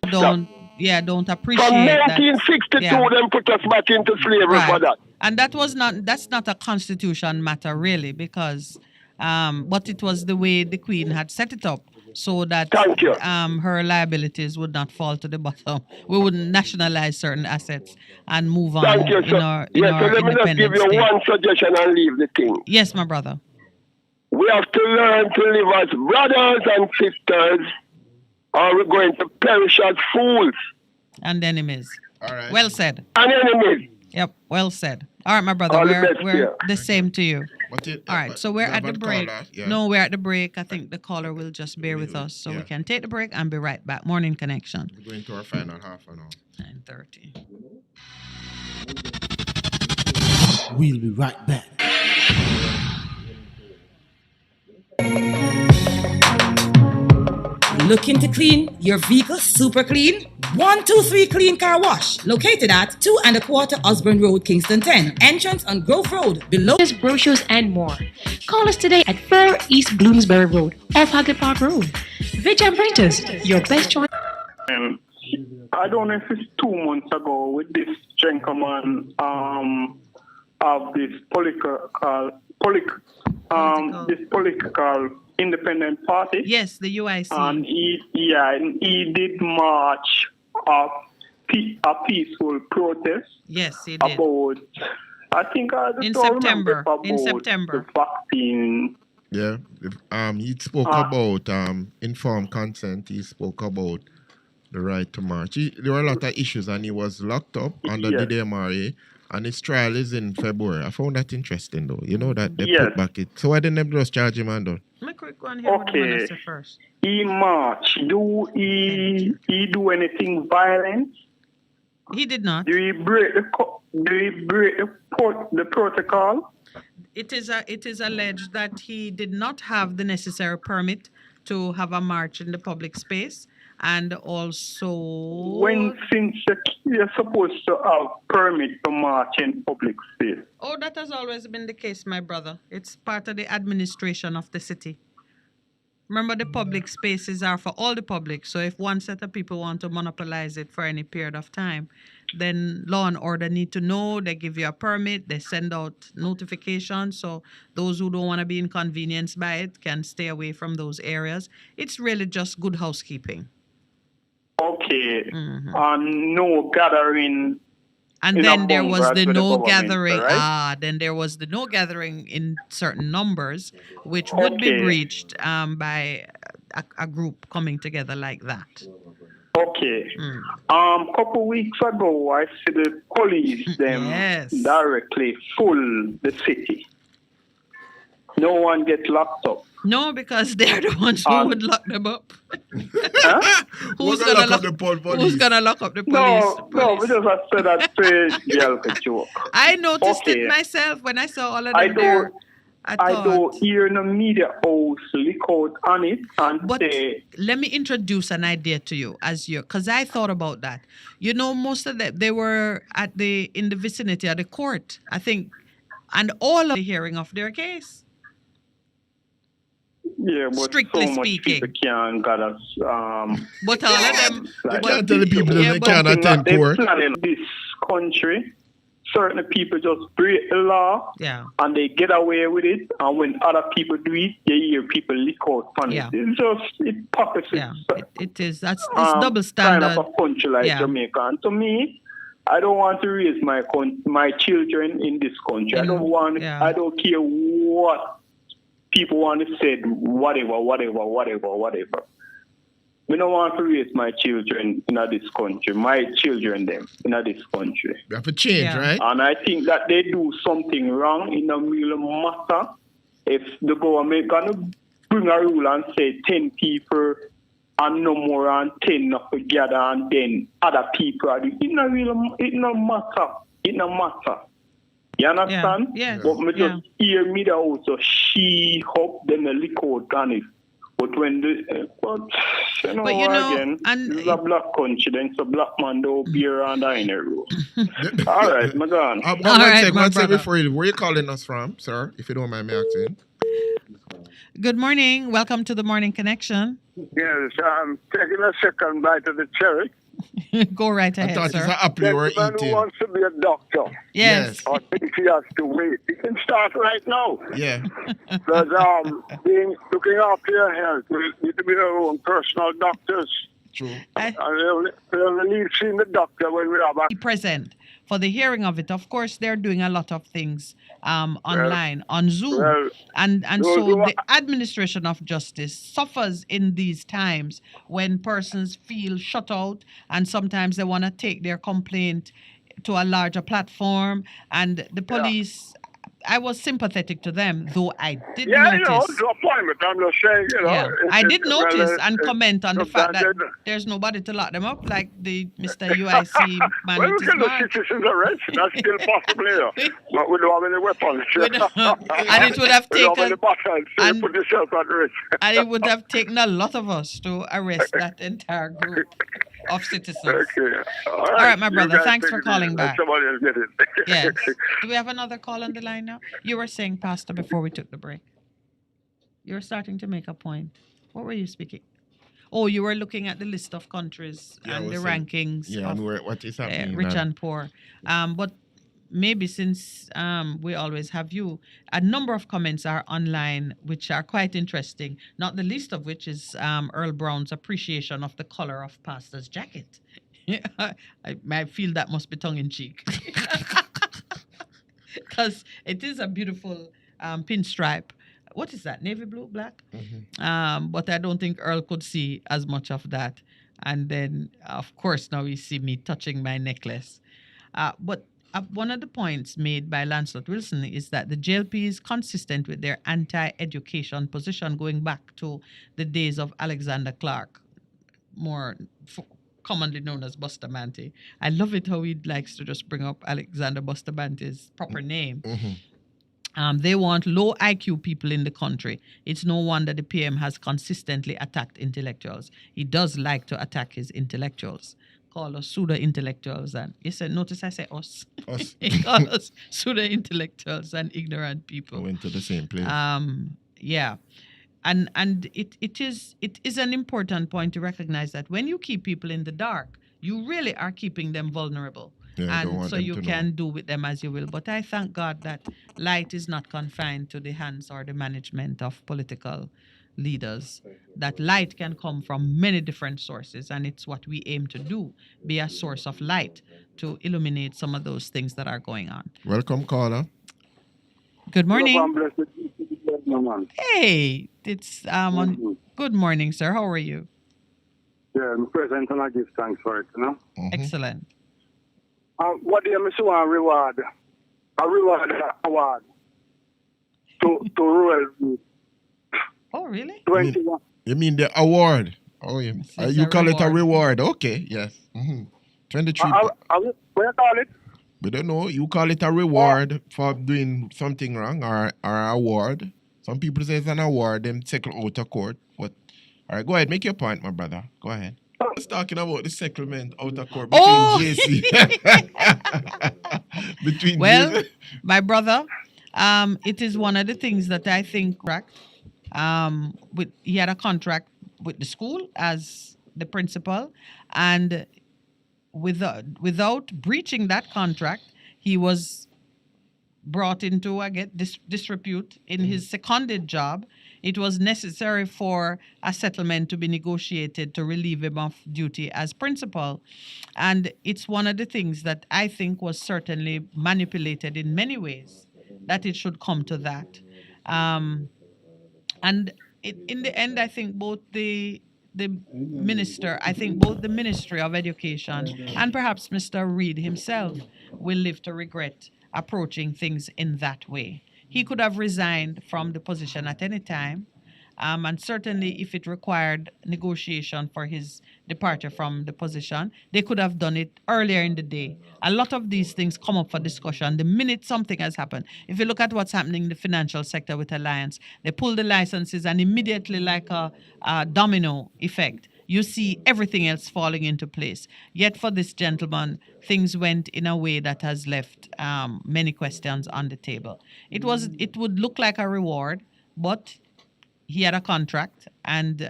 Don't appreciate from that. 1962, them put us back into slavery for that. And that's not a constitution matter, really, because But it was the way the Queen had set it up, so that her liabilities would not fall to the bottom. We wouldn't nationalize certain assets and move on Thank you, in our so let me just give you one suggestion and leave the thing. Yes, my brother. We have to learn to live as brothers and sisters, or we're going to perish as fools. And enemies. All right. Well said. And enemies. Yep, well said. All right, my brother, we're the same to you. All right, so we're at the break. No, we're at the break. I think the caller will just bear with us, so we can take the break and be right back. Morning Connection. We're going to our final half an hour. 9:30. We'll be right back. Looking to clean your vehicle super clean? 123 Clean Car Wash, located at 2 1/4 Osborne Road, Kingston 10. Entrance on Grove Road, below brochures and more. Call us today at 4 East Bloomsbury Road, off Hagley Park Road. Vijay Printers, your best choice. I don't know if it's 2 months ago with this gentleman of this political independent party. Yes, the UIC. And he did march a peaceful protest. Yes, he did. About, I think in September. About the vaccine. Yeah. He spoke about informed consent. He spoke about the right to march. There were a lot of issues, and he was locked up under the DMRA. And his trial is in February. I found that interesting, though. You know that they put back it. So why didn't they just charge him and done? Okay. He march. Do he do anything violent? He did not. Do he break the protocol? It is alleged that he did not have the necessary permit to have a march in the public space. And also, since you're supposed to have permit to march in public space. Oh, that has always been the case, my brother. It's part of the administration of the city. Remember, the public spaces are for all the public. So if one set of people want to monopolize it for any period of time, then law and order need to know. They give you a permit. They send out notifications. So those who don't want to be inconvenienced by it can stay away from those areas. It's really just good housekeeping. Okay. No gathering. And then there was the no gathering. Right? Then there was the no gathering in certain numbers, which would be breached by a group coming together like that. Okay. Couple weeks ago, I see the police them directly full the city. No one get locked up. No, because they're the ones who would lock them up. Who's gonna lock up the police? No, because I said that joke. I noticed it myself when I saw all of them there. I don't hear in the media house leak out on it let me introduce an idea to you because I thought about that. You know, most of them, they were in the vicinity of the court, I think, and all of the hearing of their case. Yeah, but strictly so much speaking, people can't get us. But all of them, you can't tell the people that they can't attend court. In this country, certain people just break the law, and they get away with it. And when other people do it, you hear people leak out on it. It's just hypocrisy. Yeah, it is. It's double standard. Kind of a country like Jamaica, and to me, I don't want to raise my children in this country. I don't care what people want to say, whatever. We don't want to raise my children in this country, my children them in this country. We have to change, right? And I think that they do something wrong in a real matter. If the government gonna bring a rule and say 10 people and no more and 10 not together, and then other people are doing it no matter. You understand? Yeah. But me just hear me that also she hope them a lick out on it. But when again, this is a black country, then it's a black man don't be around in a row. All right, my God. One second before you leave. Where are you calling us from, sir? If you don't mind me asking. Good morning. Welcome to the Morning Connection. Yes, I'm taking a second bite of the cherry. Go right ahead, I thought sir. it's an apple you were Gentleman who eating. wants to be a doctor. Yes. Or thinks he has to wait. He can start right now. Yeah. Because looking after your health, you need to be your own personal doctors. True. And they only need seeing the doctor when we have a Present for the hearing of it. Of course, they're doing a lot of things online, on Zoom. And so the administration of justice suffers in these times when persons feel shut out and sometimes they want to take their complaint to a larger platform. And the police, I was sympathetic to them, though I did notice. to a point, but I'm just saying, I did notice and comment on the fact that there's nobody to lock them up, like the Mr. UIC man. Well, we can do citizens arrest. That's still possible here. But we don't have any weapons. And it would have We don't have taken, any buttons, so you put yourself at risk. and it would have taken a lot of us to arrest that entire group of citizens. Okay. All right, my You brother. guys Thanks take for it calling easy. back. Let somebody else get it. Yes. Do we have another call on the line now? You were saying, Pastor, before we took the break. You were starting to make a point. What were you speaking? Oh, you were looking at the list of countries and the rankings of what is happening rich now. and poor. But maybe since we always have you, a number of comments are online which are quite interesting, not the least of which is Earl Brown's appreciation of the color of Pastor's jacket. I feel that must be tongue-in-cheek. Because it is a beautiful pinstripe. What is that? Navy blue, black? But I don't think Earl could see as much of that. And then, of course, now you see me touching my necklace. But one of the points made by Lancelot Wilson is that the JLP is consistent with their anti-education position going back to the days of Alexander Clark, more commonly known as Bustamante. I love it how he likes to just bring up Alexander Bustamante's proper name. They want low IQ people in the country. It's no wonder the PM has consistently attacked intellectuals. He does like to attack his intellectuals. Call us pseudo-intellectuals. And you said, notice I say us. Us. He call us pseudo-intellectuals and ignorant people. Went to the same place. Yeah. And it is an important point to recognize that when you keep people in the dark, you really are keeping them vulnerable. Yeah, and so you can do with them as you will. But I thank God that light is not confined to the hands or the management of political leaders. That light can come from many different sources, and it's what we aim to do, be a source of light to illuminate some of those things that are going on. Welcome, caller. Good morning. Hey, it's good morning, sir. How are you? Yeah, I'm present and I give thanks for it, you know? Excellent. What do you miss one reward? A reward award to Ruel. Oh, really? 21. You mean the award? Oh, yeah. You call it a reward. Okay, yes. 23. What do you call it? We don't know. You call it a reward for doing something wrong or award. Some people say it's an award, them settle out of court. But all right, go ahead, make your point, my brother. Go ahead. I was talking about the settlement out of court between JC. JC. My brother, it is one of the things that I think, he had a contract with the school as the principal, and without breaching that contract, he was brought into disrepute in his seconded job. It was necessary for a settlement to be negotiated to relieve him of duty as principal. And it's one of the things that I think was certainly manipulated in many ways, that it should come to that. And in the end, I think both the Ministry of Education and perhaps Mr. Reid himself will live to regret approaching things in that way. He could have resigned from the position at any time, and certainly if it required negotiation for his departure from the position, they could have done it earlier in the day. A lot of these things come up for discussion the minute something has happened. If you look at what's happening in the financial sector with Alliance, they pull the licenses and immediately, like a domino effect, you see everything else falling into place. Yet for this gentleman, things went in a way that has left many questions on the table. It would look like a reward, but he had a contract and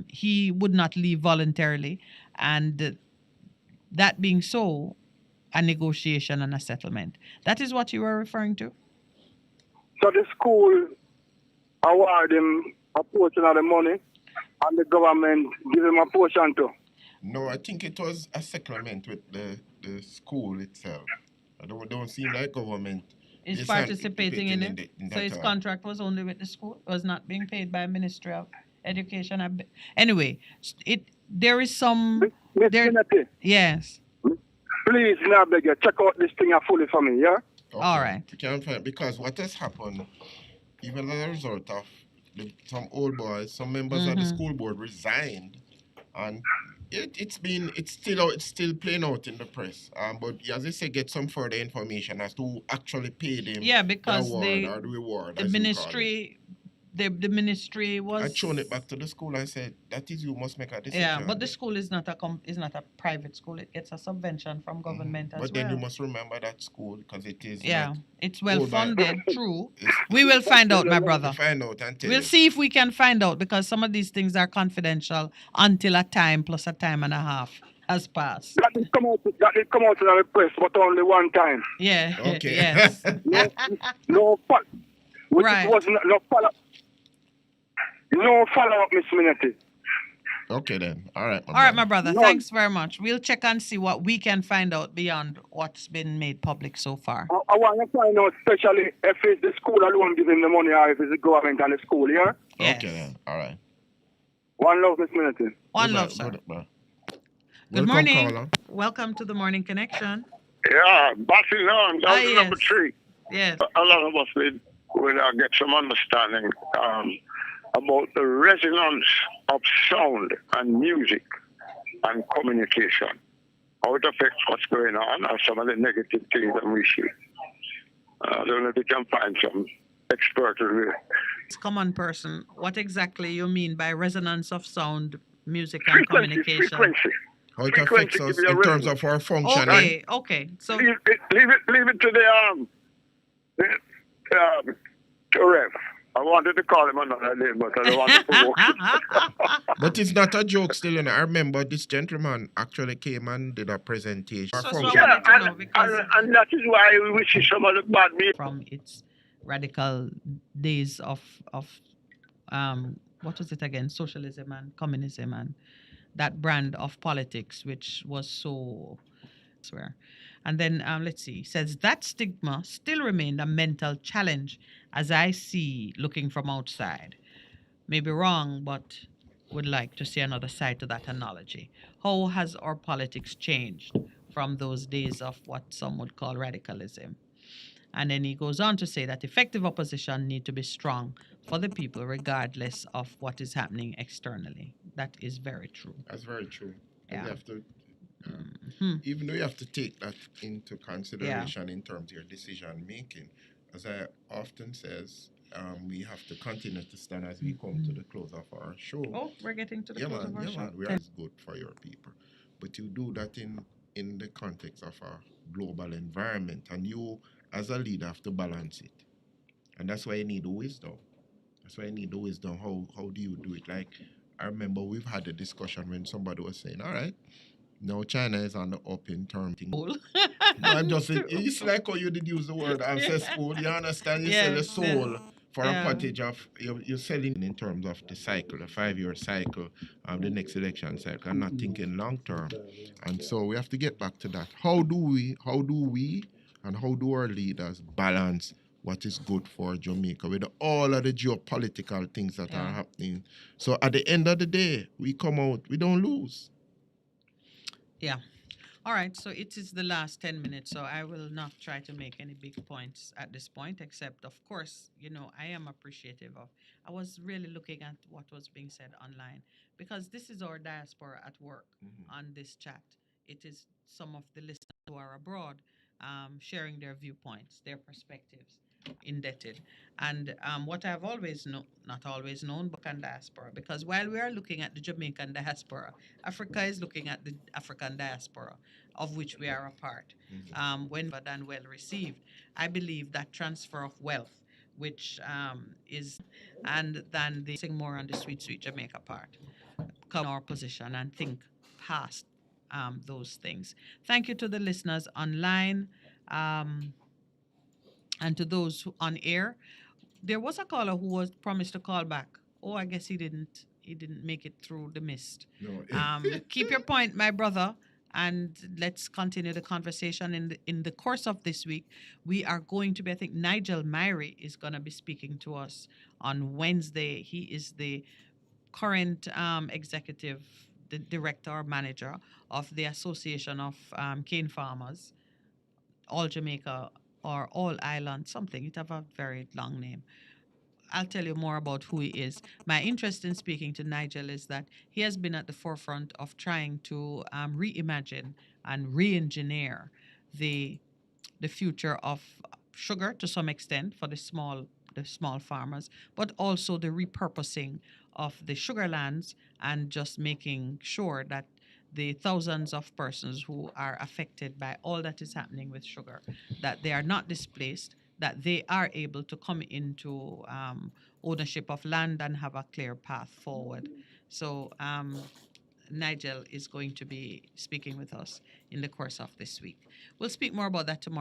he would not leave voluntarily. And that being so, a negotiation and a settlement. That is what you were referring to? So the school award him a portion of the money and the government give him a portion too. No, I think it was a settlement with the school itself. I don't seem like government is participating in it. So his contract was only with the school, was not being paid by Ministry of Education. Anyway, there is some. Yes. Please, now beg you, check out this thing fully for me, yeah? Okay. All right. We can find, because what has happened, even as a result of some old boys, some members of the school board resigned, and it's still playing out in the press. But as I say, get some further information as to who actually paid him. Yeah, because the award or the reward. The ministry. The ministry was. I shown it back to the school and said, "That is, you must make a decision." Yeah, but the school is not a private school. It gets a subvention from government as well. But then you must remember that school, because it is. Yeah, it's well funded. True. We will find out, my brother. Find out and tell We'll you. see if we can find out, because some of these things are confidential until a time plus a time and a half has passed. That did come out in the press, but only one time. Yeah. Okay. Yes. No follow. Right. It was no follow. No follow-up, Miss Minety. Okay then. All right. All right, my brother. No. Thanks very much. We'll check and see what we can find out beyond what's been made public so far. I want to find out, especially if it's the school alone giving the money, or if it's the government and the school, yeah? Yes. Okay then. All right. One love, Miss Minety. One love, sir. Good morning. Caller. Welcome to the Morning Connection. Yeah, bossing on. That was number 3. Yes. A lot of us will get some understanding about the resonance of sound and music and communication. How it affects what's going on and some of the negative things that we see. I don't know if you can find some expert review. Common person, what exactly you mean by resonance of sound, music, and communication? Frequency. How it affects us in terms of our function. Okay. So leave it to the Rev. I wanted to call him another name, but I don't want to provoke him. But it's not a joke still, you know. I remember this gentleman actually came and did a presentation. And that is why we see some of the bad music. From its radical days of what was it again? Socialism and communism and that brand of politics, which was so... And then, let's see, says that stigma still remained a mental challenge as I see looking from outside. Maybe wrong, but would like to see another side to that analogy. How has our politics changed from those days of what some would call radicalism? And then he goes on to say that effective opposition need to be strong for the people regardless of what is happening externally. That is very true. That's very true. Yeah. You have to... even though you have to take that into consideration in terms of your decision making, as I often says, we have to continue to stand as we come to the close of our show. Oh, we're getting to the close of our show. We are good for your people, but you do that in the context of a global environment, and you as a leader have to balance it, and that's why you need the wisdom. How do you do it? Like, I remember we've had a discussion when somebody was saying, all right, now China is on the up in terms of... No, I'm just saying, it's like how you did use the word ancestral. You understand? You sell the soul for a pottage of... You're selling in terms of the cycle, the 5-year cycle, the next election cycle. I'm not thinking long term. And so we have to get back to that. How do we and how do our leaders balance what is good for Jamaica with all of the geopolitical things that are happening? So at the end of the day, we come out, we don't lose. Yeah. All right. So it is the last 10 minutes. So I will not try to make any big points at this point, except, of course, I am appreciative of. I was really looking at what was being said online, because this is our diaspora at work on this chat. It is some of the listeners who are abroad sharing their viewpoints, their perspectives. Indebted. And what I've always known, not always known, but diaspora, because while we are looking at the Jamaican diaspora, Africa is looking at the African diaspora, of which we are a part. When and well received, I believe that transfer of wealth, which is, and then the sing more on the sweet Jamaica part, come our position and think past those things. Thank you to the listeners online and to those on air. There was a caller who was promised to call back. Oh, I guess he didn't. He didn't make it through the mist. No. Keep your point, my brother, and let's continue the conversation. In the course of this week, we are going to be, I think Nigel Myrie is going to be speaking to us on Wednesday. He is the current executive, the director or manager of the Association of Cane Farmers, All Jamaica or All Island, something. It have a very long name. I'll tell you more about who he is. My interest in speaking to Nigel is that he has been at the forefront of trying to reimagine and re-engineer the future of sugar to some extent for the small farmers, but also the repurposing of the sugar lands and just making sure that the thousands of persons who are affected by all that is happening with sugar, that they are not displaced, that they are able to come into ownership of land and have a clear path forward. So Nigel is going to be speaking with us in the course of this week. We'll speak more about that tomorrow.